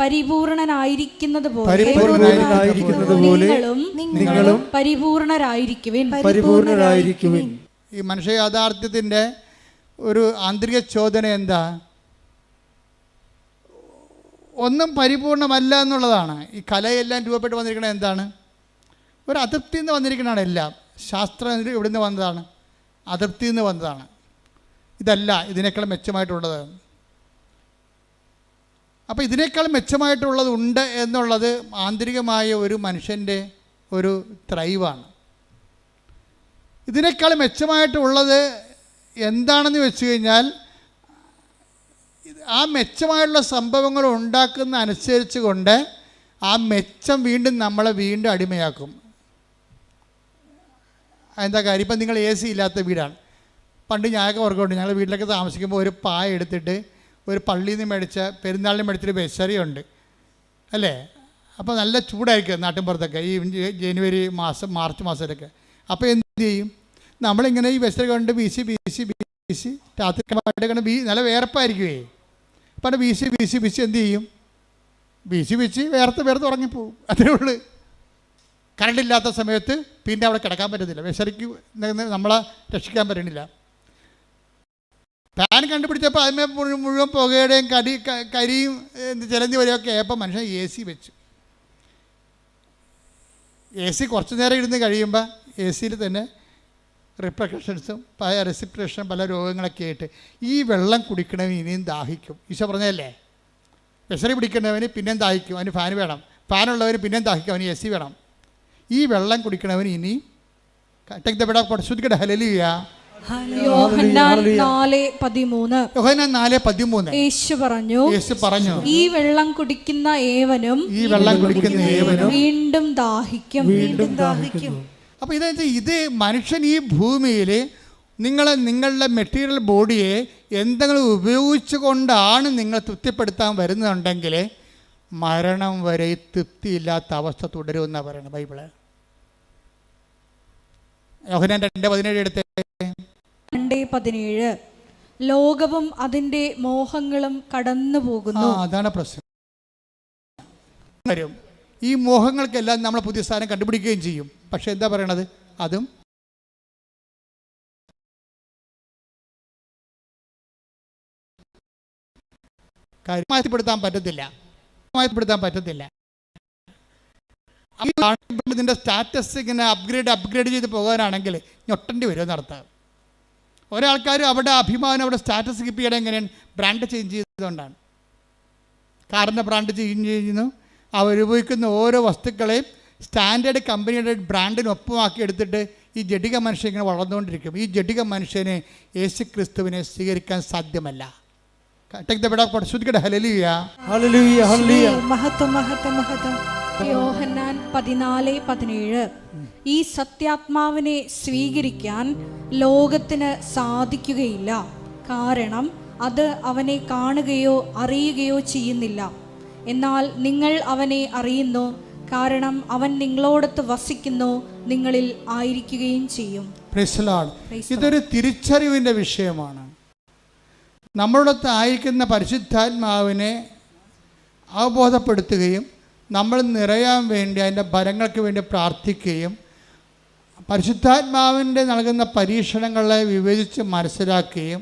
പരിപൂർണനായിരിക്കുന്നത് പോലെ നിങ്ങളും പരിപൂർണരായിരിക്കുവിൻ. ഈ മനുഷ്യ യാഥാർത്ഥ്യത്തിൻ്റെ ഒരു ആന്തരിക ചോദന എന്താ? ഒന്നും പരിപൂർണമല്ല എന്നുള്ളതാണ്. ഈ കലയെല്ലാം രൂപപ്പെട്ട് വന്നിരിക്കുന്നത് എന്താണ്? ഒരു അതൃപ്തിയിൽ നിന്ന് വന്നിരിക്കുന്നതാണ് എല്ലാം. ശാസ്ത്രം ഇവിടെ നിന്ന് വന്നതാണ്, അതൃപ്തിയിൽ നിന്ന് വന്നതാണ്. ഇതല്ല, ഇതിനേക്കാൾ മെച്ചമായിട്ടുള്ളത്. അപ്പോൾ ഇതിനേക്കാൾ മെച്ചമായിട്ടുള്ളതുണ്ട് എന്നുള്ളത് ആന്തരികമായ ഒരു മനുഷ്യൻ്റെ ഒരു ത്രൈവാണ്. ഇതിനേക്കാൾ മെച്ചമായിട്ടുള്ളത് എന്താണെന്ന് വെച്ച് കഴിഞ്ഞാൽ ആ മെച്ചമായിട്ടുള്ള സംഭവങ്ങൾ ഉണ്ടാക്കുന്ന അനുസരിച്ച് കൊണ്ട് ആ മെച്ചം വീണ്ടും നമ്മളെ വീണ്ടും അടിമയാക്കും. എന്താ കാര്യം? ഇപ്പം നിങ്ങൾ AC ഇല്ലാത്ത വീടാണ്. പണ്ട് ഞാനൊക്കെ ഓർക്കുന്നുണ്ട്, ഞങ്ങൾ വീട്ടിലൊക്കെ താമസിക്കുമ്പോൾ ഒരു പായ എടുത്തിട്ട് ഒരു പള്ളിയിൽ നിന്ന് മേടിച്ച പെരുന്നാളിന് മേടിച്ചൊരു ബെസറിയുണ്ട് അല്ലേ? അപ്പോൾ നല്ല ചൂടായിരിക്കും നാട്ടിൻപുറത്തൊക്കെ ഈ ജനുവരി മാസം മാർച്ച് മാസത്തിലൊക്കെ. അപ്പോൾ എന്ത് ചെയ്യും? നമ്മളിങ്ങനെ ഈ ബെസറി കൊണ്ട് വീശി രാത്രി കൊണ്ട് നല്ല വേർപ്പായിരിക്കുമേ. അപ്പം വീശി എന്ത് ചെയ്യും? വീശി വേർത്ത് ഉറങ്ങിപ്പോവും. അതേ ഉള്ളൂ. കറണ്ടില്ലാത്ത സമയത്ത് പിന്നെ അവിടെ കിടക്കാൻ പറ്റത്തില്ല. ബെസറിക്ക് നമ്മളെ രക്ഷിക്കാൻ പറ്റണില്ല. ഫാൻ കണ്ടുപിടിച്ചപ്പോൾ അതിനെ മുഴുവൻ പുകയുടെയും കരിയും ചിലന്തി വരെയൊക്കെ ആയപ്പോൾ മനുഷ്യൻ AC വെച്ചു. AC കുറച്ച് നേരം ഇരുന്ന് കഴിയുമ്പോൾ AC തന്നെ റിപ്രക്കഷൻസും റെസിപ്രേഷനും പല രോഗങ്ങളൊക്കെ ആയിട്ട് ഈ വെള്ളം കുടിക്കണവന് ഇനിയും ദാഹിക്കും. ഈശോ പറഞ്ഞതല്ലേ, ബെസറി പിടിക്കുന്നവന് പിന്നെയും ദാഹിക്കും, അവന് ഫാൻ വേണം. ഫാനുള്ളവന് പിന്നെയും ദാഹിക്കും, അവന് AC വേണം. ഈ വെള്ളം കുടിക്കണവന് ഇനി ഹല്ലേലൂയ. യോഹന്നാൻ 4:13 യേശു പറഞ്ഞു, ഈ വെള്ളം കുടിക്കുന്ന ഏവനും വീണ്ടും ദാഹിക്കും. അപ്പോൾ ഇത് മനുഷ്യൻ ഈ ഭൂമിയിൽ നിങ്ങളുടെ മെറ്റീരിയൽ ബോഡിയെ എന്തെങ്കിലും ഉപയോഗിച്ചു കൊണ്ടാണ് നിങ്ങൾ തൃപ്തിപ്പെടുത്താൻ വരുന്നുണ്ടെങ്കിൽ മരണം വരെ തൃപ്തിയില്ലാത്ത അവസ്ഥ തുടരുമെന്നാണ് പറയുന്നത് ബൈബിള്. യോഹന്നാൻ 2:17 എടുത്തേ. 2:17 ലോകവും അതിന്റെ മോഹങ്ങളും കടന്നു പോകുന്നു. അതാണ് പ്രശ്നം. ഈ മോഹങ്ങൾക്കെല്ലാം നമ്മൾ പുതിയ സ്ഥാനം കണ്ടുപിടിക്കുകയും ചെയ്യും. പക്ഷെ എന്താ പറയണത്? അതും കാര്യമായപ്പെടുത്താൻ പറ്റത്തില്ല. ഇതിൻ്റെ സ്റ്റാറ്റസ് ഇങ്ങനെ അപ്ഗ്രേഡ് ചെയ്ത് പോകാനാണെങ്കിൽ ഞൊട്ടേണ്ടി വരും എന്നർത്ഥം. ഒരാൾക്കാർ അവിടെ അഭിമാനം, അവിടെ സ്റ്റാറ്റസ് കീപ്പ് ചെയ്യണം. എങ്ങനെയാണ്? ബ്രാൻഡ് ചേഞ്ച് ചെയ്തുകൊണ്ടാണ്. കാറിൻ്റെ ബ്രാൻഡ് ചേഞ്ച് ചെയ്യുന്നു. അവരുപയോഗിക്കുന്ന ഓരോ വസ്തുക്കളെയും സ്റ്റാൻഡേർഡ് കമ്പനിയുടെ ബ്രാൻഡിനൊപ്പമാക്കി എടുത്തിട്ട് ഈ ജഡിക മനുഷ്യൻ ഇങ്ങനെ വളർന്നുകൊണ്ടിരിക്കും. ഈ ജഡിക മനുഷ്യനെ യേശു ക്രിസ്തുവിനെ സ്വീകരിക്കാൻ സാധ്യമല്ല. യോഹന്നാൻ 14:17 ഈ സത്യാത്മാവിനെ സ്വീകരിക്കാൻ ലോകത്തിന് സാധിക്കുകയില്ല, കാരണം അത് അവനെ കാണുകയോ അറിയുകയോ ചെയ്യുന്നില്ല. എന്നാൽ നിങ്ങൾ അവനെ അറിയുന്നു, കാരണം അവൻ നിങ്ങളോടൊത്ത് വസിക്കുന്നു, നിങ്ങളിൽ ആയിരിക്കുകയും ചെയ്യും. ഇതൊരു തിരിച്ചറിവിൻ്റെ വിഷയമാണ്. നമ്മളോടൊത്ത് ആയിരിക്കുന്ന പരിശുദ്ധാത്മാവിനെ അവബോധപ്പെടുത്തുകയും നമ്മൾ നിറയാൻ വേണ്ടി അതിൻ്റെ ഫലങ്ങൾക്ക് വേണ്ടി പ്രാർത്ഥിക്കുകയും പരിശുദ്ധാത്മാവിൻ്റെ നൽകുന്ന പരീക്ഷണങ്ങളെ വിവേചിച്ച് മനസ്സിലാക്കുകയും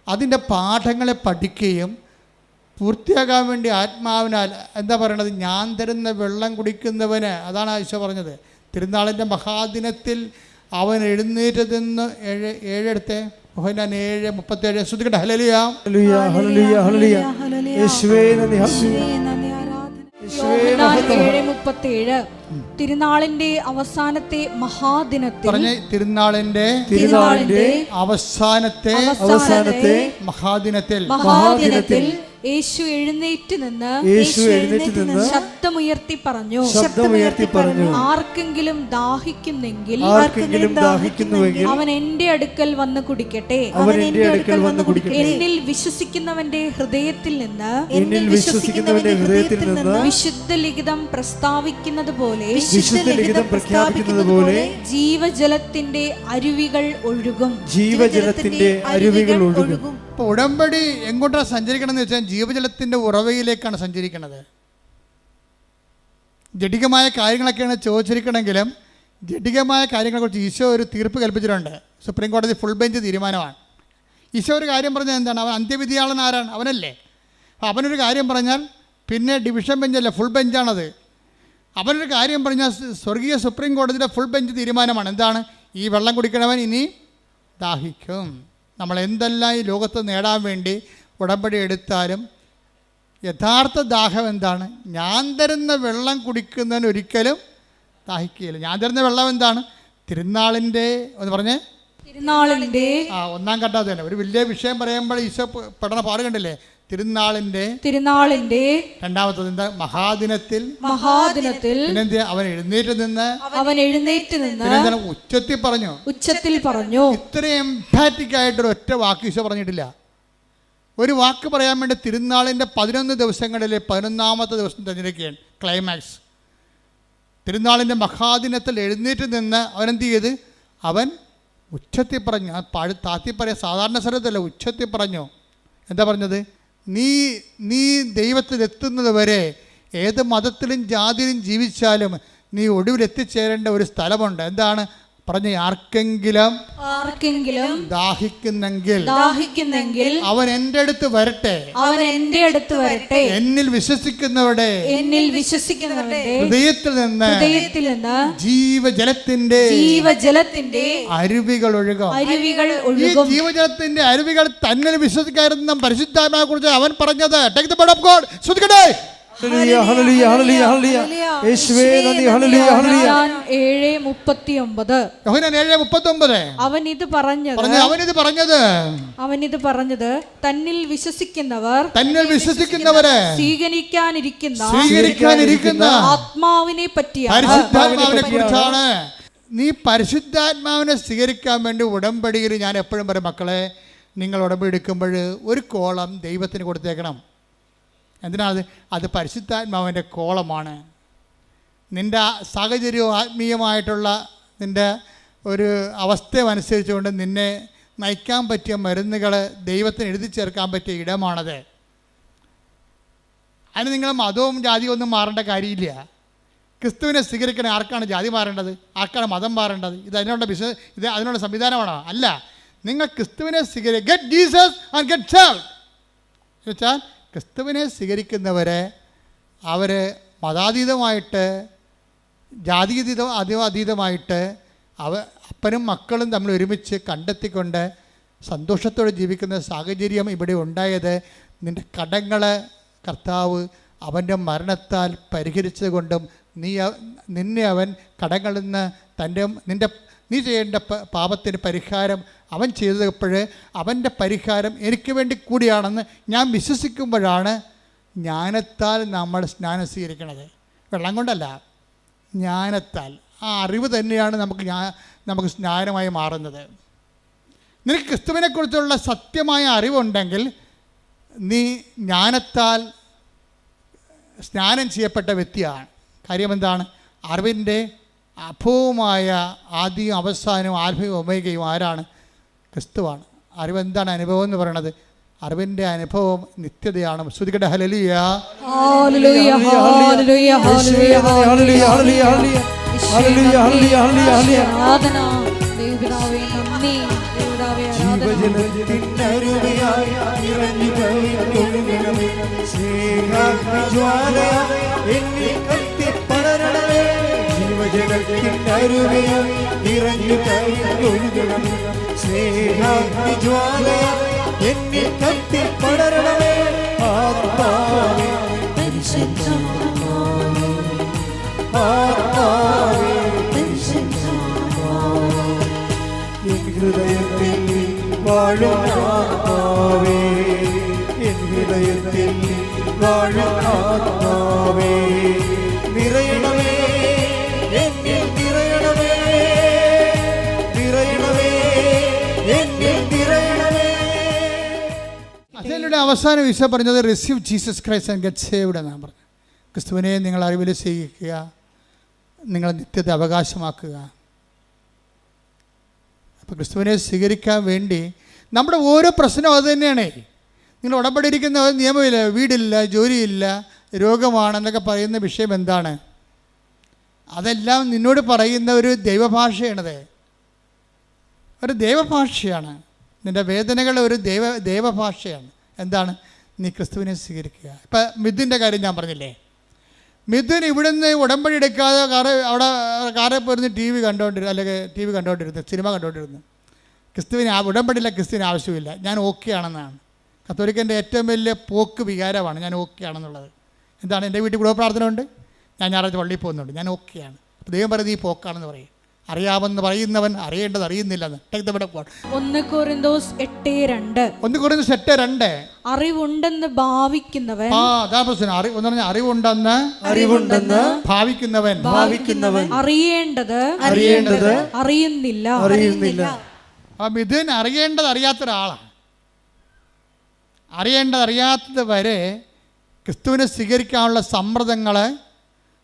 അതിൻ്റെ പാഠങ്ങളെ പഠിക്കുകയും പൂർത്തിയാകാൻ വേണ്ടി ആത്മാവിനാൽ എന്താ പറയണത്? ഞാൻ തരുന്ന വെള്ളം കുടിക്കുന്നവന്, അതാണ് ഈശോ പറഞ്ഞത്. തിരുനാളിൻ്റെ മഹാദിനത്തിൽ അവൻ എഴുന്നേറ്റതെന്ന് 7 യോഹന്നാൻ 7:37 ശ്രുതികട്ടെ. ഹല്ലേലൂയ. യോഹന്നാൻ 7:37 തിരുനാളിന്റെ അവസാനത്തെ മഹാദിനത്തിൽ അവസാനത്തെ മഹാദിനത്തിൽ യേശു എഴുന്നേറ്റ് നിന്ന് ശബ്ദമുയർത്തി പറഞ്ഞു, ആർക്കെങ്കിലും ദാഹിക്കുന്നെങ്കിൽ അവൻ എന്റെ അടുക്കൽ വന്ന് കുടിക്കട്ടെ. എന്നിൽ വിശ്വസിക്കുന്നവന്റെ ഹൃദയത്തിൽ നിന്ന് വിശുദ്ധ ലിഖിതം പ്രസ്താവിക്കുന്നത് പോലെ ജീവജലത്തിന്റെ അരുവികൾ ഒഴുകും. അപ്പോൾ ഉടമ്പടി എങ്ങോട്ടാണ് സഞ്ചരിക്കണം എന്ന് വെച്ചാൽ ജീവജലത്തിൻ്റെ ഉറവയിലേക്കാണ് സഞ്ചരിക്കുന്നത്. ജഡികമായ കാര്യങ്ങളൊക്കെയാണ് ചോദിച്ചിരിക്കണമെങ്കിലും ജഡികമായ കാര്യങ്ങളെക്കുറിച്ച് ഈശോ ഒരു തീർപ്പ് കൽപ്പിച്ചിട്ടുണ്ട്. സുപ്രീം കോടതി ഫുൾ ബെഞ്ച് തീരുമാനമാണ്. ഈശോ ഒരു കാര്യം പറഞ്ഞാൽ എന്താണ്? അവൻ അന്ത്യവിധിയാളൻ ആരാണ്? അവനല്ലേ. അവനൊരു കാര്യം പറഞ്ഞാൽ പിന്നെ ഡിവിഷൻ ബെഞ്ചല്ല, ഫുൾ ബെഞ്ചാണത്. അവനൊരു കാര്യം പറഞ്ഞാൽ സ്വർഗീയ സുപ്രീം കോടതിയുടെ ഫുൾ ബെഞ്ച് തീരുമാനമാണ്. എന്താണ്? ഈ വെള്ളം കുടിക്കണവൻ ഇനി ദാഹിക്കും. നമ്മൾ എന്തെല്ലാം ഈ ലോകത്ത് നേടാൻ വേണ്ടി ഉടമ്പടി എടുത്താലും യഥാർത്ഥ ദാഹം എന്താണ്? ഞാൻ തരുന്ന വെള്ളം കുടിക്കുന്നതിന് ഒരിക്കലും ദാഹിക്കുകയില്ല. ഞാൻ തരുന്ന വെള്ളം എന്താണ്? തിരുനാളിൻ്റെ ഒന്ന് പറഞ്ഞേ. തിരുനാളിൻ്റെ 1-ാം ഘട്ടം തന്നെ ഒരു വലിയ വിഷയം പറയുമ്പോൾ ഈശോ പെടുന്ന പാട് കണ്ടില്ലേ? തിരുനാളിന്റെ രണ്ടാമത്തത് എന്താ? മഹാദിനത്തിൽ മഹാദിനത്തിൽ അവൻ എഴുന്നേറ്റ് നിന്ന് ഉച്ചത്തിൽ പറഞ്ഞു. ഇത്രയും എംഫാറ്റിക് ആയിട്ടൊരു ഒറ്റ വാക്ക് ഈശോ പറഞ്ഞിട്ടില്ല. ഒരു വാക്ക് പറയാൻ വേണ്ടി തിരുനാളിൻ്റെ 11 ദിവസങ്ങളിൽ 11ാമത്തെ ദിവസം തിരഞ്ഞെടുക്കുകയാണ് ക്ലൈമാക്സ്. തിരുനാളിൻ്റെ മഹാദിനത്തിൽ എഴുന്നേറ്റ് നിന്ന് അവൻ എന്ത് ചെയ്ത്? അവൻ ഉച്ചത്തിൽ പറഞ്ഞു. താത്തി പറയാൻ സാധാരണ സ്ഥലത്തല്ല, ഉച്ചത്തിൽ പറഞ്ഞു. എന്താ പറഞ്ഞത്? നീ ദൈവത്തിലെത്തുന്നത് വരെ ഏത് മതത്തിലും ജാതിയിലും ജീവിച്ചാലും നീ ഒടുവിൽ എത്തിച്ചേരേണ്ട ഒരു സ്ഥലമുണ്ട്. എന്താണ് പറഞ്ഞ? ആർക്കെങ്കിലും ദാഹിക്കുന്നെങ്കിൽ അവൻ എൻ്റെ അടുത്ത് വരട്ടെ. എന്നിൽ വിശ്വസിക്കുന്നവരുടെ ഹൃദയത്തിൽ നിന്ന് ജീവജലത്തിന്റെ അരുവികൾ ഒഴുകും. ഈ ജീവജലത്തിന്റെ അരുവികൾ തന്നിൽ വിശ്വസിക്കാതിരുന്ന പരിശുദ്ധാത്മാവിനെ കുറിച്ച് അവൻ പറഞ്ഞത്. Take the word of God. ശ്രദ്ധിക്കട്ടെ. അവൻ ഇത് പറഞ്ഞത് തന്നിൽ വിശ്വസിക്കുന്നവരെ സ്വീകരിക്കാനിരിക്കുന്ന ആത്മാവിനെ പറ്റിയാണ്. നീ പരിശുദ്ധാത്മാവിനെ സ്വീകരിക്കാൻ വേണ്ടി ഉടമ്പടിയിൽ ഞാൻ എപ്പോഴും പറയും, മക്കളെ, നിങ്ങൾ ഉടമ്പടി എടുക്കുമ്പോൾ ഒരു കോളം ദൈവത്തിന് കൊടുത്തേക്കണം. എന്തിനാണ്? അത് പരിശുദ്ധാത്മാവിൻ്റെ കോളമാണ്. നിൻ്റെ സാഹചര്യവും ആത്മീയമായിട്ടുള്ള നിൻ്റെ ഒരു അവസ്ഥയനുസരിച്ചുകൊണ്ട് നിന്നെ നയിക്കാൻ പറ്റിയ മരുന്നുകൾ ദൈവത്തിന് എഴുതി ചേർക്കാൻ പറ്റിയ ഇടമാണത്. അതിന് നിങ്ങൾ മതവും ജാതിയും ഒന്നും മാറേണ്ട കാര്യമില്ല. ക്രിസ്തുവിനെ സ്വീകരിക്കണ ആർക്കാണ് ജാതി മാറേണ്ടത്? ആർക്കാണ് മതം മാറേണ്ടത്? ഇത് അതിനുള്ള സംവിധാനമാണോ? അല്ല. നിങ്ങൾ ക്രിസ്തുവിനെ get Jesus and get saved എന്ന് വെച്ചാൽ ക്രിസ്തുവിനെ സ്വീകരിക്കുന്നവരെ അവർ മതാതീതമായിട്ട് അതീതമായിട്ട് അപ്പനും മക്കളും തമ്മിൽ ഒരുമിച്ച് കണ്ടെത്തിക്കൊണ്ട് സന്തോഷത്തോടെ ജീവിക്കുന്ന സാഹചര്യം ഇവിടെ ഉണ്ടായത് നിൻ്റെ കടങ്ങൾ കർത്താവ് അവൻ്റെ മരണത്താൽ പരിഹരിച്ചത് കൊണ്ടും നിന്നെ അവൻ കടങ്ങളിൽ നിന്ന് നീ ചെയ്യേണ്ട പാപത്തിന് പരിഹാരം അവൻ ചെയ്തപ്പോൾ അവൻ്റെ പരിഹാരം എനിക്ക് വേണ്ടി കൂടിയാണെന്ന് ഞാൻ വിശ്വസിക്കുമ്പോഴാണ് ജ്ഞാനത്താൽ നമ്മൾ സ്നാനം സ്വീകരിക്കുന്നത്. വെള്ളം കൊണ്ടല്ല, ജ്ഞാനത്താൽ. ആ അറിവ് തന്നെയാണ് നമുക്ക് സ്നാനമായി മാറുന്നത്. നിനക്ക് ക്രിസ്തുവിനെക്കുറിച്ചുള്ള സത്യമായ അറിവുണ്ടെങ്കിൽ നീ ജ്ഞാനത്താൽ സ്നാനം ചെയ്യപ്പെട്ട വ്യക്തിയാണ്. കാര്യം എന്താണ്? അറിവിൻ്റെ അഭവമായ ആദ്യവും അവസാനവും ആൽഫയും ഒമേഗയും ആരാണ്? ക്രിസ്തുവാണ്. അറിവ് എന്താണ്? അനുഭവം എന്ന് പറയണത്. അറിവിൻ്റെ അനുഭവം നിത്യതയാണ്. ശ്രുതികട്ടെ. ഹല്ലേലൂയ. ഹൃദയത്തിൽ വാഴും ആത്മാവേ, എൻ ഹൃദയത്തിൽ വാഴും ആത്മാവേ, നിറയണമേ എന്നിൽ, നിറയണമേ, നിറയണമേ എന്നിൽ, നിറയണമേ. അതിലൂടെ അവസാനം ഈശോ പറഞ്ഞത് receive Jesus Christ and get saved എന്നാണ് പറഞ്ഞത്. ക്രിസ്തുവിനെ നിങ്ങൾ അറിവിൽ സ്വീകരിക്കുക, നിങ്ങൾ നിത്യത അവകാശമാക്കുക. അപ്പോൾ ക്രിസ്തുവിനെ സ്വീകരിക്കാൻ വേണ്ടി നമ്മുടെ ഓരോ പ്രശ്നവും അത് തന്നെയാണ്. നിങ്ങൾ ഉടമ്പടിയിരിക്കുന്ന നിയമമില്ല, വീടില്ല, ജോലിയില്ല, രോഗമാണെന്നൊക്കെ പറയുന്ന വിഷയം എന്താണ്? അതെല്ലാം നിന്നോട് പറയുന്ന ഒരു ദൈവഭാഷയാണത്. ഒരു ദൈവഭാഷയാണ്. നിൻ്റെ വേദനകൾ ഒരു ദൈവഭാഷയാണ്. എന്താണ്? നീ ക്രിസ്തുവിനെ സ്വീകരിക്കുക. ഇപ്പം മിഥുൻ്റെ കാര്യം ഞാൻ പറഞ്ഞില്ലേ. മിഥുൻ ഇവിടുന്ന് ഉടമ്പടി എടുക്കാതെ കാറിൽ പോയിരുന്ന് ടി വി കണ്ടുകൊണ്ടിരുന്നു, സിനിമ കണ്ടുകൊണ്ടിരുന്നു. ഉടമ്പടിയില്ല, ക്രിസ്തുവിന് ആവശ്യമില്ല, ഞാൻ ഓക്കെ ആണെന്നാണ്. കത്തോലിക്കൻ്റെ ഏറ്റവും വലിയ പോക്ക് വികാരമാണ് ഞാൻ ഓക്കെ ആണെന്നുള്ളത്. എന്താണ്? എൻ്റെ വീട്ടിൽ കുടുംബ പ്രാർത്ഥന ഉണ്ട്, ഞാൻ ഞായറാഴ്ച പള്ളിയിൽ പോകുന്നുണ്ട്, ഞാൻ ഓക്കെയാണ്. അപ്പോൾ ദൈവം പറയുന്നത് ഈ പോക്കാണെന്ന് പറയും. അറിയാമെന്ന് പറയുന്നവൻ അറിയേണ്ടത് അറിയുന്നില്ലെന്ന്. Take the word of God. 1 Korinthos 8:2. 1 Korinthos 8:2. അറിവുണ്ടെന്ന് ഭാവിക്കുന്നവൻ. അതാ പ്രശ്നം. അറിവുണ്ടെന്ന് ഭാവിക്കുന്നവൻ അറിയേണ്ടത് അറിയുന്നില്ല. മിഥുൻ അറിയേണ്ടത് അറിയാത്ത ഒരാളാണ്. അറിയേണ്ടത് അറിയാത്തത് വരെ ക്രിസ്തുവിനെ സ്വീകരിക്കാനുള്ള സമ്മർദ്ദങ്ങളെ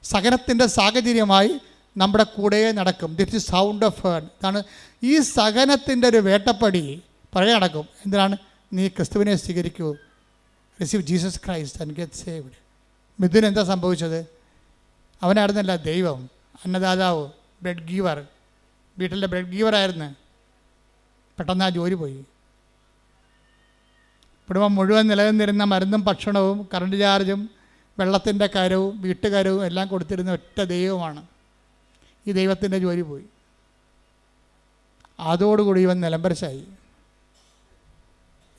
സഹനത്തിൻ്റെ സാഹചര്യമായി നമ്മുടെ കൂടെ നടക്കും. This is sound of heard. ഇതാണ് ഈ സഹനത്തിൻ്റെ ഒരു വേട്ടപ്പടി പറയാൻ നടക്കും. എന്തിനാണ്? നീ ക്രിസ്തുവിനെ സ്വീകരിക്കൂ, receive Jesus Christ and get saved. Mithun എന്താ സംഭവിച്ചത്? അവനായിരുന്നല്ല ദൈവം, അന്നദാതാവ്, ബ്രെഡ് ഗീവർ, വീട്ടിലെ ബ്രെഡ് ഗീവറായിരുന്നു. പെട്ടെന്ന് ആ ജോലി പോയി. കുടുംബം മുഴുവൻ നിലനിന്നിരുന്ന മരുന്നും ഭക്ഷണവും കറണ്ട് ചാർജും വെള്ളത്തിൻ്റെ കരവും വീട്ടുകാരവും എല്ലാം കൊടുത്തിരുന്ന ഒറ്റ ദൈവമാണ്. ഈ ദൈവത്തിൻ്റെ ജോലി പോയി. അതോടുകൂടി ഇവൻ നിലംപരിശായി.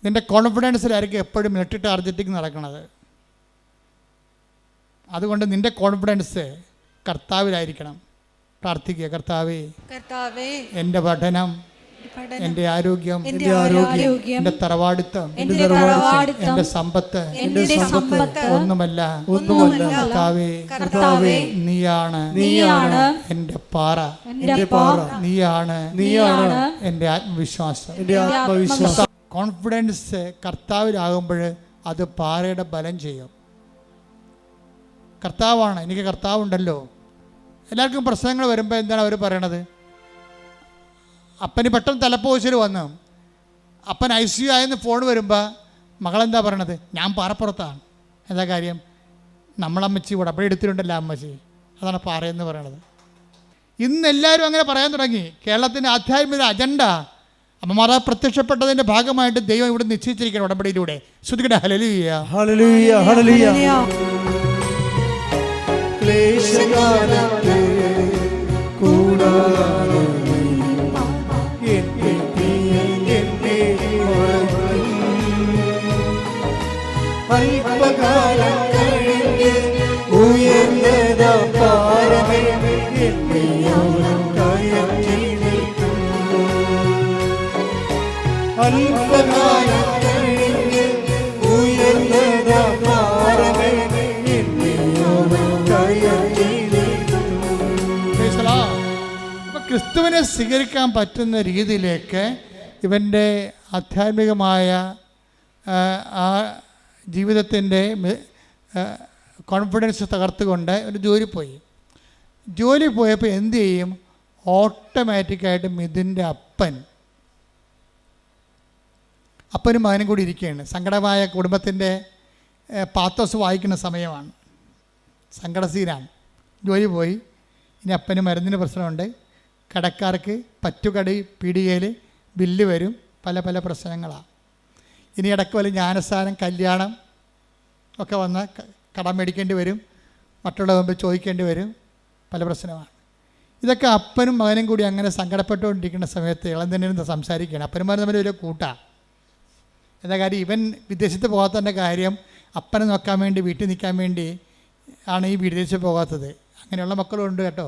നിൻ്റെ കോൺഫിഡൻസിലായിരിക്കും എപ്പോഴും മിലിറ്ററി ടാർഗറ്റിംഗ് നടക്കുന്നത്. അതുകൊണ്ട് നിൻ്റെ കോൺഫിഡൻസ് കർത്താവിലായിരിക്കണം. പ്രാർത്ഥിക്കുക, കർത്താവേ, എൻ്റെ പഠനം, എൻ്റെ ആരോഗ്യം, എൻ്റെ തറവാടിത്തം, എൻ്റെ സമ്പത്ത് ഒന്നുമല്ല. കർത്താവേ, നീയാണ് എൻ്റെ പാറ, നീയാണ് എൻ്റെ ആത്മവിശ്വാസം. കോൺഫിഡൻസ് കർത്താവിലാകുമ്പോൾ അത് പാറയുടെ ബലം ചെയ്യും. കർത്താവാണ്, എനിക്ക് കർത്താവുണ്ടല്ലോ. എല്ലാവർക്കും പ്രശ്നങ്ങൾ വരുമ്പോൾ എന്താണ് അവർ പറയണത്? അപ്പന് പെട്ടെന്ന് തലപ്പോശൽ വന്നു, അപ്പൻ ICU ആയെന്ന് ഫോൺ വരുമ്പോൾ മകളെന്താ പറയണത്? ഞാൻ പാറപ്പുറത്താണ്. എന്താ കാര്യം? നമ്മളമ്മച്ചി ഉടമ്പടി എടുത്തിട്ടുണ്ടല്ലോ അമ്മച്ചി, അതാണ് പാറയെന്ന് പറയണത്. ഇന്ന് എല്ലാവരും അങ്ങനെ പറയാൻ തുടങ്ങി. കേരളത്തിൻ്റെ ആധ്യാത്മിക അജണ്ട അമ്മമാരെ പ്രത്യക്ഷപ്പെട്ടതിൻ്റെ ഭാഗമായിട്ട് ദൈവം ഇവിടെ നിശ്ചയിച്ചിരിക്കണം ഉടമ്പടിയിലൂടെ. ശ്രുതിക്കട്ടെ, ഹല്ലേലൂയ, ഹല്ലേലൂയ, ഹല്ലേലൂയ. ക്ലേശകാലത്തെ കൂടാതെ അല്പകാലം കഴിഞ്ഞ് ഉയർന്നതാ പാറമേ എന്നോളം കയറ്റി നിൽക്കും. അല്പകാലം കഴിഞ്ഞ് ഉയർന്നതാ പാറമേ എന്നോളം കയറ്റി നിൽക്കും. ക്രിസ്തുവിനെ സ്വീകരിക്കാൻ പറ്റുന്ന രീതിയിലേക്ക് ഇവൻ്റെ ആധ്യാത്മികമായ ആ ജീവിതത്തിൻ്റെ കോൺഫിഡൻസ് തകർത്തുകൊണ്ട് ഒരു ജോലി പോയപ്പോൾ എന്ത് ചെയ്യും? ഓട്ടോമാറ്റിക്കായിട്ട് മിഥുൻ്റെ അപ്പനും മകനും കൂടി ഇരിക്കുകയാണ്. സങ്കടമായ കുടുംബത്തിൻ്റെ പാത്തോസ് വായിക്കുന്ന സമയമാണ്, സങ്കടസീനാണ്. ജോലി പോയി. ഇനി അപ്പന് മരുന്നിന് പ്രശ്നമുണ്ട്, കടക്കാർക്ക് പറ്റുകടി പീടികയിൽ ബില്ല് വരും, പല പല പ്രശ്നങ്ങളാണ്. ഇനി ഇടയ്ക്ക് വല്ല ജ്ഞാനസ്ഥാനം, കല്യാണം ഒക്കെ വന്ന് കടം മേടിക്കേണ്ടി വരും, മറ്റുള്ള മുമ്പ് ചോദിക്കേണ്ടി വരും, പല പ്രശ്നമാണ്. ഇതൊക്കെ അപ്പനും മകനും കൂടി അങ്ങനെ സങ്കടപ്പെട്ടുകൊണ്ടിരിക്കുന്ന സമയത്ത് ഇളം തന്നെ സംസാരിക്കുകയാണ്. അപ്പന്മാർ തമ്മിൽ ഒരു കൂട്ടാണ്. എന്താ കാര്യം? ഇവൻ വിദേശത്ത് പോകാത്തതിൻ്റെ കാര്യം അപ്പനെ നോക്കാൻ വേണ്ടി, വീട്ടിൽ നിൽക്കാൻ വേണ്ടി ആണ് ഈ വിദേശത്ത് പോകാത്തത്. അങ്ങനെയുള്ള മക്കളുണ്ട് കേട്ടോ.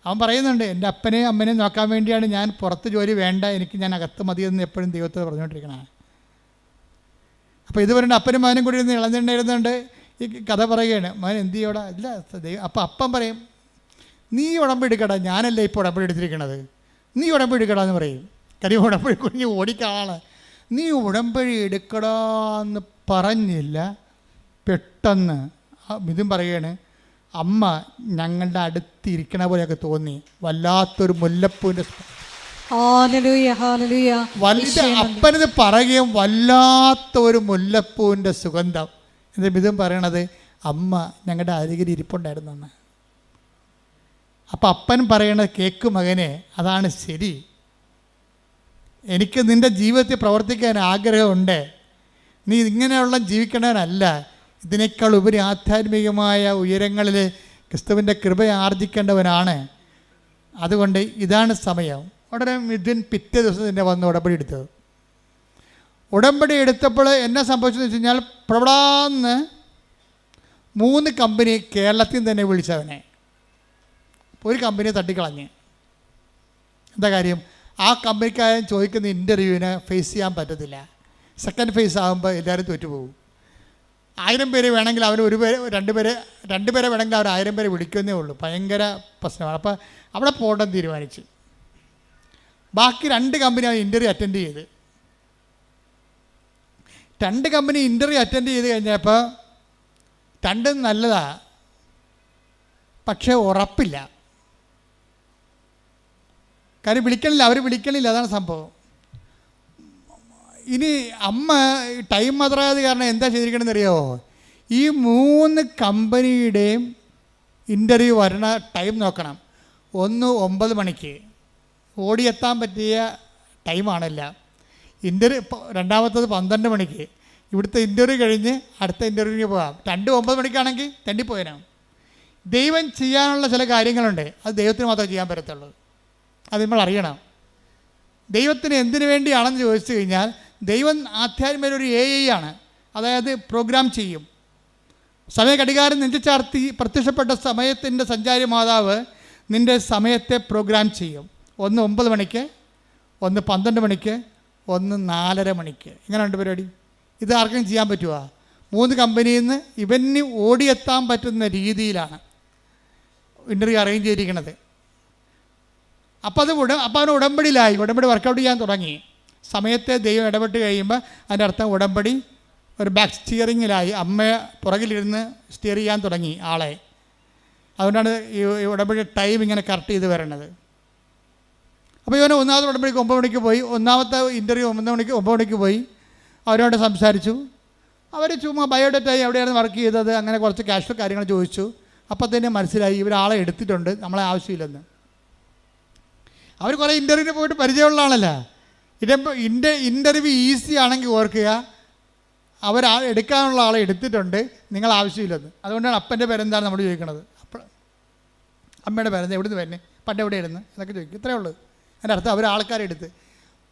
അവൻ പറയുന്നുണ്ട്, എൻ്റെ അപ്പനെയും അമ്മനെയും നോക്കാൻ വേണ്ടിയാണ് ഞാൻ പുറത്ത് ജോലി വേണ്ട, എനിക്ക് ഞാൻ അകത്ത് മതിയെന്ന് എപ്പോഴും ദൈവത്തോട് പറഞ്ഞുകൊണ്ടിരിക്കണേ. അപ്പോൾ ഇത് പറയുന്നത് അപ്പനും മകനും കൂടി ഇരുന്ന് ഇളഞ്ഞിരുന്നുണ്ട് ഈ കഥ പറയുകയാണ്. മകൻ എന്ത് ചെയ്യോടാ? ഇല്ല ദൈവം. അപ്പോൾ അപ്പം പറയും, നീ ഉടമ്പടി എടുക്കടാ, ഞാനല്ലേ ഇപ്പോൾ ഉടമ്പടി എടുത്തിരിക്കണത്, നീ ഉടമ്പടി എടുക്കടാ എന്ന് പറയും. കാര്യം ഉടമ്പടി കുഞ്ഞ് ഓടിക്കാളാണ്. നീ ഉടമ്പടി എടുക്കടാന്ന് പറഞ്ഞില്ല, പെട്ടെന്ന് ഇതും പറയുകയാണ്, അമ്മ ഞങ്ങളുടെ അടുത്തിരിക്കണ പോലെയൊക്കെ തോന്നി, വല്ലാത്തൊരു മുല്ലപ്പൂവിൻ്റെ അപ്പനത് പറയുകയും വല്ലാത്തൊരു മുല്ലപ്പൂവിൻ്റെ സുഗന്ധം. എന്നിട്ട് ഇതും പറയണത് അമ്മ ഞങ്ങളുടെ അരികിൽ ഇരിപ്പുണ്ടായിരുന്നെന്ന്. അപ്പം അപ്പൻ പറയണത് കേക്ക് മകനെ, അതാണ് ശരി, എനിക്ക് നിൻ്റെ ജീവിതത്തിൽ പ്രവർത്തിക്കാൻ ആഗ്രഹമുണ്ട്, നീ ഇങ്ങനെയുള്ള ജീവിക്കണവനല്ല, ഇതിനേക്കാൾ ഉപരി ആധ്യാത്മികമായ ഉയരങ്ങളിൽ ക്രിസ്തുവിൻ്റെ കൃപ ആർജിക്കേണ്ടവനാണ്. അതുകൊണ്ട് ഇതാണ് സമയം. ഉടനെ മിഥുൻ പിറ്റേ ദിവസം തന്നെ വന്ന് ഉടമ്പടി എടുത്തത്. ഉടമ്പടി എടുത്തപ്പോൾ എന്നെ സംഭവിച്ചതെന്ന് വെച്ച് കഴിഞ്ഞാൽ, പ്രവടാന്ന് 3 കമ്പനി കേരളത്തിൽ തന്നെ വിളിച്ചവനെ. ഒരു കമ്പനിയെ തട്ടിക്കളഞ്ഞ്. എന്താ കാര്യം? ആ കമ്പനിക്കാരൻ ചോദിക്കുന്ന ഇൻ്റർവ്യൂവിനെ ഫേസ് ചെയ്യാൻ പറ്റത്തില്ല. സെക്കൻഡ് ഫേസ് ആകുമ്പോൾ എല്ലാവരും തോറ്റുപോകും. 1000 പേര് വേണമെങ്കിൽ അവർ രണ്ട് പേരെ വേണമെങ്കിൽ അവർ 1000 പേരെ വിളിക്കുന്നേ ഉള്ളൂ. ഭയങ്കര പ്രശ്നമാണ്. അപ്പോൾ അവിടെ പോകണമെന്ന് തീരുമാനിച്ചു. ബാക്കി 2 കമ്പനി അത് ഇൻ്റർവ്യൂ അറ്റൻഡ് ചെയ്ത്. 2 കമ്പനി ഇൻ്റർവ്യൂ അറ്റൻഡ് ചെയ്ത് കഴിഞ്ഞപ്പോൾ 2 നല്ലതാണ്, പക്ഷേ ഉറപ്പില്ല. കാര്യം അവർ വിളിക്കണില്ല, അതാണ് സംഭവം. ഇനി അമ്മ ടൈം മതറായത് കാരണം എന്താ ചെയ്തിരിക്കണമെന്ന് അറിയാമോ? ഈ 3 കമ്പനിയുടെയും ഇൻ്റർവ്യൂ വരണ ടൈം നോക്കണം. ഒന്ന് 9 മണിക്ക് ഓടിയെത്താൻ പറ്റിയ ടൈമാണല്ല. രണ്ടാമത്തത് 12 മണിക്ക്. ഇവിടുത്തെ ഇൻ്റർവ്യൂ കഴിഞ്ഞ് അടുത്ത ഇൻ്റർവ്യൂവിന് പോകാം. 2 9 മണിക്കാണെങ്കിൽ തെണ്ടിപ്പോയനാം. ദൈവം ചെയ്യാനുള്ള ചില കാര്യങ്ങളുണ്ട്, അത് ദൈവത്തിന് മാത്രമേ ചെയ്യാൻ പറ്റത്തുള്ളൂ. അത് നമ്മൾ അറിയണം. ദൈവത്തിന് എന്തിനു വേണ്ടിയാണെന്ന് ചോദിച്ചു കഴിഞ്ഞാൽ, ദൈവം ആധ്യാത്മിക ഒരു AI ആണ്. അതായത് പ്രോഗ്രാം ചെയ്യും. സമയ ഘടികാരം നെഞ്ചുചാർത്തി പ്രത്യക്ഷപ്പെട്ട സമയത്തിൻ്റെ സഞ്ചാരി മാതാവ് നിൻ്റെ സമയത്തെ പ്രോഗ്രാം ചെയ്യും. ഒന്ന് 9 മണിക്ക്, ഒന്ന് 12 മണിക്ക്, ഒന്ന് 4:30 മണിക്ക്. ഇങ്ങനെയുണ്ട് പരിപാടി. ഇത് ആർക്കും ചെയ്യാൻ പറ്റുമോ? 3 കമ്പനിയിൽ നിന്ന് ഇവന് ഓടിയെത്താൻ പറ്റുന്ന രീതിയിലാണ് ഇൻ്റർവ്യൂ അറേഞ്ച് ചെയ്തിരിക്കുന്നത്. അപ്പോൾ അവന് ഉടമ്പടിയിലായി. ഉടമ്പടി വർക്കൗട്ട് ചെയ്യാൻ തുടങ്ങി. സമയത്തെ ദൈവം ഇടപെട്ട് കഴിയുമ്പോൾ അതിൻ്റെ അർത്ഥം ഉടമ്പടി ഒരു ബാക്ക് സ്റ്റിയറിങ്ങിലായി. അമ്മ പുറകിലിരുന്ന് സ്റ്റിയർ ചെയ്യാൻ തുടങ്ങി ആളെ. അതുകൊണ്ടാണ് ഈ ഉടമ്പടി ടൈം ഇങ്ങനെ കറക്റ്റ് ചെയ്ത് വരണത്. അപ്പോൾ ഇവന് 1ാമത്തെ ഉടമ്പടിക്ക് 9 മണിക്ക് പോയി. 1ാമത്തെ ഇൻ്റർവ്യൂ 9 മണിക്ക് പോയി. അവരോട് സംസാരിച്ചു. അവർ ചുമ്മാ ബയോഡേറ്റായി എവിടെയാണ് വർക്ക് ചെയ്തത്, അങ്ങനെ കുറച്ച് കാഷ്വൽ കാര്യങ്ങൾ ചോദിച്ചു. അപ്പോൾ തന്നെ മനസ്സിലായി ഇവരാളെ എടുത്തിട്ടുണ്ട്, നമ്മളെ ആവശ്യമില്ലെന്ന്. അവർ കുറേ ഇൻ്റർവ്യൂവിന് പോയിട്ട് പരിചയമുള്ള ആളല്ല. ഇൻ്റർവ്യൂ ഈസി ആണെങ്കിൽ ഓർക്കുക, എടുക്കാനുള്ള ആളെ എടുത്തിട്ടുണ്ട്, നിങ്ങൾ ആവശ്യമില്ലെന്ന്. അതുകൊണ്ടാണ് അപ്പൻ്റെ പേരെന്താണ് നമ്മൾ ചോദിക്കണത്. അമ്മയുടെ പേരെന്താ, എവിടുന്ന് വരുന്നത്, പണ്ട് എവിടെയായിരുന്നു എന്നൊക്കെ ചോദിക്കും. ഇത്രയേ ഉള്ളൂ. അതിൻ്റെ അർത്ഥം അവർ ആൾക്കാരെ എടുത്ത്.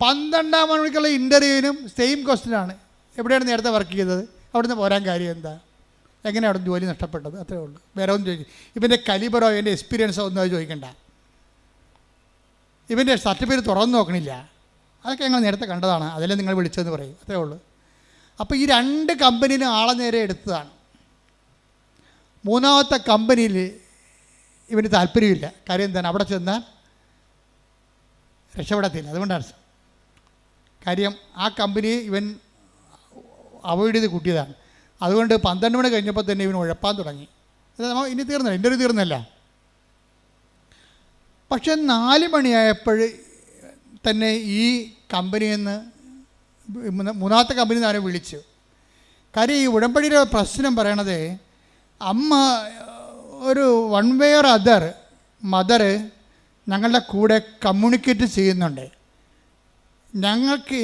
12 മണിക്കുള്ള ഇൻ്റർവ്യൂവിനും സെയിം ക്വസ്റ്റ്യനാണ്. എവിടെയാണ് നേരത്തെ വർക്ക് ചെയ്തത്, അവിടുന്ന് പോരാൻ കാര്യം എന്താ, എങ്ങനെ അവിടെ ജോലി നഷ്ടപ്പെട്ടത്, അത്രേ ഉള്ളൂ. വേറെ ഒന്നും ചോദിക്കും. ഇവൻ്റെ കലിബറോ ഇവൻ്റെ എക്സ്പീരിയൻസോ ഒന്നും അത് ചോദിക്കണ്ട. ഇവൻ്റെ സർട്ടിഫിക്കറ്റ് തുറന്നു നോക്കണില്ല. അതൊക്കെ ഞങ്ങൾ നേരത്തെ കണ്ടതാണ്, അതിലെ നിങ്ങൾ വിളിച്ചതെന്ന് പറയും. അത്രേ ഉള്ളൂ. അപ്പോൾ ഈ 2 കമ്പനിയിലും ആളെ നേരെ എടുത്തതാണ്. 3ാമത്തെ കമ്പനിയിൽ ഇവന് താല്പര്യമില്ല. കാര്യം എന്താണ്, അവിടെ ചെന്നാൽ രക്ഷപ്പെടത്തില്ല. അതുകൊണ്ടാണ് കാര്യം ആ കമ്പനി ഇവൻ അവോയ്ഡ് ചെയ്ത് കൂട്ടിയതാണ്. അതുകൊണ്ട് 12 മണി കഴിഞ്ഞപ്പോൾ തന്നെ ഇവൻ ഉഴപ്പാൻ തുടങ്ങി. ഇനി തീർന്നില്ല, ഇൻ്റർവ്യൂ തീർന്നില്ല. പക്ഷെ 4 മണിയായപ്പോൾ തന്നെ ഈ കമ്പനിയിൽ നിന്ന് 3ാമത്തെ കമ്പനിയിൽ നിന്ന് അവരെ വിളിച്ചു. കാര്യം ഈ ഉടമ്പടിയുടെ പ്രശ്നം പറയണത്, അമ്മ ഒരു one way or other mother ഞങ്ങളുടെ കൂടെ കമ്മ്യൂണിക്കേറ്റ് ചെയ്യുന്നുണ്ട്.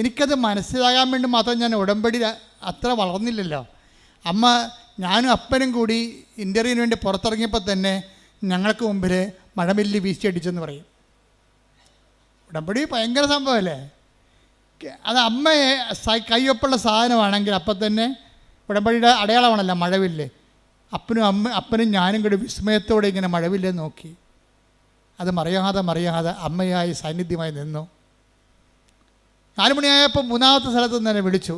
എനിക്കത് മനസ്സിലാകാൻ വേണ്ടി മാത്രം ഞാൻ ഉടമ്പടി അത്ര വളർന്നില്ലല്ലോ. അമ്മ ഞാനും അപ്പനും കൂടി ഇൻ്റർവ്യൂവിന് വേണ്ടി പുറത്തിറങ്ങിയപ്പോൾ തന്നെ ഞങ്ങൾക്ക് മുമ്പിൽ മഴമില്ലി വീശിയടിച്ചെന്ന് പറയും. ഉടമ്പടി ഭയങ്കര സംഭവമല്ലേ. അത് അമ്മയെ കയ്യൊപ്പുള്ള സാധനമാണെങ്കിൽ അപ്പം തന്നെ ഉടമ്പടിയുടെ അടയാളമാണല്ലോ മഴവില്ല്. അപ്പനും ഞാനും കൂടി വിസ്മയത്തോടെ ഇങ്ങനെ മഴവില്ല് നോക്കി. അത് മറിയാതെ അമ്മയായി സാന്നിധ്യമായി നിന്നു. 4 മണിയായപ്പോൾ 3ാമത്തെ സ്ഥലത്ത് നിന്ന് തന്നെ വിളിച്ചു.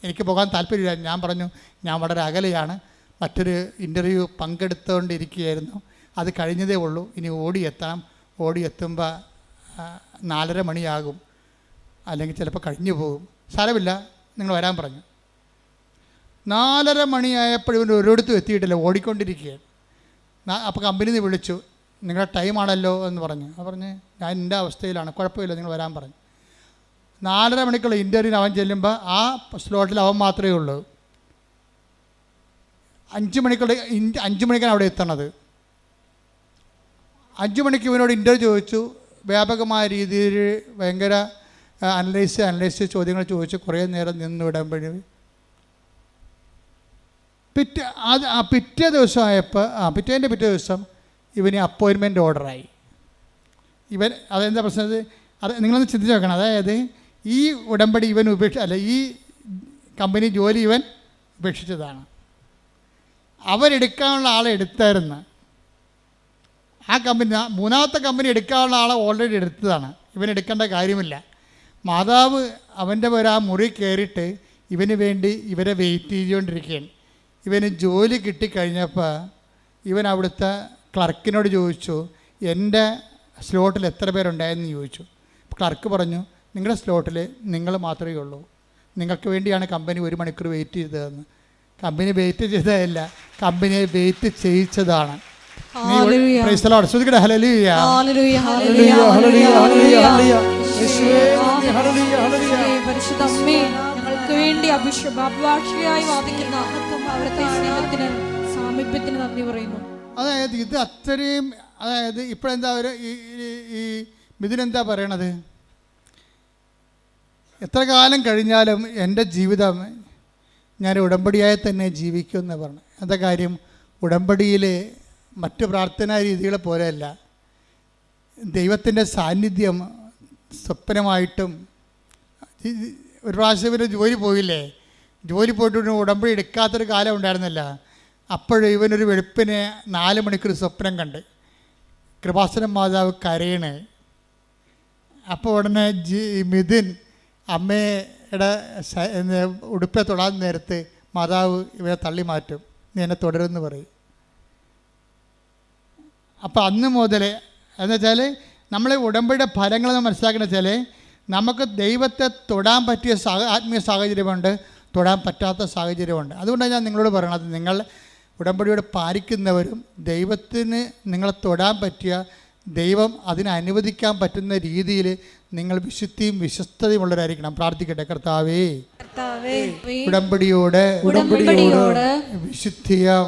എനിക്ക് പോകാൻ താല്പര്യമില്ല. ഞാൻ പറഞ്ഞു ഞാൻ വളരെ അകലെയാണ്, മറ്റൊരു ഇൻ്റർവ്യൂ പങ്കെടുത്തുകൊണ്ടിരിക്കുകയായിരുന്നു, അത് കഴിഞ്ഞതേ ഉള്ളൂ, ഇനി ഓടിയെത്തുമ്പോൾ 4:30 മണിയാകും, അല്ലെങ്കിൽ ചിലപ്പോൾ കഴിഞ്ഞു പോകും, സാരമില്ല നിങ്ങൾ വരാൻ പറഞ്ഞു. 4:30 മണിയായപ്പോൾ ഇവൻ ഒരിടത്തും എത്തിയിട്ടില്ല, ഓടിക്കൊണ്ടിരിക്കുകയാണ്. അപ്പോൾ കമ്പനിയിൽ നിന്ന് വിളിച്ചു, നിങ്ങളുടെ ടൈമാണല്ലോ എന്ന് പറഞ്ഞു. പറഞ്ഞ് ഞാൻ എൻ്റെ അവസ്ഥയിലാണ്, കുഴപ്പമില്ല നിങ്ങൾ വരാൻ പറഞ്ഞു. 4:30 മണിക്കുള്ള ഇൻ്റർവ്യൂവിന് അവൻ ചെല്ലുമ്പോൾ ആ സ്ലോട്ടിൽ അവൻ മാത്രമേ ഉള്ളൂ. 5 മണിക്കാണ് അവിടെ എത്തണത്. 5 മണിക്ക് ഇവനോട് ഇൻ്റർവ്യൂ ചോദിച്ചു. വ്യാപകമായ രീതിയിൽ ഭയങ്കര അനലൈസ് ചോദ്യങ്ങൾ ചോദിച്ചു. കുറേ നേരം നിന്ന് വിടുമ്പോഴേ പിറ്റേ ദിവസം ഇവന് അപ്പോയിൻമെൻറ്റ് ഓർഡറായി. അതെന്താ പ്രശ്നം, അത് നിങ്ങളൊന്ന് ചിന്തിച്ച് നോക്കണം. അതായത് ഈ ഉടമ്പടി ഇവൻ ഈ കമ്പനി ജോലി ഇവൻ ഉപേക്ഷിച്ചതാണ്. അവരെടുക്കാനുള്ള ആളെ എടുത്തായിരുന്നു. ആ കമ്പനി മൂന്നാമത്തെ കമ്പനി എടുക്കാനുള്ള ആളെ ഓൾറെഡി എടുത്തതാണ്, ഇവൻ എടുക്കേണ്ട കാര്യമില്ല. മാതാവ് അവൻ്റെ ആ മുറി കയറിയിട്ട് ഇവന് വേണ്ടി ഇവരെ വെയിറ്റ് ചെയ്തുകൊണ്ടിരിക്കുകയാണ്. ഇവന് ജോലി കിട്ടിക്കഴിഞ്ഞപ്പോൾ ഇവൻ അവിടുത്തെ ക്ലർക്കിനോട് ചോദിച്ചു, എൻ്റെ സ്ലോട്ടിൽ എത്ര പേരുണ്ടായെന്ന് ചോദിച്ചു. ക്ലർക്ക് പറഞ്ഞു, നിങ്ങളുടെ സ്ലോട്ടിൽ നിങ്ങൾ മാത്രമേ ഉള്ളൂ, നിങ്ങൾക്ക് വേണ്ടിയാണ് കമ്പനി 1 മണിക്കൂർ വെയിറ്റ് ചെയ്തതെന്ന്. കമ്പനി വെയിറ്റ് ചെയ്തതല്ല, കമ്പനിയെ വെയിറ്റ് ചെയ്യിച്ചതാണ്. വേണ്ടി അഭിഭാഷകയായി വാദിക്കുന്ന അവിടുത്തെ സ്നേഹത്തിന് സാമീപ്യത്തിന് നന്ദി പറയുന്നു. അതായത് ഇത് അത്രയും, അതായത് ഇപ്പോഴെന്താ അവർ ഈ മിഥുനെന്താ പറയണത്, എത്ര കാലം കഴിഞ്ഞാലും എൻ്റെ ജീവിതം ഞാൻ ഉടമ്പടിയായി തന്നെ ജീവിക്കുമെന്ന് പറഞ്ഞു. എന്താ കാര്യം, ഉടമ്പടിയിൽ മറ്റ് പ്രാർത്ഥനാ രീതികളെ പോലെയല്ല, ദൈവത്തിൻ്റെ സാന്നിധ്യം സ്വപ്നമായിട്ടും. ഒരു പ്രാവശ്യം ഇവന് ജോലി പോയില്ലേ, ജോലി പോയിട്ട് ഉടമ്പടി എടുക്കാത്തൊരു കാലം ഉണ്ടായിരുന്നില്ല. അപ്പോഴും ഇവനൊരു വെളുപ്പിന് 4 മണിക്കൂർ സ്വപ്നം കണ്ട് കൃപാസനം മാതാവ് കരയണേ. അപ്പോൾ ഉടനെ മിഥുൻ അമ്മയുടെ ഉടുപ്പെ തൊടാൻ നേരത്ത് മാതാവ് ഇവരെ തള്ളി മാറ്റും, നീ എന്നെ തുടരുമെന്ന് പറയും. അപ്പോൾ അന്ന് മുതൽ എന്ന് വെച്ചാൽ നമ്മൾ ഉടമ്പടിയുടെ ഫലങ്ങൾ മനസ്സിലാക്കുന്ന വെച്ചാൽ നമുക്ക് ദൈവത്തെ തൊടാൻ പറ്റിയ ആത്മീയ സാഹചര്യമുണ്ട്, തൊടാൻ പറ്റാത്ത സാഹചര്യമുണ്ട്. അതുകൊണ്ടാണ് ഞാൻ നിങ്ങളോട് പറയണത്, നിങ്ങൾ ഉടമ്പടിയോട് പാലിക്കുന്നവരും ദൈവത്തിന് നിങ്ങളെ തൊടാൻ പറ്റിയ, ദൈവം അതിനെ അനുവദിക്കാൻ പറ്റുന്ന രീതിയിൽ നിങ്ങൾ വിശുദ്ധിയും വിശ്വസ്തതയും ഉള്ളവരായിരിക്കണം. പ്രാർത്ഥിക്കട്ടെ. കർത്താവേ, ഉടമ്പടിയോട് വിശുദ്ധിയും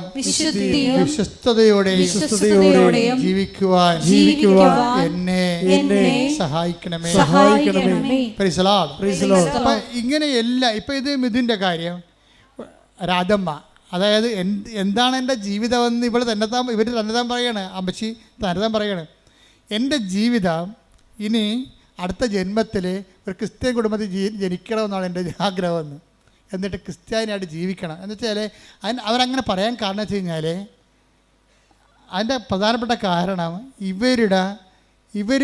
വിശ്വസ്തതയോടെയും ജീവിക്കുവാൻ എന്നെ സഹായിക്കണമേ. അപ്പൊ ഇങ്ങനെയല്ല. ഇപ്പൊ ഇത് മിഥുൻ്റെ കാര്യം, രാധമ്മ, അതായത് എന്താണ് എൻ്റെ ജീവിതമെന്ന് ഇവർ തന്നെത്താൻ പറയാണ്, അമ്മച്ചി തന്നെത്താൻ പറയാണ്. എൻ്റെ ജീവിതം ഇനി അടുത്ത ജന്മത്തിൽ ഒരു ക്രിസ്ത്യൻ കുടുംബത്തിൽ ജനിക്കണമെന്നാണ് എൻ്റെ ആഗ്രഹമെന്ന്. എന്നിട്ട് ക്രിസ്ത്യാനിയായിട്ട് ജീവിക്കണം എന്ന് വെച്ചാൽ അവരങ്ങനെ പറയാൻ കാരണം വെച്ച് കഴിഞ്ഞാൽ അതിൻ്റെ പ്രധാനപ്പെട്ട കാരണം ഇവർ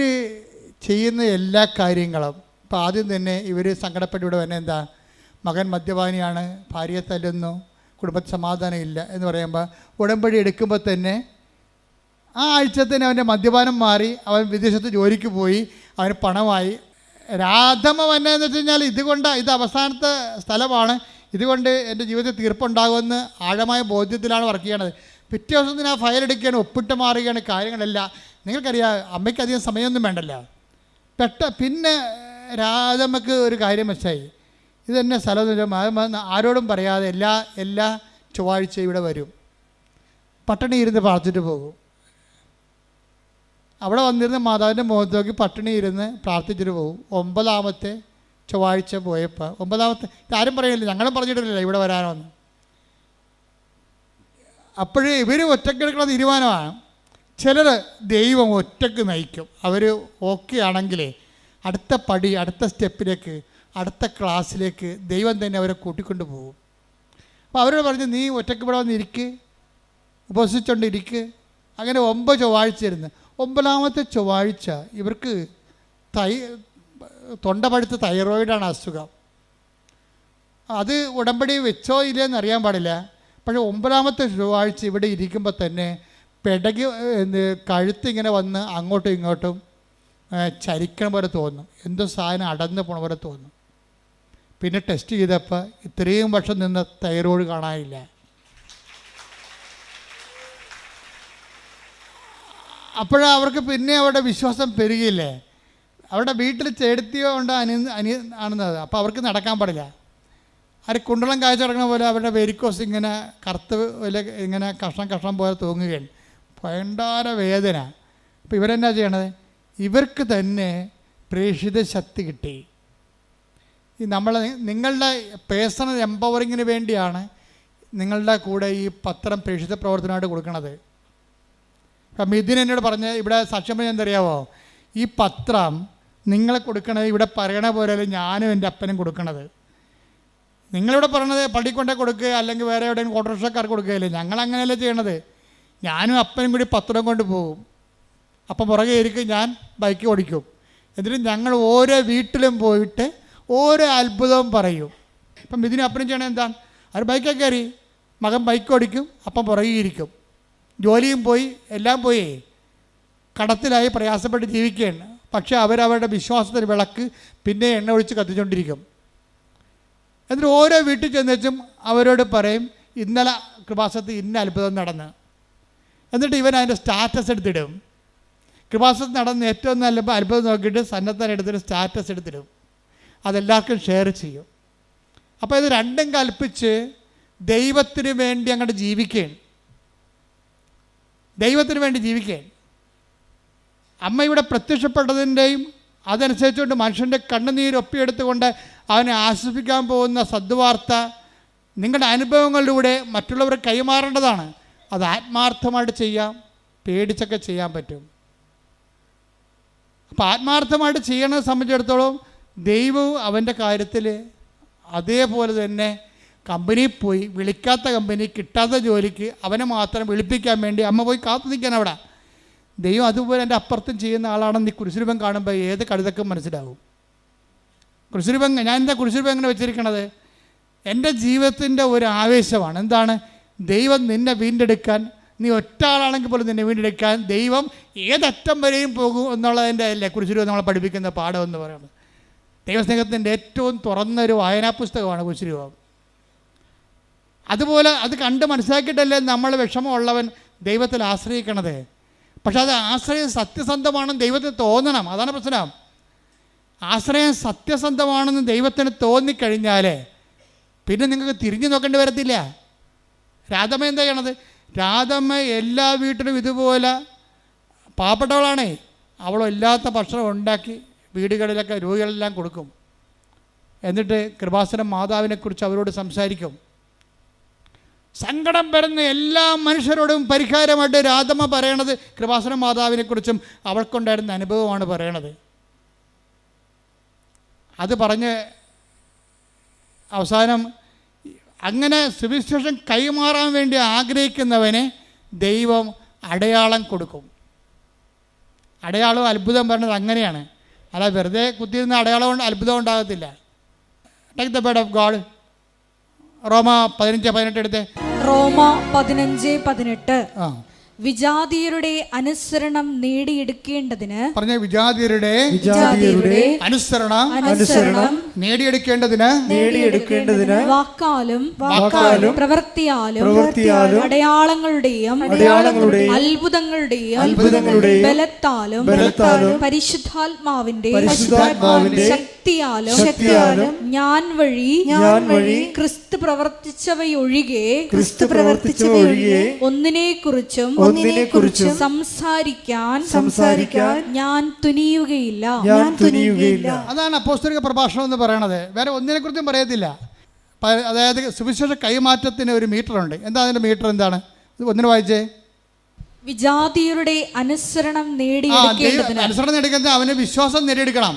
ചെയ്യുന്ന എല്ലാ കാര്യങ്ങളും. ഇപ്പോൾ ആദ്യം തന്നെ ഇവർ സങ്കടപ്പെട്ട് ഇവിടെ തന്നെ എന്താ, മകൻ മദ്യപാനിയാണ്, ഭാര്യയെ തല്ലുന്നു, കുടുംബത്തിൽ സമാധാനം ഇല്ല എന്ന് പറയുമ്പോൾ ഉടമ്പടി എടുക്കുമ്പോൾ തന്നെ ആ ആഴ്ച തന്നെ അവൻ്റെ മദ്യപാനം മാറി, അവൻ വിദേശത്ത് ജോലിക്ക് പോയി, അവന് പണമായി. രാധമ്മ വന്നതെന്ന് വെച്ച് കഴിഞ്ഞാൽ ഇത് അവസാനത്തെ സ്ഥലമാണ്, ഇതുകൊണ്ട് എൻ്റെ ജീവിതത്തിൽ തീർപ്പുണ്ടാകുമെന്ന് ആഴമായ ബോധ്യത്തിലാണ് വർക്ക് ചെയ്യണത്. പിറ്റേ ദിവസം തന്നെ ആ ഫയൽ എടുക്കുകയാണ്, ഒപ്പിട്ട് മാറുകയാണ് കാര്യങ്ങളെല്ലാം. നിങ്ങൾക്കറിയാം, അമ്മയ്ക്ക് അധികം സമയമൊന്നും വേണ്ടല്ലോ. പിന്നെ രാധമ്മക്ക് ഒരു കാര്യം വെച്ചായി, ഇതെന്നെ സ്ഥലം ആരോടും പറയാതെ എല്ലാ ചൊവ്വാഴ്ച ഇവിടെ വരും, പട്ടിണി ഇരുന്ന് പ്രാർത്ഥിച്ചിട്ട് പോകും. അവിടെ വന്നിരുന്ന് മാതാവിൻ്റെ മുഖത്ത് നോക്കി പട്ടിണി ഇരുന്ന് പ്രാർത്ഥിച്ചിട്ട് പോകും. 9ാമത്തെ ചൊവ്വാഴ്ച പോയപ്പോൾ, 9ാമത്തെ, ഇതാരും പറയില്ല, ഞങ്ങളും പറഞ്ഞിട്ടില്ല ഇവിടെ വരാനൊന്നും. അപ്പോഴേ ഇവർ ഒറ്റക്കെടുക്കുന്ന തീരുമാനമാണ്. ചിലർ ദൈവം ഒറ്റക്ക് നയിക്കും. അവർ ഓക്കെ ആണെങ്കിലേ അടുത്ത പടി, അടുത്ത സ്റ്റെപ്പിലേക്ക്, അടുത്ത ക്ലാസ്സിലേക്ക് ദൈവം തന്നെ അവരെ കൂട്ടിക്കൊണ്ട് പോകും. അപ്പോൾ അവരോട് പറഞ്ഞ്, നീ ഒറ്റക്ക് ഇവിടെ വന്നിരിക്ക്, ഉപസിച്ചുകൊണ്ടിരിക്ക്. അങ്ങനെ 9 ചൊവ്വാഴ്ച ഇരുന്ന് 9ാമത്തെ ചൊവ്വാഴ്ച ഇവർക്ക് തൊണ്ട പഴുത്ത തൈറോയിഡാണ് അസുഖം. അത് ഉടമ്പടി വെച്ചോ ഇല്ലയെന്ന് അറിയാൻ പാടില്ല. പക്ഷേ 9ാമത്തെ ചൊവ്വാഴ്ച ഇവിടെ ഇരിക്കുമ്പോൾ തന്നെ കഴുത്തിങ്ങനെ വന്ന് അങ്ങോട്ടും ഇങ്ങോട്ടും ചരിക്കണ പോലെ തോന്നും, എന്തോ സാധനം അടന്ന് പോണ പോലെ തോന്നും. പിന്നെ ടെസ്റ്റ് ചെയ്തപ്പോൾ ഇത്രയും വർഷം നിന്ന തൈറോയ്ഡ് കാണാനില്ല. അപ്പോഴവർക്ക് പിന്നെ അവരുടെ വിശ്വാസം പെരുകിയില്ലേ. അവരുടെ വീട്ടിൽ ചേടത്തിയോ ഉണ്ട് ആണെന്നത്. അപ്പോൾ അവർക്ക് നടക്കാൻ പാടില്ല. അവർ കുണ്ടളം കാഴ്ച കിടക്കുന്ന പോലെ അവരുടെ വെരിക്കോസ് ഇങ്ങനെ കറുത്ത് ഇങ്ങനെ കഷ്ണം പോലെ തൂങ്ങുകയാണ്. ഭയങ്കര വേദന. അപ്പോൾ ഇവരെന്നാ ചെയ്യണത്, ഇവർക്ക് തന്നെ പ്രേക്ഷിത ശക്തി കിട്ടി. നിങ്ങളുടെ പേഴ്സണൽ എംപവറിങ്ങിന് വേണ്ടിയാണ് നിങ്ങളുടെ കൂടെ ഈ പത്രം പ്രേക്ഷിത പ്രവർത്തനമായിട്ട് കൊടുക്കുന്നത്. അപ്പം മിഥുൻ എന്നോട് പറഞ്ഞ് ഇവിടെ സാക്ഷ്യം പറഞ്ഞാൽ എന്തറിയാവോ, ഈ പത്രം നിങ്ങളെ കൊടുക്കണത് ഇവിടെ പറയണ പോലെ ഞാനും എൻ്റെ അപ്പനും കൊടുക്കണത്. നിങ്ങളിവിടെ പറയണത് പള്ളിയിൽ കൊണ്ടേ കൊടുക്കുക, അല്ലെങ്കിൽ വേറെ എവിടെയും ഓട്ടോറിക്ഷക്കാർക്ക് കൊടുക്കുകയല്ലേ. ഞങ്ങളങ്ങനെയല്ലേ ചെയ്യണത്. ഞാനും അപ്പനും കൂടി പത്രം കൊണ്ട് പോകും. അപ്പം പുറകെ ഇരിക്കും, ഞാൻ ബൈക്ക് ഓടിക്കും. എന്നിട്ട് ഞങ്ങൾ ഓരോ വീട്ടിലും പോയിട്ട് ഓരോ അത്ഭുതവും പറയും. ഇപ്പം ഇതിനപ്പുറം ചെയ്യണത് എന്താണ്? അവർ ബൈക്കൊക്കെ കയറി, മകൻ ബൈക്ക് ഓടിക്കും, അപ്പം പുറകെ ഇരിക്കും. ജോലിയും പോയി, എല്ലാം പോയി, കടത്തിലായി പ്രയാസപ്പെട്ട് ജീവിക്കുകയാണ്. പക്ഷേ അവരവരുടെ വിശ്വാസത്തിന് വിളക്ക് പിന്നെ എണ്ണ ഒഴിച്ച് കത്തിച്ചുകൊണ്ടിരിക്കും. എന്നിട്ട് ഓരോ വീട്ടിൽ ചെന്നുവെച്ചും അവരോട് പറയും, ഇന്നലെ കൃപാസനത്തിൽ ഇന്ന അത്ഭുതം നടന്ന്. എന്നിട്ട് ഇവൻ അതിൻ്റെ സ്റ്റാറ്റസ് എടുത്തിടും. കൃപാസനത്തിൽ നടന്ന് ഏറ്റവും നല്ല അത്ഭുതം നോക്കിയിട്ട് സന്നദ്ധൻ എടുത്തിട്ട് സ്റ്റാറ്റസ് എടുത്തിടും. അതെല്ലാവർക്കും ഷെയർ ചെയ്യും. അപ്പോൾ ഇത് രണ്ടും കൽപ്പിച്ച് ദൈവത്തിന് വേണ്ടി അങ്ങോട്ട് ജീവിക്കുകയാണ്. ദൈവത്തിന് വേണ്ടി ജീവിക്കുകയാണ്. അമ്മ ഇവിടെ പ്രത്യക്ഷപ്പെട്ടതിൻ്റെയും അതനുസരിച്ചുകൊണ്ട് മനുഷ്യൻ്റെ കണ്ണുനീരൊപ്പിയെടുത്തുകൊണ്ട് അവനെ ആശ്വസിപ്പിക്കാൻ പോകുന്ന സദ്വാർത്ത നിങ്ങളുടെ അനുഭവങ്ങളിലൂടെ മറ്റുള്ളവർ കൈമാറേണ്ടതാണ്. അത് ആത്മാർത്ഥമായിട്ട് ചെയ്യാം, പേടിച്ചൊക്കെ ചെയ്യാൻ പറ്റും. അപ്പോൾ ആത്മാർത്ഥമായിട്ട് ചെയ്യണത് സംബന്ധിച്ചിടത്തോളം ദൈവവും അവൻ്റെ കാര്യത്തിൽ അതേപോലെ തന്നെ കമ്പനിയിൽ പോയി, വിളിക്കാത്ത കമ്പനി, കിട്ടാത്ത ജോലിക്ക് അവനെ മാത്രം വിളിപ്പിക്കാൻ വേണ്ടി അമ്മ പോയി കാത്തു നിൽക്കാൻ അവിടെ. ദൈവം അതുപോലെ എൻ്റെ അപ്പുറത്തും ചെയ്യുന്ന ആളാണെന്ന് ഈ കുരിശുരൂപം കാണുമ്പോൾ ഏത് കഴുതക്കും മനസ്സിലാവും. കുരിശുരൂപം, ഞാൻ എന്താ കുരിശുരൂപം എങ്ങനെ വെച്ചിരിക്കണത്? എൻ്റെ ജീവിതത്തിൻ്റെ ഒരു ആവേശമാണ്. എന്താണ്? ദൈവം നിന്നെ വീണ്ടെടുക്കാൻ, നീ ഒറ്റ ആളാണെങ്കിൽ പോലും നിന്നെ വീണ്ടെടുക്കാൻ ദൈവം ഏതറ്റം വരെയും പോകും എന്നുള്ളതിൻ്റെ അല്ലേ കുരിശുരൂപം നമ്മളെ പഠിപ്പിക്കുന്ന പാഠം എന്ന് പറയുന്നത്. ദൈവസ്നേഹത്തിൻ്റെ ഏറ്റവും തുറന്നൊരു വായനാ പുസ്തകമാണ് കുരിശുരൂപം. അതുപോലെ അത് കണ്ട് മനസ്സിലാക്കിയിട്ടല്ലേ നമ്മൾ വിഷമമുള്ളവൻ ദൈവത്തിൽ ആശ്രയിക്കണത്. പക്ഷെ അത് ആശ്രയം സത്യസന്ധമാണെന്ന് ദൈവത്തിന് തോന്നണം. അതാണ് പ്രശ്നം. ആശ്രയം സത്യസന്ധമാണെന്ന് ദൈവത്തിന് തോന്നിക്കഴിഞ്ഞാൽ പിന്നെ നിങ്ങൾക്ക് തിരിഞ്ഞു നോക്കേണ്ടി വരത്തില്ല. രാധമ്മ എന്താ ചെയ്യണത്? രാധമ്മ എല്ലാ വീട്ടിലും ഇതുപോലെ പാവപ്പെട്ടവളാണേ, അവളില്ലാത്ത ഭക്ഷണം ഉണ്ടാക്കി വീടുകളിലൊക്കെ രോഗികളെല്ലാം കൊടുക്കും. എന്നിട്ട് കൃപാസനം മാതാവിനെക്കുറിച്ച് അവരോട് സംസാരിക്കും. സങ്കടം വരുന്ന എല്ലാ മനുഷ്യരോടും പരിഹാരമായിട്ട് രാധമ്മ പറയണത് കൃപാസനം മാതാവിനെക്കുറിച്ചും അവൾക്കുണ്ടായിരുന്ന അനുഭവമാണ് പറയണത്. അത് പറഞ്ഞ് അവസാനം അങ്ങനെ സുവിശേഷം കൈമാറാൻ വേണ്ടി ആഗ്രഹിക്കുന്നവനെ ദൈവം അടയാളം കൊടുക്കും. അടയാളം അത്ഭുതം പറയുന്നത് അങ്ങനെയാണ്. അല്ല വെറുതെ കുത്തിയിരുന്ന അടയാളം കൊണ്ട് അത്ഭുതം ഉണ്ടാകത്തില്ല. Take the word of God. Roma 15:18 എടുത്തേ. റോമ 15:18. വിജാതീയരുടെ അനുസരണം നേടിയെടുക്കേണ്ടതിന് പറഞ്ഞ വിജാതീയരുടെ അനുസരണം നേടിയെടുക്കേണ്ടതിന് വാക്കാലും പ്രവൃത്തിയാലും അടയാളങ്ങളുടെയും അത്ഭുതങ്ങളുടെയും ബലത്താലും പരിശുദ്ധാത്മാവിന്റെ ശക്തിയാലും ഞാൻ വഴി ക്രിസ്തു പ്രവർത്തിച്ചവയൊഴികെ ഒന്നിനെക്കുറിച്ചും സംസാരിക്കാൻ ഞാൻ തുനിയുകയില്ല. അതാണ് അപ്പോസ്തലിക പ്രഭാഷണം എന്ന് പറയണത്. വേറെ ഒന്നിനെക്കുറിച്ചും പറയത്തില്ല. അതായത് സുവിശേഷ കൈമാറ്റത്തിന് ഒരു മീറ്റർ ഉണ്ട്. എന്താ അതിന്റെ മീറ്റർ? എന്താണ്? ഒന്നിന് വായിച്ചേ. വിജാതീയരുടെ അനുസരണം നേടിയെടുക്കേണ്ടതിന് അവന് വിശ്വാസം നേടിയെടുക്കണം.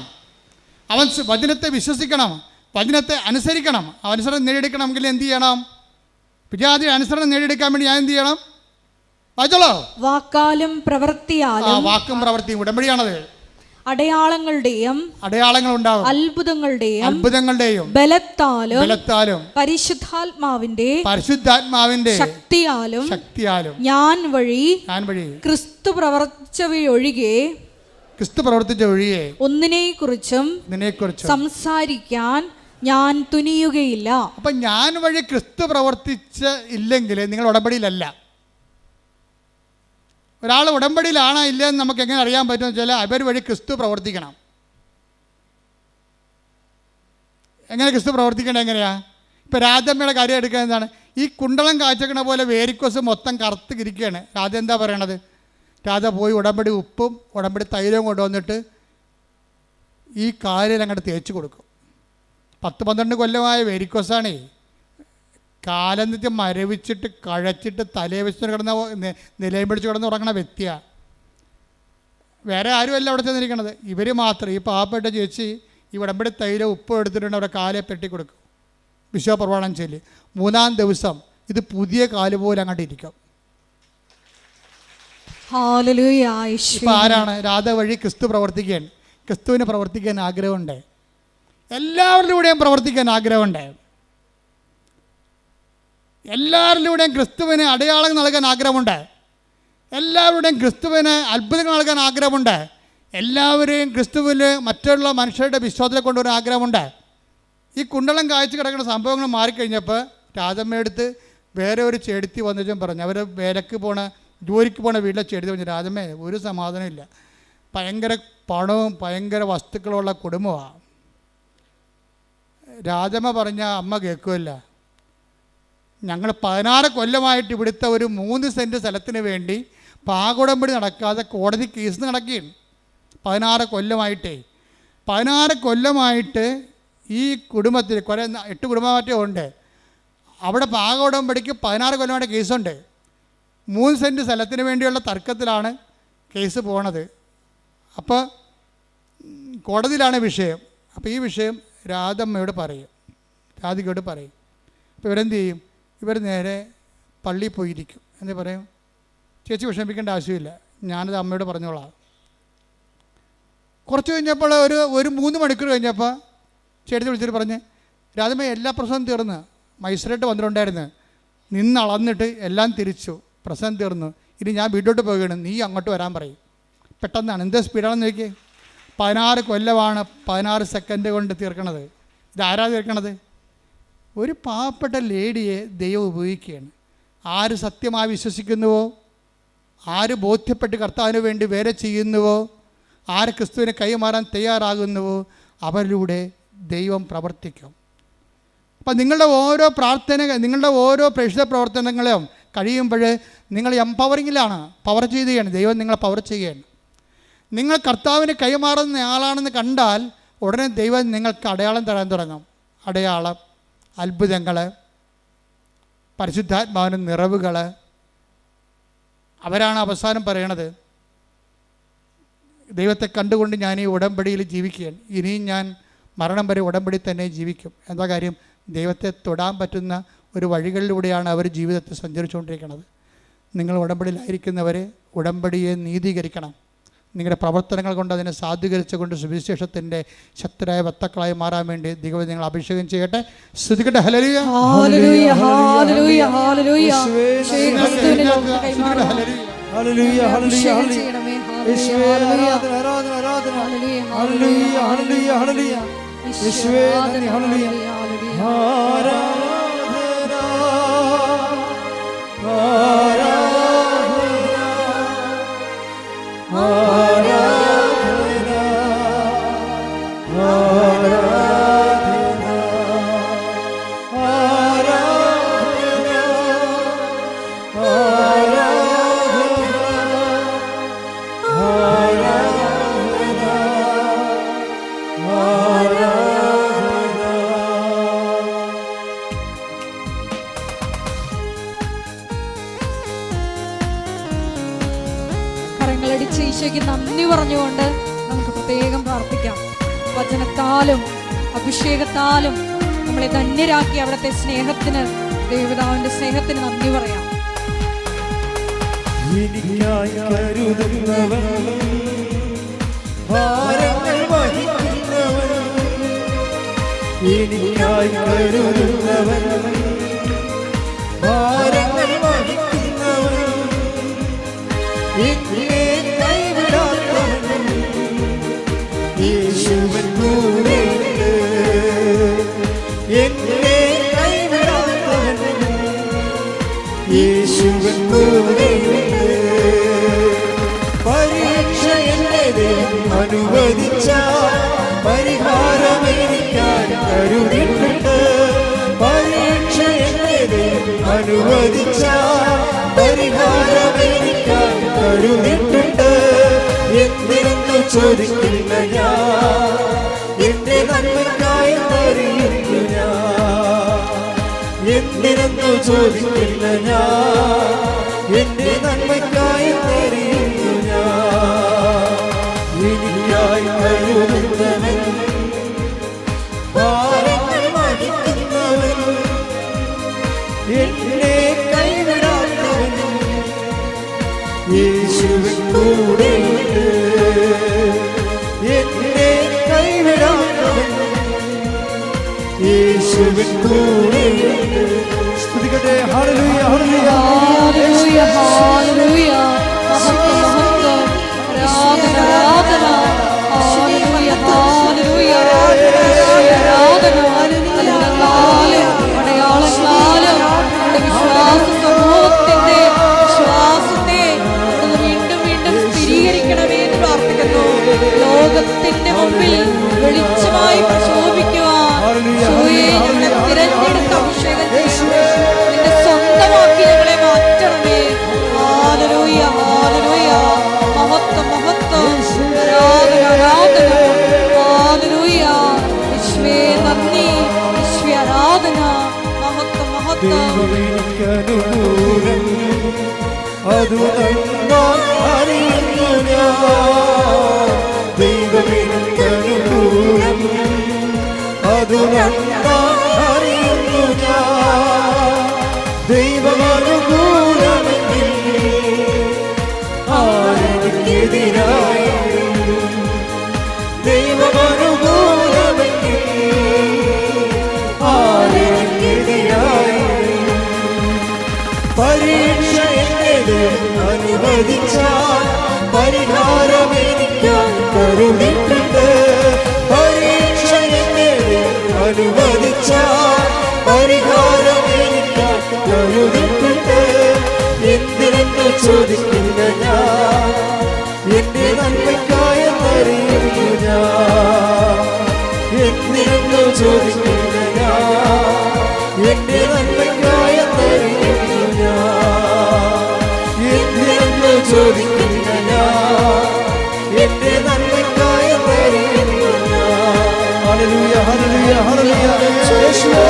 അവൻ വചനത്തെ വിശ്വസിക്കണം, വചനത്തെ അനുസരിക്കണം. അനുസരണം നേടിയെടുക്കണമെങ്കിൽ എന്ത് ചെയ്യണം? വിജാതി അനുസരണം നേടിയെടുക്കാൻ വേണ്ടി ഞാൻ എന്ത് ചെയ്യണം? വായിച്ചോളൂ. വാക്കാലും പ്രവൃത്തിയാലും. വാക്കും പ്രവൃത്തിയും ഉടമ്പടിയാണത്. അടയാളങ്ങളുടെയും അത്ഭുതങ്ങളുടെയും ബലത്താലും പരിശുദ്ധാത്മാവിന്റെ ശക്തിയാലും ഞാൻ വഴി ക്രിസ്തു പ്രവർത്തിച്ചവയൊഴികെ ഒന്നിനെക്കുറിച്ചും സംസാരിക്കാൻ ഞാൻ തുനിയുകയില്ല. അപ്പൊ ഞാൻ വഴി ക്രിസ്തു പ്രവർത്തിച്ച ഇല്ലെങ്കിൽ നിങ്ങൾ ഉടമ്പടിയിലല്ല. ഒരാൾ ഉടമ്പടിയിലാണോ ഇല്ലെന്ന് നമുക്ക് എങ്ങനെ അറിയാൻ പറ്റുമെന്ന് വെച്ചാൽ അവർ വഴി ക്രിസ്തു പ്രവർത്തിക്കണം. എങ്ങനെ ക്രിസ്തു പ്രവർത്തിക്കേണ്ടത് എങ്ങനെയാണ്? ഇപ്പോൾ രാധമ്മയുടെ കാര്യം എടുക്കുക. എന്താണ്? ഈ കുണ്ടളം കാച്ചക്കണ പോലെ വേരിക്കോസ് മൊത്തം കറുത്ത് ഇരിക്കുകയാണ്. രാധ എന്താ പറയണത്? രാധ പോയി ഉടമ്പടി ഉപ്പും ഉടമ്പടി തൈലവും കൊണ്ടുവന്നിട്ട് ഈ കാലിൽ അങ്ങോട്ട് തേച്ച് കൊടുക്കും. 10-12 കൊല്ലമായ വേരിക്കോസാണേ. കാലന്നിട്ട് മരവിച്ചിട്ട് കഴച്ചിട്ട് തലയെ വെച്ചിട്ട് കിടന്ന നിലയും പിടിച്ച് കിടന്ന് ഉറങ്ങണ വ്യക്തിയാണ്. വേറെ ആരുമല്ല അവിടെ ചെന്നിരിക്കണത്. ഇവർ മാത്രം. ഈ പാവപ്പെട്ട ചേച്ചി ഈ ഉടമ്പടി തൈലം ഉപ്പ് എടുത്തിട്ടുണ്ട് അവിടെ കാലെ പെട്ടി കൊടുക്കും. വിശ്വപ്രമാണം ചൊല്ലി 3-ാം ദിവസം ഇത് പുതിയ കാല് പോലെ അങ്ങോട്ട് ഇരിക്കും. ഹല്ലേലൂയ. ഇപ്പം ആരാണ് രാധ വഴി ക്രിസ്തു പ്രവർത്തിക്കാൻ, ക്രിസ്തുവിന് പ്രവർത്തിക്കാൻ ആഗ്രഹമുണ്ട്. എല്ലാവരിലൂടെയും പ്രവർത്തിക്കാൻ ആഗ്രഹമുണ്ട്. എല്ലാവരിലൂടെയും ക്രിസ്തുവിന് അടയാളം നൽകാൻ ആഗ്രഹമുണ്ട്. എല്ലാവരുടെയും ക്രിസ്തുവിന് അത്ഭുതങ്ങൾ നൽകാൻ ആഗ്രഹമുണ്ട്. എല്ലാവരെയും ക്രിസ്തുവിൽ മറ്റുള്ള മനുഷ്യരുടെ വിശ്വാസത്തെ കൊണ്ടുവരാൻ ആഗ്രഹമുണ്ട്. ഈ കുണ്ടളം കാഴ്ച കിടക്കുന്ന സംഭവങ്ങൾ മാറിക്കഴിഞ്ഞപ്പോൾ രാധമ്മയെടുത്ത് വേറെ ഒരു ചെടുത്തി വന്നിട്ടും പറഞ്ഞു, അവർ വേലക്ക് പോണ ജോലിക്ക് പോണ വീട്ടിലെ ചെടുത്തി പറഞ്ഞു, രാധമ്മേ ഒരു സമാധാനമില്ല, ഭയങ്കര പണവും ഭയങ്കര വസ്തുക്കളുള്ള കുടുംബമാണ്. രാധമ്മ പറഞ്ഞ അമ്മ കേൾക്കുമല്ല, ഞങ്ങൾ 16 കൊല്ലമായിട്ട് ഇവിടുത്തെ ഒരു 3 സെൻറ്റ് സ്ഥലത്തിന് വേണ്ടി പാകുടമ്പടി നടക്കാതെ കോടതി കേസ് നടക്കുകയാണ്. 16 കൊല്ലമായിട്ടേ 16 കൊല്ലമായിട്ട് ഈ കുടുംബത്തിൽ 8 കുടുംബമാറ്റേ ഉണ്ട്. അവിടെ പാകുടമ്പടിക്ക് 16 കൊല്ലമായിട്ട് കേസുണ്ട്. 3 സെൻറ്റ് സ്ഥലത്തിന് വേണ്ടിയുള്ള തർക്കത്തിലാണ് കേസ് പോണത്. അപ്പോൾ കോടതിയിലാണ് വിഷയം. അപ്പോൾ ഈ വിഷയം രാധമ്മയോട് പറയും, രാധികയോട് പറയും. അപ്പോൾ ഇവരെന്ത് ചെയ്യും? ഇവർ നേരെ പള്ളിയിൽ പോയിരിക്കും. എന്താ പറയും, ചേച്ചി വിഷമിക്കേണ്ട ആവശ്യമില്ല, ഞാനത് അമ്മയോട് പറഞ്ഞോളാം. കുറച്ച് കഴിഞ്ഞപ്പോൾ ഒരു 3 മണിക്കൂർ കഴിഞ്ഞപ്പോൾ ചേട്ടത്തി വിളിച്ചിട്ട് പറഞ്ഞ്, രാധമ്മ എല്ലാ പ്രശ്നവും തീർന്ന്, മജിസ്ട്രേറ്റ് വന്നിട്ടുണ്ടായിരുന്നു, നിന്നളന്നിട്ട് എല്ലാം തിരിച്ചു, പ്രശ്നം തീർന്നു, ഇനി ഞാൻ വീട്ടിലോട്ട് പോവുകയാണ്, നീ അങ്ങോട്ട് വരാൻ പറയും. പെട്ടെന്നാണ്, എന്ത് സ്പീഡാണെന്ന് നോക്കിയേ. 16 കൊല്ലമാണ് 16 സെക്കൻഡ് കൊണ്ട് തീർക്കണത്. ഇതാരാ തീർക്കണത്? ഒരു പാവപ്പെട്ട ലേഡിയെ ദൈവം ഉപയോഗിക്കുകയാണ്. ആര് സത്യമായി വിശ്വസിക്കുന്നുവോ, ആര് ബോധ്യപ്പെട്ട് കർത്താവിന് വേണ്ടി വേറെ ചെയ്യുന്നുവോ, ആര് ക്രിസ്തുവിനെ കൈമാറാൻ തയ്യാറാകുന്നുവോ, അവരിലൂടെ ദൈവം പ്രവർത്തിക്കും. അപ്പം നിങ്ങളുടെ ഓരോ നിങ്ങളുടെ ഓരോ പ്രേക്ഷിത പ്രവർത്തനങ്ങളും കഴിയുമ്പോൾ നിങ്ങൾ എംപവറിങ്ങിലാണ്, പവർ ചെയ്യുകയാണ്. ദൈവം നിങ്ങളെ പവർ ചെയ്യുകയാണ്. നിങ്ങൾ കർത്താവിന് കൈമാറുന്ന ആളാണെന്ന് കണ്ടാൽ ഉടനെ ദൈവം നിങ്ങൾക്ക് അടയാളം തരാൻ തുടങ്ങും. അടയാളം, അത്ഭുതങ്ങൾ, പരിശുദ്ധാത്മാവിൻ്റെ നിറവുകൾ. അവരാണ് അവസാനം പറയണത്, ദൈവത്തെ കണ്ടുകൊണ്ട് ഞാൻ ഈ ഉടമ്പടിയിൽ ജീവിക്കുകയാണ്, ഇനിയും ഞാൻ മരണം വരെ ഉടമ്പടി തന്നെ ജീവിക്കും. എന്താ കാര്യം? ദൈവത്തെ തൊടാൻ പറ്റുന്ന ഒരു വഴികളിലൂടെയാണ് അവർ ജീവിതത്തിൽ സഞ്ചരിച്ചുകൊണ്ടിരിക്കുന്നത്. നിങ്ങൾ ഉടമ്പടിയിലായിരിക്കുന്നവരെ ഉടമ്പടിയെ നീതീകരിക്കണം. നിങ്ങളുടെ പ്രവർത്തനങ്ങൾ കൊണ്ട് അതിനെ സാധൂകരിച്ചുകൊണ്ട് സുവിശേഷത്തിൻ്റെ ശക്തരായ വക്താക്കളായി മാറാൻ വേണ്ടി ദൈവം നിങ്ങൾ അഭിഷേകം ചെയ്യട്ടെ. സ്തുതിക്കട്ടെ. ഹല്ലേലൂയ, ഹല്ലേലൂയ, ഹല്ലേലൂയ, ഹല്ലേലൂയ. ഹല്ലേലൂയ, ഹല്ലേലൂയ, യേശുവേ ആരാധന, ആരാധന, ആരാധന. ഹല്ലേലൂയ, ഹല്ലേലൂയ, ഹല്ലേലൂയ. യേശുവേ നന്ദി. ഹല്ലേലൂയ, ആരാധന, ആരാധന, കരങ്ങളടിച്ച് ഈശോയ്ക്ക് നന്ദി പറഞ്ഞുകൊണ്ട് നമുക്ക് പ്രത്യേകം പ്രാർത്ഥിക്കാം. വചനത്താലും അഭിഷേകത്താലും നമ്മളെ ധന്യരാക്കി അവിടുത്തെ സ്നേഹത്തിന്, ദൈവപിതാവിന്റെ സ്നേഹത്തിന് നന്ദി പറയാം. എനിക്കായി കരുതുന്നവൻ, ഭാരങ്ങൾ വഹിക്കുന്നവൻ, എനിക്കായി കരുതുന്നവൻ, ഭാരങ്ങൾ വഹിക്കുന്നവൻ, എന്നെ കൈവിടാത്തവൻ, യേശുവൻ കൂടെയുണ്ട്. എന്നെ കൈവിടാത്തവൻ, യേശുവൻ കൂടെയുണ്ട്. പരീക്ഷ എന്നെ ദൈവം അനുവദിച്ച പരിഹാരമെനിക്കാൻ കരുതിയിട്ടുണ്ട്. പരീക്ഷ എന്നെ ദൈവം അനുവദിച്ച പരിഹാരമെനിക്കാൻ കരുതിയിട്ടുണ്ട്. എന്തിനെന്ന് ചോദിക്കില്ല ഞാൻ, എന്റെ നന്മയ്ക്കായി അറിയുന്നു ഞാൻ. എന്തിനെന്ന് ചോദിക്കില്ല ഞാൻ, എന്റെ നന്മയ്ക്കായി അറിയുന്നു ഞാൻ. എനിക്കായി കരുതുന്നവൻ, ഭാരങ്ങൾ വഹിക്കുന്നവൻ, എന്നെ കൈവിടാത്തവൻ, യേശു യേശുവിൻ കൂടെയുണ്ട്. എന്നെ കൈവിടാത്തവൻ യേശുവിൻ കൂടെയുണ്ട്. സ്തുതിക്കട്ടെ. ഹല്ലേലൂയ ഹല്ലേലൂയ ഹല്ലേലൂയ ഹല്ലേലൂയ. മഹത്വം മഹത്വം. ആരാധന ആരാധന. ഹല്ലേലൂയ ഹല്ലേലൂയ. ആരാധന അത്ഭുതങ്ങളാലും അടയാളങ്ങളാലും നമ്മുടെ വിശ്വാസ സമൂഹത്തിന്റെ വിശ്വാസത്തെ വീണ്ടും വീണ്ടും സ്ഥിരീകരിക്കണമേ എന്ന് പ്രാർത്ഥിക്കുന്നു. ലോകത്തിന്റെ മുമ്പിൽ വെളിച്ചമായി പ്രശോഭിക്കുവാൻ ഞങ്ങളെ തിരഞ്ഞെടുത്ത അഭിഷേകം നിന്റെ സ്വന്തമാക്കി ഞങ്ങളെ മാറ്റണമേ. ഹല്ലേലൂയ ഹല്ലേലൂയ. മഹത്വം മഹത്വം. ആരാധന ആരാധന. ഹല്ലേലൂയ. യേശുവേ നന്ദി. യേശുവേ ആരാധന. മഹത്വം മഹത്വം. ദൈവമെനിക്കനുകൂലം അതു നന്നായി അറിയുന്നു ഞാൻ. ദൈവമെനിക്കനുകൂലം അതു നന്നായി അറിയുന്നു ഞാൻ. ദൈവമനുകൂലമെങ്കിൽ ആരെനിക്കെതിരായി. ദൈവമനുകൂലമെങ്കിൽ ആരെനിക്കെതിരായി. പരീക്ഷ എന്നത് അനുവദിച്ചാൽ പരിഹാരം എനിക്കാൻ കരുതിട്ടുണ്ട്. പരീക്ഷ എന്നത് അനുവദിച്ചാൽ പരിഹാരം എനിക്കാൻ കരുതിട്ടുണ്ട്. എന്തിനെന്ന് ചോദിക്കില്ല ഞാൻ, എന്റെ നന്മയ്ക്കായെന്നറിയുന്നു ഞാൻ. എന്തിനെന്ന് ചോദിക്കില്ല ഞാൻ, എന്റെ നന്മയ്ക്കായെന്നറിയുന്നു ഞാൻ. എന്തിനെന്ന് ചോദിക്കില്ല ഞാൻ, എന്റെ നന്മയ്ക്കായെന്നറിയുന്നു ഞാൻ. ഹല്ലേലൂയ ഹല്ലേലൂയ ഹല്ലേലൂയ. യേശുവേ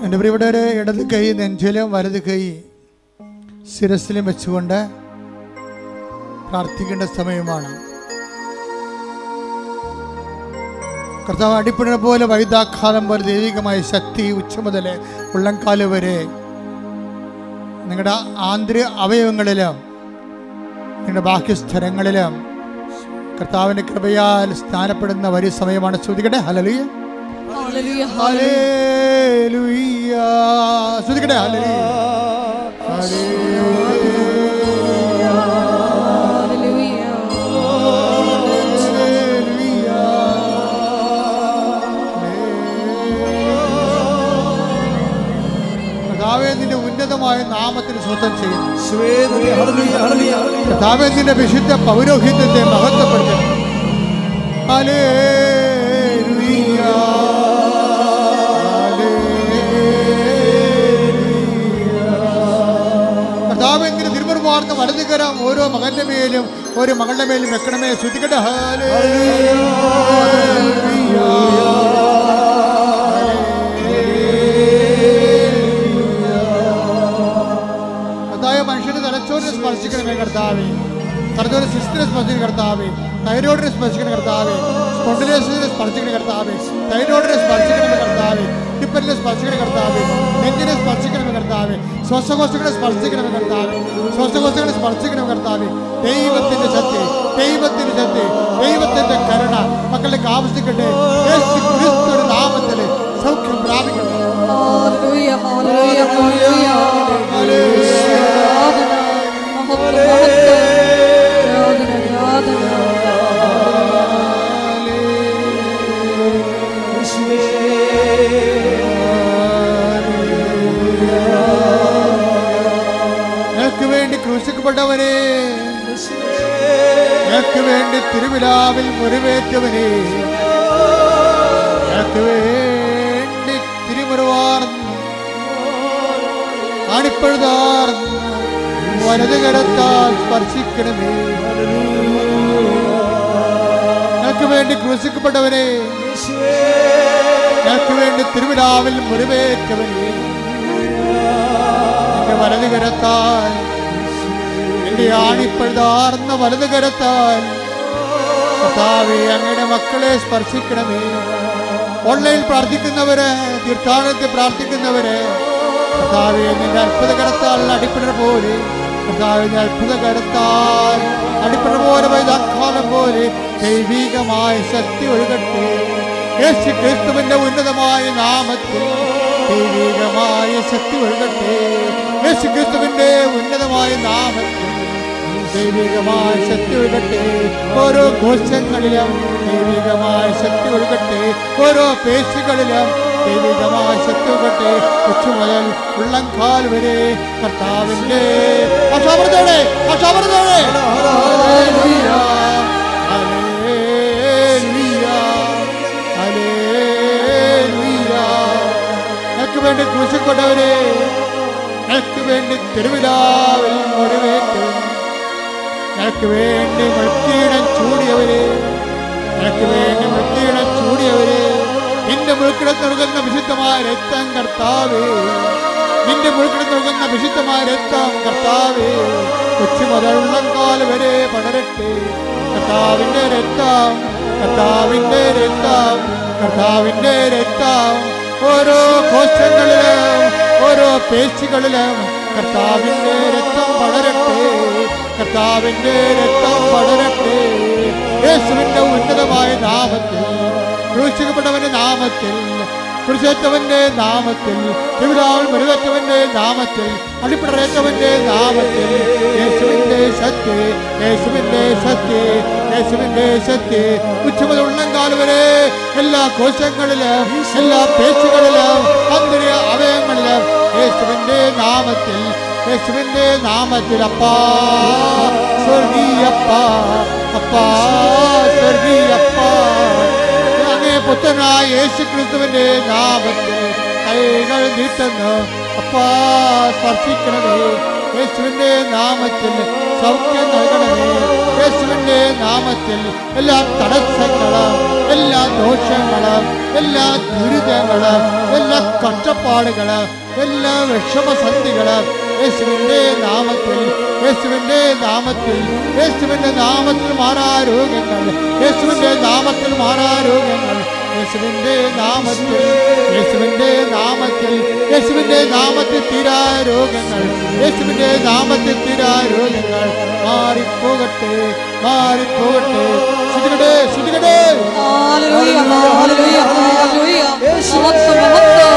എൻ്റെ പ്രിയപ്പെട്ടവരെ, ഇടത് കൈ നെഞ്ചിലും വലത് കൈ ശിരസിലും വെച്ചുകൊണ്ട് പ്രാർത്ഥിക്കേണ്ട സമയമാണ്. കർത്താവ് അടിപ്പിണ പോലെ വൈദ്യാഘാതം പോലെ ദൈവികമായ ശക്തി ഉച്ച മുതൽ ഉള്ളംകാല് വരെ നിങ്ങളുടെ ആന്തരിക അവയവങ്ങളിലും നിങ്ങളുടെ ബാഹ്യസ്ഥലങ്ങളിലും കർത്താവിൻ്റെ കൃപയാൽ സ്നാനപ്പെടുന്ന വലിയ സമയമാണ്. ശ്രദ്ധിക്കട്ടെ. ഹല്ലേലൂയ ഹല്ലേലൂയ ഹല്ലേലൂയ. ശ്രദ്ധിക്കട്ടെ. ഹല്ലേലൂയ നിന്റെ ഉന്നതമായ നാമത്തിന് സ്വന്തം ചെയ്യുന്നു. കർത്താവേ, നിന്റെ വിശുദ്ധ പൗരോഹിത്യത്തെ മഹത്വപ്പെടുത്തുന്നു. ഹല്ലേലൂയ കർത്താവേ, നിന്റെ തിരുമുറുമാർന്ന വലതുകരം ഓരോ മകന്റെ മേലും ഓരോ മകളുടെ മേലും വെക്കണമേ. ശ്രദ്ധിക്കട്ടെ. ഹല്ലേലൂയ മനുഷ്യന്റെ തലച്ചോറിനെ സ്പർശിക്കണമേ കർത്താവേ. തലച്ചോറ് സിസ്റ്റിനെ സ്പർശിക്കണം കർത്താവേ. തൈറോയിഡിനെ സ്പർശിക്കണം കർത്താവേ. സ്പോണ്ടിലോസിസിനെ സ്പർശിക്കണം കർത്താവേ. തൈറോയിഡിനെ സ്പർശിക്കണമേ കർത്താവേ. ടിപ്പലിനെ സ്പർശിക്കണം കർത്താവേ. നെഞ്ചിനെ സ്പർശിക്കണമേ കർത്താവേ. ശ്വാസകോശങ്ങളെ സ്പർശിക്കണമേ കർത്താവേ. ശ്വാസകോശങ്ങളെ സ്പർശിക്കണം കർത്താവേ. ദൈവത്തിന്റെ ശക്തി, ദൈവത്തിന്റെ ശക്തി, ദൈവത്തിന്റെ കരുണ മക്കളിലേക്ക് ആവശ്യിക്കട്ടെ. യേശു ക്രിസ്തുവിന്റെ നാമത്തിൽ സൗഖ്യം പ്രാപിക്കട്ടെ. ഹല്ലേലൂയ ഹല്ലേലൂയ ഹല്ലേലൂയ. ക്രൂശിക്കപ്പെട്ടവനെ, ഞങ്ങൾക്ക് വേണ്ടി തിരുവിലാവിൽ മുറിവേറ്റവനെ, ഞങ്ങൾക്ക് വേണ്ടി തിരുമുറിവാർന്ന് അണിപ്പഴുതാർന്ന് വലത് കരത്താൽ സ്പർശിക്കണമേ. ഞങ്ങൾക്ക് വേണ്ടി ക്രൂശിക്കപ്പെട്ടവനെ, ഞങ്ങൾക്ക് വേണ്ടി തിരുവിലാവിൽ മുറിവേറ്റവനെ, എന്റെ വലത് കരത്താൽ, എന്റെ ആണിപ്പഴുതാർന്ന വലത് കരത്താൽ കർത്താവേ അങ്ങയുടെ മക്കളെ സ്പർശിക്കണമേ. ഓൺലൈനിൽ പ്രാർത്ഥിക്കുന്നവര്, തീർത്ഥാടനത്തിൽ പ്രാർത്ഥിക്കുന്നവര്, കർത്താവേ നിന്റെ അത്ഭുത കരത്താൽ അടിപ്പിടർ പോലെ, കർത്താവിന്റെ അത്ഭുത കരത്താൽ അടിപ്പിടർ പോലെ വൈദാക്കാലം പോലെ ദൈവികമായ ശക്തി ഒഴുകട്ടെ. യേശു ക്രിസ്തുവിന്റെ ഉന്നതമായ നാമത്തിൽ ദൈവികമായ ശക്തി ഒഴുകട്ടെ. യേശു ക്രിസ്തുവിന്റെ ഉന്നതമായ നാമത്തിൽ ദൈവികമായ ശക്തി ഒഴുകട്ടെ. ഓരോ കോശങ്ങളിലും ദൈവികമായ ശക്തി ഒഴുകട്ടെ. ഓരോ പേശികളിലും ദൈവികമായ ശക്തി ഒഴുകട്ടെ. കൊച്ചു മുതൽ ഉള്ളംകാൽ വരെ കർത്താവിന്റെ ഞങ്ങൾക്ക് വേണ്ടി ക്രൂശിക്കപ്പെട്ടവരെ, ഞങ്ങൾക്ക് വേണ്ടി തിരുവിലാവിൽ മുറിവേറ്റവരെ, ഞങ്ങൾക്ക് വേണ്ടി മൃത്യുടം ചൂടിയവരെ, ഞങ്ങൾക്ക് വേണ്ടി മൃത്യുടം ചൂടിയവരെ, നിന്റെ മുൾക്കിടത്ത് നൽകുന്ന വിശുദ്ധമായ രക്തം കർത്താവേ, നിന്റെ മുൾക്കിടത്ത് നൽകുന്ന വിശുദ്ധമായ രക്തം കർത്താവേ, കൊച്ചു മുതൽ ഉള്ളംകാൽ വരെ പടരട്ടെ. കർത്താവിന്റെ രക്തം, കർത്താവിന്റെ രക്തം, കർത്താവിന്റെ രക്തം ഓരോ കോശങ്ങളിലും ഓരോ പേശികളിലും കർത്താവിന്റെ രക്തം പടരട്ടെ. കർത്താവിന്റെ രക്തം പടരട്ടെ. യേശുവിന്റെ ഉന്നതമായ നാമത്തിൽ, ക്രൂശിക്കപ്പെട്ടവന്റെ നാമത്തിൽ, കുരിശേറ്റവന്റെ നാമത്തിൽ, തിരുവിലാവിൽ മുറിവേറ്റവന്റെ നാമത്തിൽ, അടിപ്പിടറേറ്റവന്റെ നാമത്തിൽ, യേശുവിന്റെ ശക്തി, യേശുവിന്റെ ശക്തി, യേശുവിന്റെ ശക്തി ഉച്ചമുതൽ ഉള്ളംകാൽ വരെ എല്ലാ കോശങ്ങളിലും എല്ലാ പേശികളിലും ആന്തരിക അവയവങ്ങളിലും യേശുവിന്റെ നാമത്തിൽ, യേശുവിന്റെ നാമത്തിൽ അപ്പാ സ്വർഗീയപ്പാ, അപ്പാ സ്വർഗീയപ്പാ, അങ്ങേ പുത്രനായ യേശു ക്രിസ്തുവിന്റെ നാമത്തിൽ കൈകൾ നീട്ടുന്നു. അപ്പാ സ്പർശിക്കണമേ. യേശുവിന്റെ നാമത്തിൽ സൗഖ്യം നൽകണമേ. യേശുവിന്റെ നാമത്തിൽ എല്ലാ തടസ്സങ്ങളും എല്ലാ ദോഷങ്ങളും എല്ലാ ദുരിതങ്ങളും എല്ലാ കഷ്ടപ്പാടുകളും എല്ലാ വിഷമസന്ധികളും യേശുവിന്റെ നാമത്തിൽ, യേശുവിന്റെ നാമത്തിൽ, യേശുവിന്റെ നാമത്തിൽ മാറാ രോഗങ്ങൾ, യേശുവിന്റെ നാമത്തിൽ മാറാ രോഗങ്ങൾ, യേശുവിന്റെ നാമത്തിൽ, യേശുവിന്റെ നാമത്തിൽ, യേശുവിന്റെ നാമത്തിൽ തീരാ രോഗങ്ങൾ, യേശുവിന്റെ നാമത്തിൽ തീരാ രോഗങ്ങൾ മാറിപ്പോകട്ടെ, മാറിപ്പോകട്ടെ. ശ്രുതികടേ, ശ്രുതികടേ. ഹല്ലേലൂയ, ഹല്ലേലൂയ, ഹല്ലേലൂയ. മഹത്വം, മഹത്വം.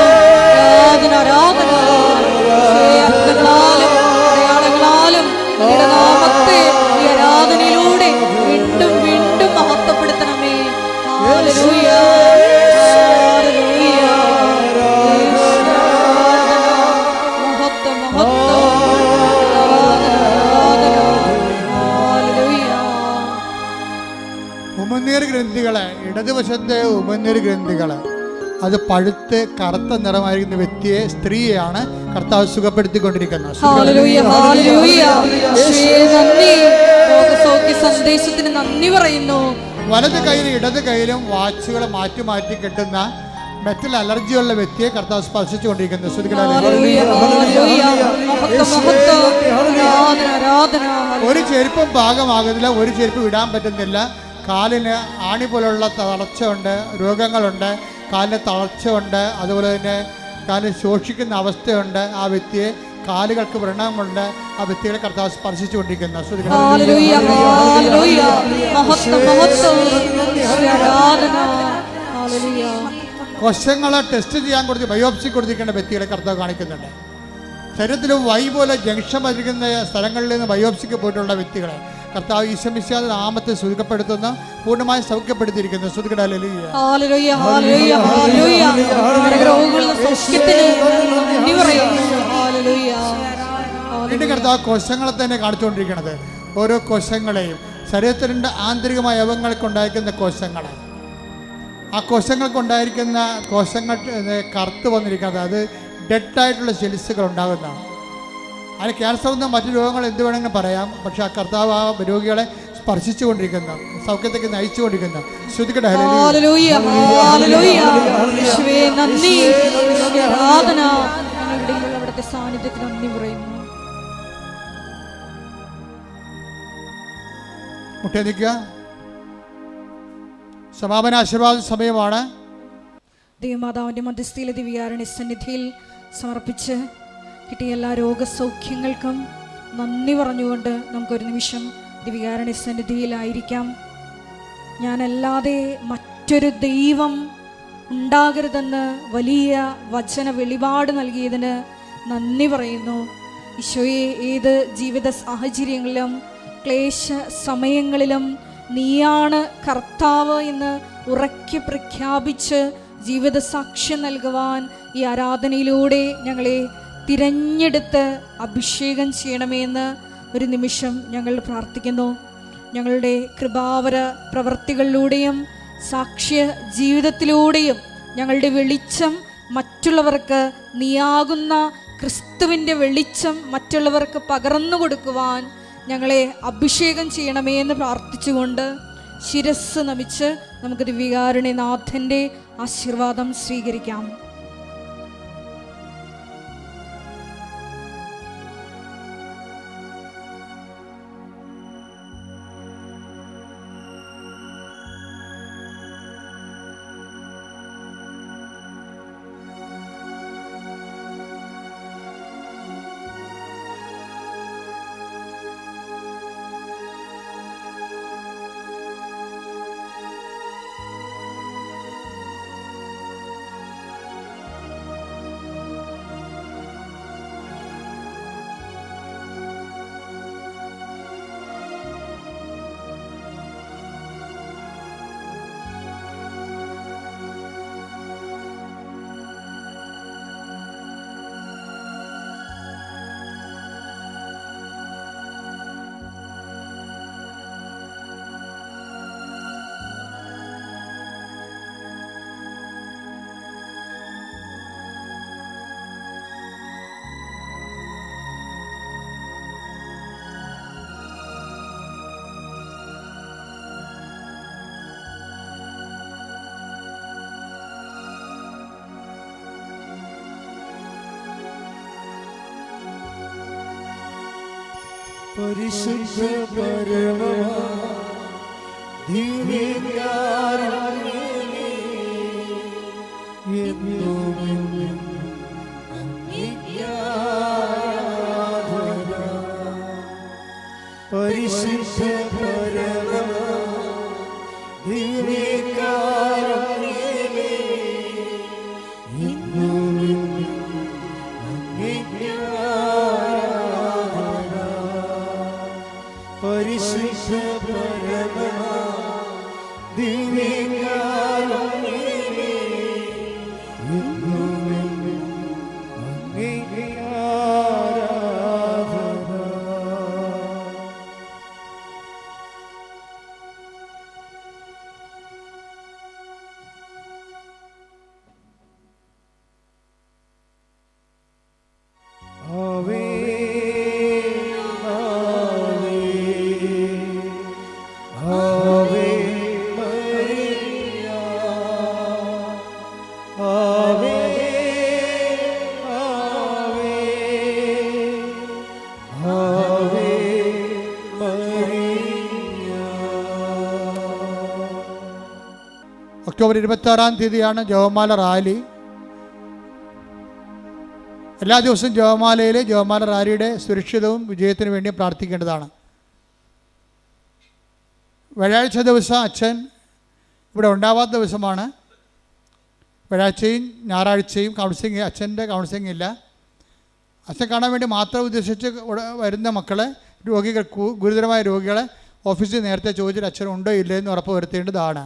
ആരാധന, ആരാധന. അത്ഭുതങ്ങളാലും അടയാളങ്ങളാലും അങ്ങയുടെ നാമത്തെ ഈ ആരാധനയിലൂടെ വീണ്ടും വീണ്ടും മഹത്വപ്പെടുത്തണമേ. ഹല്ലേലൂയ, ഹല്ലേലൂയ. മഹത്വം, മഹത്വം. ആരാധന, ഹല്ലേലൂയ. ഉമനീർ ഗ്രന്ഥികള്, ഇടതുവശത്തെ ഉമനീർ ഗ്രന്ഥികള് അത് പഴുത്ത് കറുത്ത നിറമായിരിക്കുന്ന വ്യക്തിയെ, സ്ത്രീയെയാണ് കർത്താവ് സുഖപ്പെടുത്തിക്കൊണ്ടിരിക്കുന്നത്. ഹല്ലേലൂയ, ഹല്ലേലൂയ. യേശുവേ നന്ദി. രോഗസൗഖ്യ സന്ദേശത്തിന് നന്ദി പറയുന്നു. വലത് കൈയിലും ഇടത് കൈയിലും വാച്ചുകൾ മാറ്റി മാറ്റി കെട്ടുന്ന മെറ്റൽ അലർജിയുള്ള വ്യക്തിയെ കർത്താവ് സ്പർശിച്ചുകൊണ്ടിരിക്കുന്നു. ഹല്ലേലൂയ, ഹല്ലേലൂയ. മഹത്വം, മഹത്വം. ആരാധന, ആരാധന. ഒരു ചെരുപ്പും പാകമാകുന്നില്ല, ഒരു ചെരുപ്പ് വിടാൻ പറ്റുന്നില്ല. കാലിന് ആണി പോലുള്ള തളർച്ചയുണ്ട്, രോഗങ്ങളുണ്ട്, കാലിന് തളർച്ചയുണ്ട്, അതുപോലെ തന്നെ കാലിൽ ശോഷിക്കുന്ന അവസ്ഥയുണ്ട്. ആ വ്യക്തിയെ കാലുകൾക്ക് വ്രണമുണ്ട്. ആ വ്യക്തികളെ കർത്താവ് സ്പർശിച്ചുകൊണ്ടിരിക്കുന്നു. ഹല്ലേലൂയ, ഹല്ലേലൂയ. മഹത്വം, മഹത്വം. ആരാധന. ഹല്ലേലൂയ. കോശങ്ങളെ ടെസ്റ്റ് ചെയ്യാൻ കൊടുത്ത് ബയോപ്സി കൊടുത്തിരിക്കേണ്ട വ്യക്തികളെ കർത്താവ് കാണിക്കുന്നുണ്ട്. ശരീരത്തിൽ വൈ പോലെ ജംഗ്ഷൻ പതിരിക്കുന്ന സ്ഥലങ്ങളിൽ നിന്ന് ബയോപ്സിക്ക് പോയിട്ടുള്ള വ്യക്തികളെ കർത്താവ് ഈശോമിശിഹായുടെ നാമത്തിൽ സുഖപ്പെടുത്തുന്ന പൂർണ്ണമായി സൗഖ്യപ്പെടുത്തിയിരിക്കുന്നു. ഹല്ലേലൂയ, ഹല്ലേലൂയ, ഹല്ലേലൂയ. രോഗങ്ങളുടെ സൗഖ്യത്തിന് നന്ദി പറയുന്നു. ഹല്ലേലൂയ, വീണ്ടും കർത്താവ് കോശങ്ങളെ തന്നെ കാണിച്ചുകൊണ്ടിരിക്കുന്നത്. ഓരോ കോശങ്ങളെയും ശരീരത്തിൻ്റെ ആന്തരികമായ അവയവങ്ങൾക്കുണ്ടായിരിക്കുന്ന കോശങ്ങളെ, ആ കോശങ്ങൾക്കുണ്ടായിരിക്കുന്ന കോശങ്ങൾ കറുത്ത് വന്നിരിക്കുന്നത്, അത് ഡെഡായിട്ടുള്ള സെൽസുകൾ ഉണ്ടാകുന്നതാണ്. അതിന് ക്യാൻസർ എന്ന മറ്റു രോഗങ്ങൾ എന്ത് വേണമെങ്കിലും പറയാം. പക്ഷെ ആ കർത്താവ് ആ രോഗികളെ സ്പർശിച്ചുകൊണ്ടിരിക്കുന്ന, സൗഖ്യത്തേക്ക് നയിച്ചുകൊണ്ടിരിക്കുന്ന. ശ്രുതിക്കട്ടെ ഹല്ലേലൂയ, ഹല്ലേലൂയ. യേശുവേ നന്ദി, ആരാധന. ഞങ്ങളുടെ അവിടുത്തെ സാന്നിധ്യത്തിന് നന്ദി പറയുന്നു. മുട്ടേ നിൽക്കുക. സമാപന ആശീർവാദ സമയമാണ്. ദൈവമാതാവിന്റെ മധ്യസ്ഥയിലെ ദിവ്യാരണി സന്നിധിയിൽ സമർപ്പിച്ച് കിട്ടിയ എല്ലാ രോഗസൗഖ്യങ്ങൾക്കും നന്ദി പറഞ്ഞുകൊണ്ട് നമുക്കൊരു നിമിഷം ദിവ്യാരണി സന്നിധിയിലായിരിക്കാം. ഞാനല്ലാതെ മറ്റൊരു ദൈവം ഉണ്ടാകരുതെന്ന് വലിയ വചന വെളിപാട് നൽകിയതിന് നന്ദി പറയുന്നു. ഈശോയെ, ഏത് ജീവിത സാഹചര്യങ്ങളിലും ക്ലേശ സമയങ്ങളിലും നീയാണ് കർത്താവ് എന്ന് ഉറക്കെ പ്രഖ്യാപിച്ച് ജീവിത സാക്ഷ്യം നൽകുവാൻ ഈ ആരാധനയിലൂടെ ഞങ്ങളെ തിരഞ്ഞെടുത്ത് അഭിഷേകം ചെയ്യണമേ എന്ന് ഒരു നിമിഷം ഞങ്ങൾ പ്രാർത്ഥിക്കുന്നു. ഞങ്ങളുടെ കൃപാവര പ്രവൃത്തികളിലൂടെയും സാക്ഷ്യ ജീവിതത്തിലൂടെയും ഞങ്ങളുടെ വെളിച്ചം മറ്റുള്ളവർക്ക്, നീയാകുന്ന ക്രിസ്തുവിൻ്റെ വെളിച്ചം മറ്റുള്ളവർക്ക് പകർന്നു കൊടുക്കുവാൻ ഞങ്ങളെ അഭിഷേകം ചെയ്യണമേ എന്ന് പ്രാർത്ഥിച്ചുകൊണ്ട് ശിരസ് നമിച്ച് നമുക്ക് ദിവ്യകാരുണ്യനാഥൻ്റെ ആശീർവാദം സ്വീകരിക്കാം. പരിശുദ്ധ പരമ ദിവ്യകാരുണ്യമേ, എന്നും അങ്ങേക്ക് ആരാധന. പരിശുദ്ധ പരമ ദിവ്യകാരുണ്യമേ, എന്നും അങ്ങേക്ക് പരിശുദ്ധ പരമ ദിവ്യകാരുണ്യമേ, എന്നും അങ്ങേക്ക് ആരാധന. ആവേ ഒക്ടോബർ 26-ാം തീയതിയാണ് ജപമാല റാലി. എല്ലാ ദിവസവും ജപമാല റാലിയുടെ സുരക്ഷിതവും വിജയത്തിനു വേണ്ടി പ്രാർത്ഥിക്കേണ്ടതാണ്. വ്യാഴാഴ്ച ദിവസം അച്ഛൻ ഇവിടെ ഉണ്ടാവാത്ത ദിവസമാണ്. വ്യാഴാഴ്ചയും ഞായറാഴ്ചയും കൗൺസിലിംഗ്, അച്ഛൻ്റെ കൗൺസിലിംഗ് ഇല്ല. അച്ഛൻ കാണാൻ വേണ്ടി മാത്രം ഉദ്ദേശിച്ച് വരുന്ന മക്കളെ, രോഗികൾ, ഗുരുതരമായ രോഗികളെ ഓഫീസിൽ നേരത്തെ ചോദിച്ചിട്ട് അച്ഛൻ ഉണ്ടോ ഇല്ലയെന്ന് ഉറപ്പ് വരുത്തേണ്ടതാണ്.